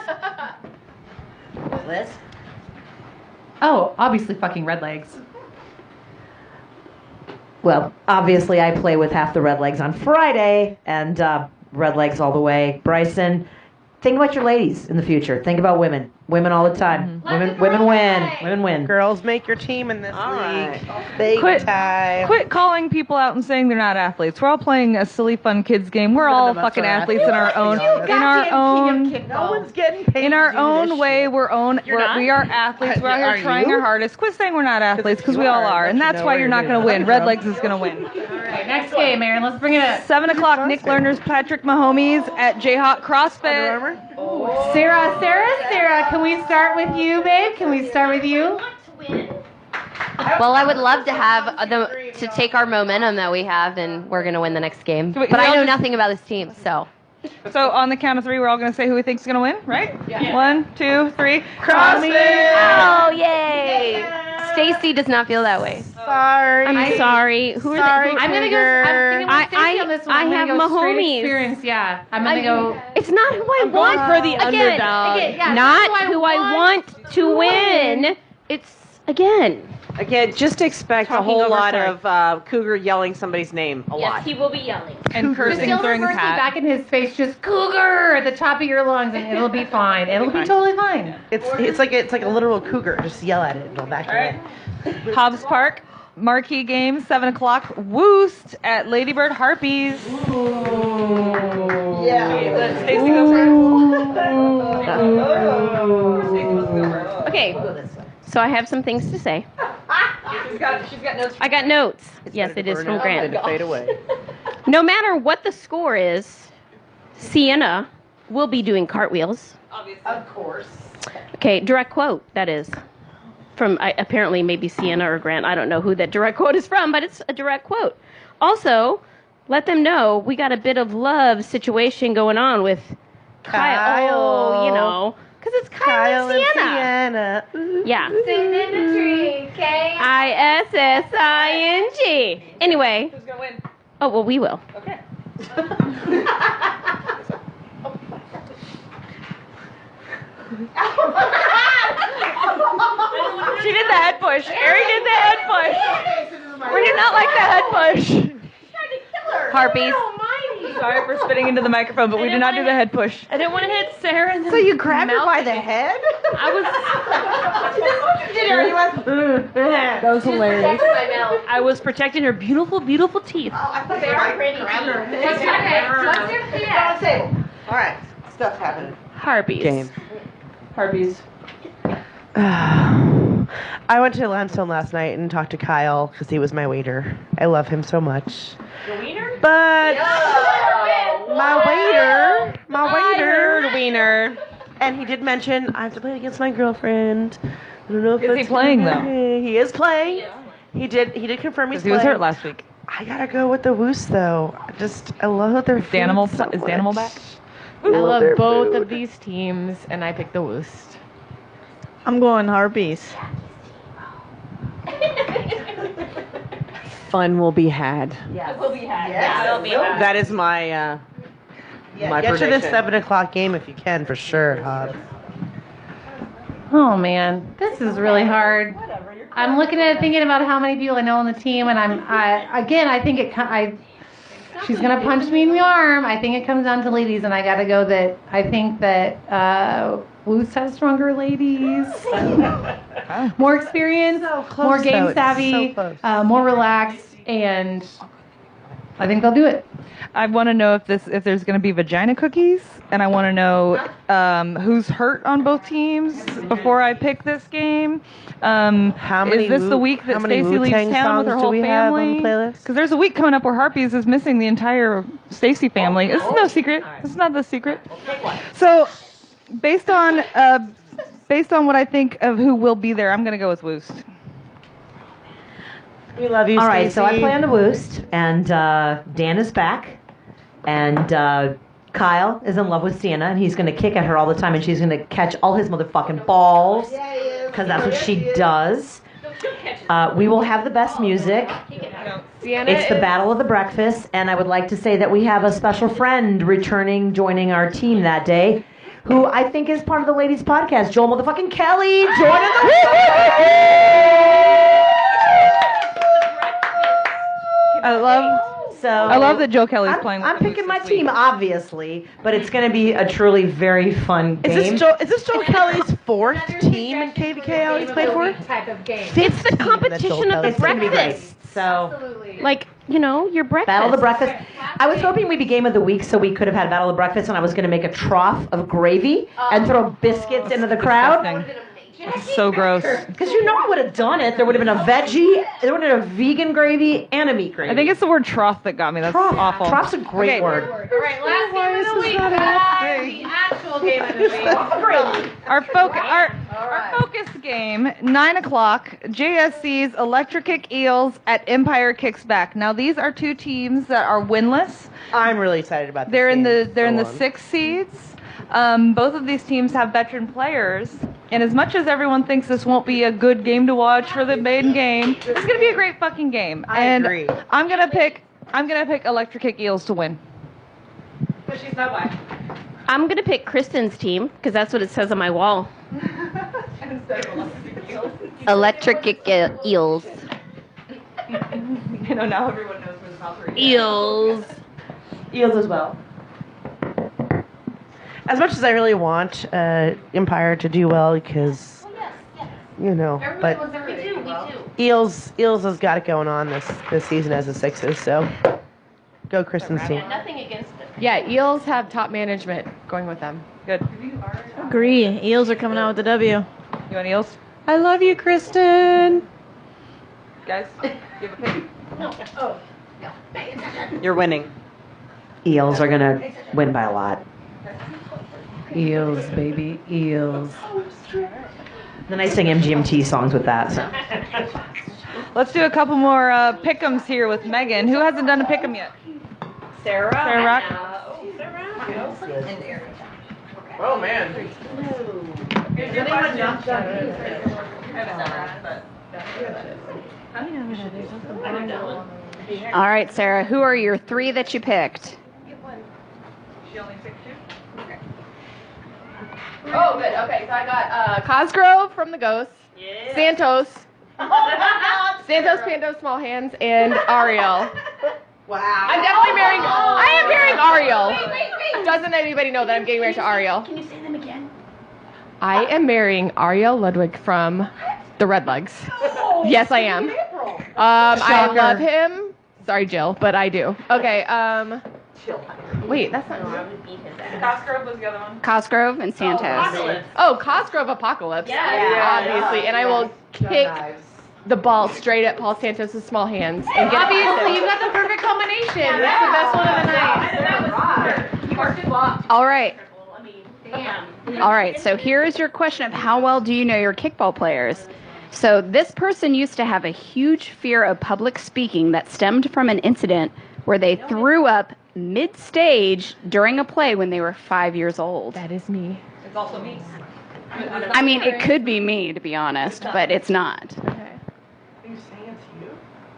Liz? Oh, obviously fucking Red Legs. Well, obviously I play with half the Red Legs on Friday, and Red Legs all the way. Bryson, think about your ladies in the future. Think about women. Women all the time. Women win. Women win. Girls, make your team in this league. Big Quit time. calling people out and saying they're not athletes. We're all playing a silly, fun kids game. We're all fucking athletes in our own, No one's getting paid. in our own way. We are athletes. We're out here trying our hardest. Quit saying we're not athletes because we all are, and that's why you're not going to win. Redlegs is going to win. All right, next game, Aaron. Let's bring it up. 7 o'clock. Nick Lerner's Patrick Mahomes at Jayhawk CrossFit. Sarah, can we start with you, babe? Can we start with you? Well, I would love to have to take our momentum that we have, and we're going to win the next game. Wait, But I know just- nothing about this team, so. So on the count of 3, we're all going to say who we think is going to win, right? Yeah. 1, 2, 3. CrossFit! Oh, yay! Stacy does not feel that way. Sorry. I'm sorry. Who are they? I'm gonna go. I'm thinking with Stacey on this one. I I'm have gonna go straight Mahomes. experience. Yeah, I'm gonna go. It's not who I want. for the underdog. yeah, Not who I want to win. It's again. Again, just expect a Talking whole over lot Stark. of Cougar yelling somebody's name a lot. Yes, he will be yelling. And cursing Just during reverse it Pat. back in his face, just cougar at the top of your lungs, and it'll be fine. It'll be totally fine. It's like a literal cougar. Just yell at it and it'll back away. Hobbs Park, marquee game, 7 o'clock. Woost at Ladybird Harpies. Yeah. Stacy goes first. Okay. So I have some things to say. She's got notes. I got notes. Yes, it is from Grant. Fade away. No matter what the score is, Sienna will be doing cartwheels. Obviously. Of course. Okay, direct quote, that is. From apparently maybe Sienna or Grant. I don't know who that direct quote is from, but it's a direct quote. Also, let them know we got a bit of love situation going on with Kyle. Oh, you know, because it's Kyle and Sienna. Ooh. Yeah. Sitting in the tree, ISSING. Anyway. Who's going to win? Oh, well, we will. Okay. She did the head push. Ari did the head push. We did not like the head push. Harpies. Sorry for spitting into the microphone, but we did not do the head push. I didn't want to hit Sarah in the So you grabbed her by the head? I was That was hilarious. I was protecting her beautiful, beautiful teeth. What's your fear? All right. Stuff's happening. Harpies. Game. Harpies. I went to Limestone last night and talked to Kyle because he was my waiter. I love him so much. The wiener? But my waiter, Wiener. and he did mention I have to play against my girlfriend. I don't know if Is he that's playing, gonna though? be- He is playing. He did confirm he's Because he was playing. hurt last week. I gotta go with the Woos though. I love that they're Is Danimal so back? I love their both food. of these teams, and I picked the Woost. I'm going Harpies. Fun will be had. It will be had. Yes, it will be had. That is my my Get to prediction. this 7 o'clock game if you can, for sure, Hobbs. Oh man, this is really hard. I'm looking at it, thinking about how many people I know on the team, and I think she's gonna punch me in the arm. I think it comes down to ladies, and I gotta go that I think that Woos has stronger ladies, more experience, close, more though. game It's savvy, so close. more relaxed, and I think they'll do it. I want to know if there's going to be vagina cookies, and I want to know who's hurt on both teams before I pick this game. How many is this the week that how many Stacy leaves Wu-Tang town with her songs do whole we have on the family? playlist? Because there's a week coming up where Harpies is missing the entire Stacy family. This is no secret. This is not the secret. So, based on what I think of who will be there, I'm going to go with Woost. We love you, All right, so I Stacey. play on the Woost, and Dan is back, and Kyle is in love with Sienna, and he's going to kick at her all the time, and she's going to catch all his motherfucking balls, because that's what she does. We will have the best music. It's the Battle of the Breakfast, and I would like to say that we have a special friend joining our team that day, who I think is part of the ladies' podcast, Joel motherfucking Kelly. Joining the I love So I love that Joe Kelly's playing with I'm the picking Moose my this team, week. obviously, but it's going to be a truly very fun game. Is this Joel Kelly's fourth team in KVKO he's played for? Type of game. It's the competition of It's going to be great. breakfast. So, Like, your breakfast. Battle of the Breakfast. I was hoping we'd be Game of the Week so we could have had Battle of the Breakfast, and I was going to make a trough of gravy and throw biscuits into the crowd. Disgusting. It's so gross. Because I would have done it. There would have been a veggie, there would have been a vegan gravy, and a meat gravy. I think it's the word trough that got me. That's Trough. awful. Trough's a great word. All right, last game of the week. The actual game of the week. Our focus game, 9 o'clock, JSC's Electric Kick Eels at Empire Kicks Back. Now these are two teams that are winless. I'm really excited about this. They're in game. the 6 seeds. Both of these teams have veteran players, and as much as everyone thinks this won't be a good game to watch for the main game, it's going to be a great fucking game. I agree. I'm gonna pick Electric Kick Eels to win. Because she's my wife. I'm going to pick Kristen's team because that's what it says on my wall. Electric Eels. Now everyone knows where the Valkyrie is. Eels. Eels as well. As much as I really want Empire to do well, because but Eels has got it going on this season as a Sixes. So go Kristen's team. Nothing against it. Yeah, Eels have top management going with them. Good. Agree. Eels are coming out with the W. You want Eels? I love you, Kristen. Guys, you have a pick? You're winning. Eels are going to win by a lot. Eels, baby, eels. Then I sing MGMT songs with that. So. Let's do a couple more pick'ems here with Megan. Who hasn't done a pick'em yet? Sarah. Sarah Rock? Oh man. All right, Sarah, who are your 3 that you picked? She only picked 2? Oh, good. Okay, so I got Cosgrove from the Ghosts, Santos, Pando Small Hands, and Ariel. Wow. I'm definitely marrying. I am marrying Ariel. Doesn't anybody know that I'm getting married to Ariel? Can you say them again? I am marrying Ariel Ludwig from the Redlegs. Yes, I am. I love him. Sorry, Jill, but I do. Okay. Wait, that's not. Cosgrove was the other one. Cosgrove and Santos. Oh, Cosgrove Apocalypse. Obviously, and I will kick the ball straight at Paul Santos' small hands. And get Obviously, you got the perfect combination. That's the best one of the night. All right. Damn. All right, so here is your question of how well do you know your kickball players? So this person used to have a huge fear of public speaking that stemmed from an incident where they threw up mid-stage during a play when they were 5 years old. That is me. It's also me. I mean, it could be me, to be honest, but it's not. Okay.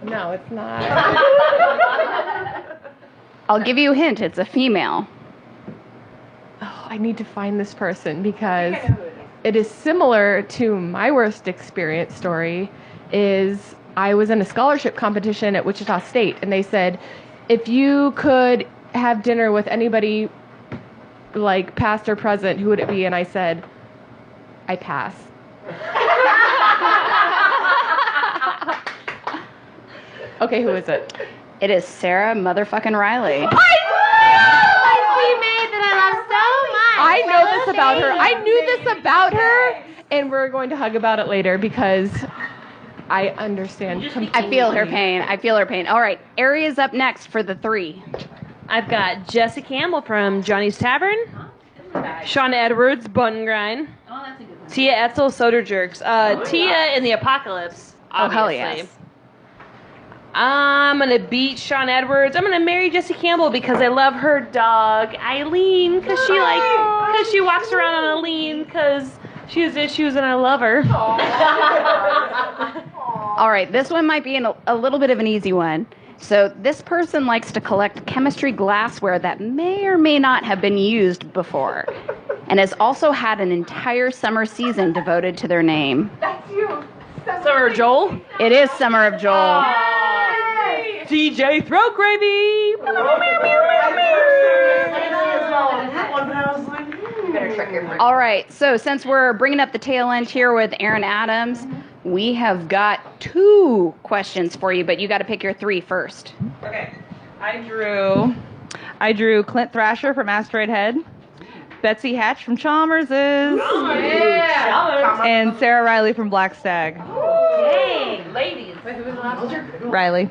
No, it's not. I'll give you a hint. It's a female. Oh, I need to find this person because it is similar to my worst experience story. Is I was in a scholarship competition at Wichita State, and they said, if you could have dinner with anybody, like past or present, who would it be? And I said, I pass. Okay, who is it? It is Sarah motherfucking Riley. My teammate that I love so much. I know this about her. I knew this about her, and we're going to hug about it later because I understand completely. I feel her pain. I feel her pain. All right, Aria's up next for the 3. I've got Jessica Campbell from Johnny's Tavern, Sean Edwards, Bun and Grind, Tia Etzel, Soda Jerks, Tia in the Apocalypse. Oh, hell obviously. yes. I'm gonna beat Sean Edwards. I'm gonna marry Jessie Campbell because I love her dog Eileen because she walks around on a lean because she has issues and I love her. All right, this one might be a little bit of an easy one. So this person likes to collect chemistry glassware that may or may not have been used before and has also had an entire summer season devoted to their name. That's you. Summer of Joel. It is Summer of Joel. DJ Throat Gravy. All right, so since we're bringing up the tail end here with Aaron Adams, we have got 2 questions for you, but you got to pick your 3 first. Okay. I drew Clint Thrasher from Asteroid Head, Betsy Hatch from Chalmers, and Sarah Riley from Black Stag. Dang, ladies. Wait, who was the last? Riley.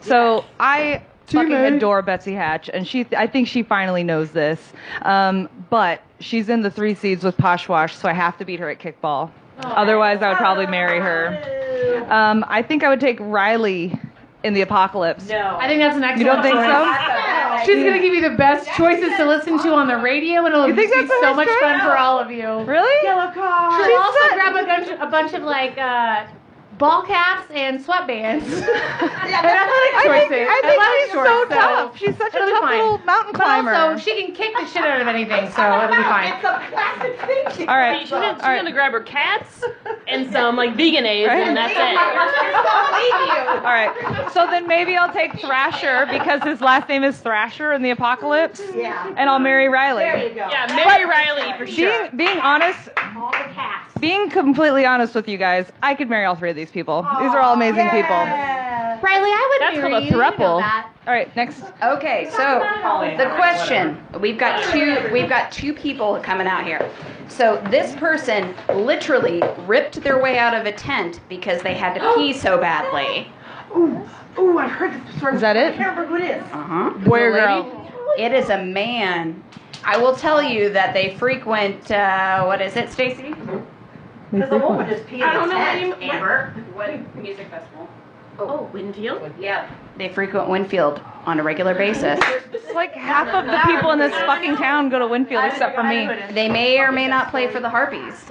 So I fucking adore Betsy Hatch, and I think she finally knows this. But she's in the 3 seeds with Poshwash, so I have to beat her at kickball. Otherwise, I would probably marry her. I think I would take Riley in the Apocalypse. No. I think that's an excellent You don't think choice. so? She's going to give you the best choices to listen to on the radio, and it'll You think be that's so much fun for all of you. Really? Yellow card. She'll also grab a bunch of like ball caps and sweatbands. And athletic choices. I think she's so tough. She's such a It'll be tough fine. little mountain climber. But also, she can kick the shit out of anything, so it'll be fine. All right. She's gonna grab her cats and some like vegan A's, Right? and that's it. All right. So then maybe I'll take Thrasher because his last name is Thrasher in the Apocalypse. Yeah. And I'll marry Riley. There you go. Yeah, marry Riley for sure. Being honest, being completely honest with you guys, I could marry all 3 of these people. These are all amazing people. Riley, I would That's marry called a you. You know throuple. that. All right, next. Okay, so the question, we've got two people coming out here. So this person literally ripped their way out of a tent because they had to pee so badly. Ooh, I've heard this story. Is that it? I can't remember who it is. Boy or girl? It is a man. I will tell you that they frequent, what is it, Stacy? Because a woman just peed in I don't a know tent, what Amber. What music festival? Oh, Winfield? Yeah. They frequent Winfield on a regular basis. It's like half of the people in this fucking town go to Winfield except for me. They may or may not play for the Harpies.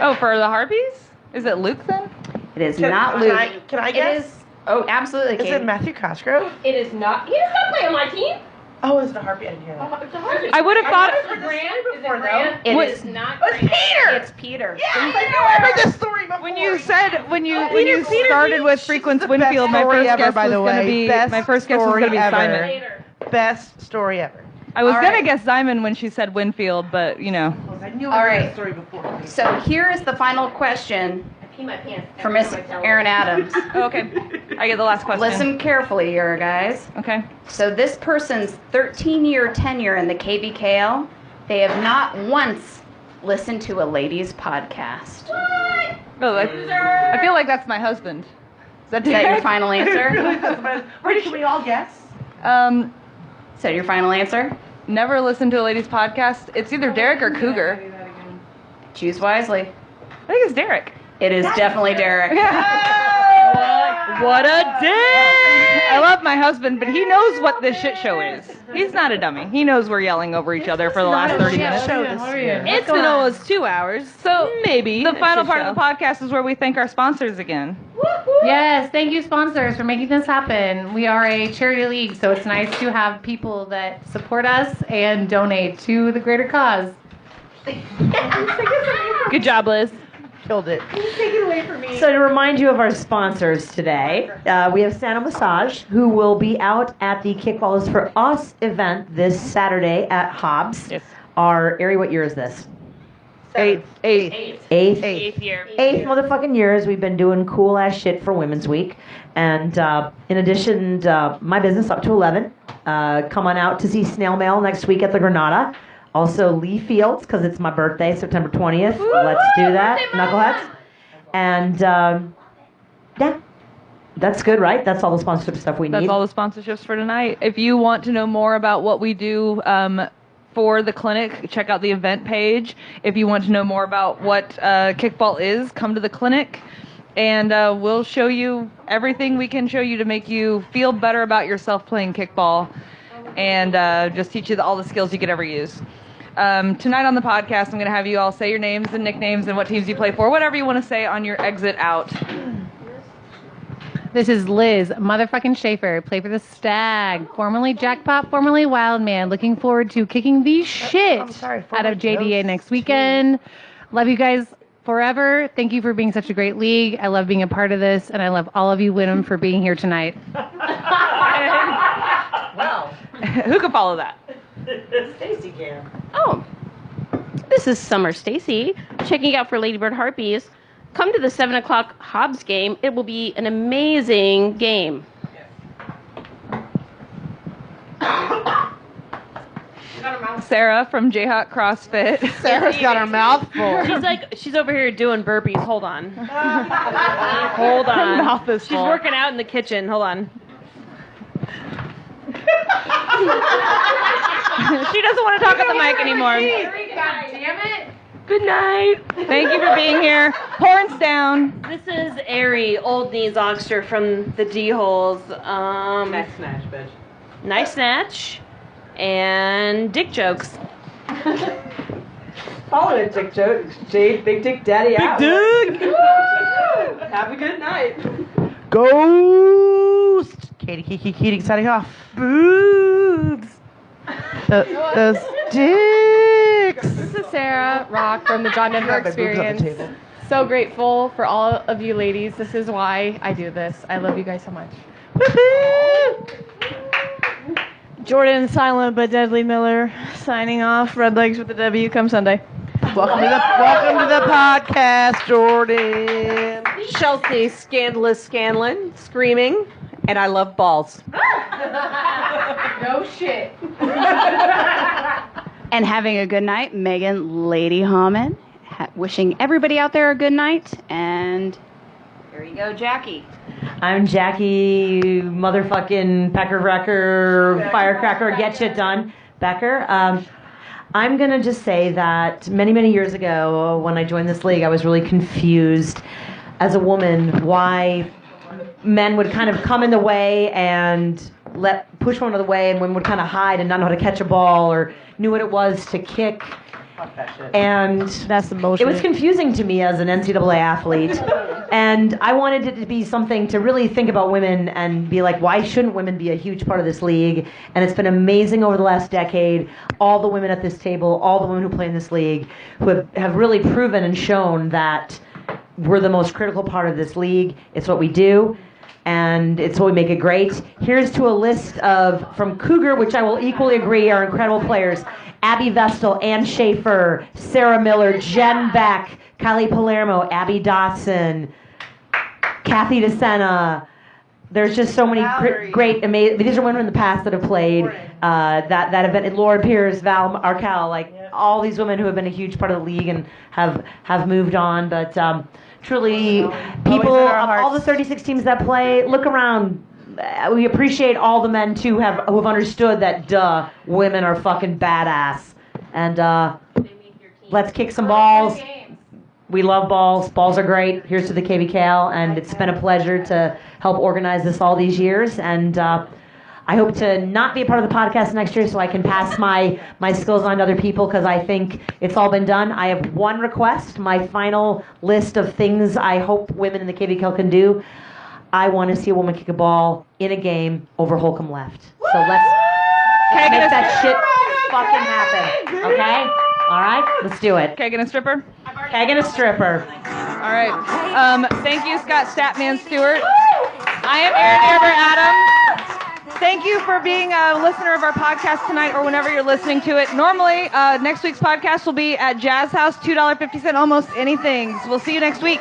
Oh, for the Harpies? Is it Luke then? It is not Luke. Can I It guess? is. Oh, absolutely. Is Katie. it Matthew Cosgrove? It is not. He does not play on my team. Oh, it's the Harpy. I didn't hear that. I would have thought. Is it Grant? Is it Grant? It What- is not. It's Peter! It's Peter. Yes, I know. I heard this story before. When you Peter started with Beach. frequents It's the best Winfield, my story first ever, guess by was the going to way. be Best Simon. ever. Best story ever. I was All gonna right. guess Simon when she said Winfield, but you know. I knew All I heard right. this story before. So here is the final question I pee my pants. for Miss Aaron Adams. Oh, okay, I get the last question. Listen carefully here, guys. Okay. So this person's 13-year tenure in the KBKL, they have not once listened to a ladies' podcast. Oh, I feel like that's my husband. Is that Is that your final answer? Where can we all guess? Is that your final answer? Never listened to a ladies' podcast. It's either Derek or Cougar. Choose wisely. I think it's Derek. It is definitely Derek. What a dick! I love my husband, but he knows what this shit show is. He's not a dummy. He knows we're yelling over each other for the last 30 minutes. It's been almost 2 hours. So maybe the final part of the podcast is where we thank our sponsors again. Yes, thank you, sponsors, for making this happen. We are a charity league, so it's nice to have people that support us and donate to the greater cause. Good job, Liz. Killed it. So to remind you of our sponsors today, we have Santa Massage, who will be out at the Kickball is for Us event this Saturday at Hobbs. Yes. Ari, what year is this? Eighth. Eighth year. Eighth motherfucking years we've been doing cool ass shit for Women's Week. And in addition, my business up to 11. Come on out to see Snail Mail next week at the Granada. Also Lee Fields, because it's my birthday, September 20th. Let's do that, knuckleheads. And yeah, that's good, right? That's all the sponsorship stuff we need. That's all the sponsorships for tonight. If you want to know more about what we do for the clinic, check out the event page. If you want to know more about what Kickball is, come to the clinic. And we'll show you everything we can show you to make you feel better about yourself playing kickball. And just teach you all the skills you could ever use. Tonight on the podcast, I'm going to have you all say your names and nicknames and what teams you play for, whatever you want to say on your exit out. This is Liz, motherfucking Schaefer. Play for the Stag, formerly Jackpot, formerly Wildman. Looking forward to kicking the shit out of JDA next weekend. Love you guys. forever. Thank you for being such a great league. I love being a part of this, and I love all of you Wyndham for being here tonight. Wow. Who can follow that? Stacy can. Oh, this is Summer Stacy checking out for Ladybird Harpies. Come to the 7 o'clock Hobbs game. It will be an amazing game. Sarah from Jayhawk CrossFit. Sarah's got her mouth full. She's over here doing burpees. Hold on. Hold on. Her mouth is She's full. working out in the kitchen. Hold on. She doesn't want to talk at the mic anymore. God damn it. Good night. Thank you for being here. Horns down. This is Ari, old knees Oxter from the D-holes. Nice snatch, bitch. Nice snatch. And dick jokes. Follow it, Dick Joke. Jade, Big Dick Daddy out. Big Dick. Have a good night. Ghost. Katie Kiki Keating signing off. Boobs. Those dicks. This is Sarah Rock from the John Denver Grab my boobs off the Experience. table. So grateful for all of you ladies. This is why I do this. I love you guys so much. Jordan Silent but Deadly Miller signing off. Red Legs with the W. Come Sunday. Welcome to the podcast, Jordan. Chelsea, Scandalous Scanlon, screaming, and I love balls. No shit. And having a good night, Megan Lady Hammond. Wishing everybody out there a good night. And here you go, Jackie. I'm Jackie, motherfucking pecker wrecker, firecracker, get shit done, Becker. I'm going to just say that many, many years ago, when I joined this league, I was really confused as a woman why men would kind of come in the way and push one out of the way, and women would kind of hide and not know how to catch a ball or knew what it was to kick. And that's the most. It was confusing to me as an NCAA athlete, and I wanted it to be something to really think about women and be like, why shouldn't women be a huge part of this league? And it's been amazing over the last decade. All the women at this table, all the women who play in this league, who have really proven and shown that we're the most critical part of this league. It's what we do, and it's what we make it great. Here's to a list of, from Cougar, which I will equally agree are incredible players: Abby Vestal, Ann Schaefer, Sarah Miller, Jen Beck, Kylie Palermo, Abby Dotson, Kathy DeSena. There's just so many great, amazing. These are women in the past that have played that event. Laura Pierce, Val Arkell, like all these women who have been a huge part of the league and have moved on. But truly, people, all the 36 teams that play, look around. We appreciate all the men too who have understood that women are fucking badass, and let's kick some balls. We love balls. Balls are great. Here's to the KBKL, and it's been a pleasure to help organize this all these years. And I hope to not be a part of the podcast next year so I can pass my skills on to other people, because I think it's all been done. I have one request, my final list of things I hope women in the KBKL can do. I want to see a woman kick a ball in a game over Holcomb left. So let's make that shit fucking happen. Okay? All right? Let's do it. Keg and a stripper? Keg and a stripper. All right. Thank you, Scott Statman Stewart. I am Erin Amber Adam. Thank you for being a listener of our podcast tonight or whenever you're listening to it. Normally, next week's podcast will be at Jazz House, $2.50, almost anything. So we'll see you next week.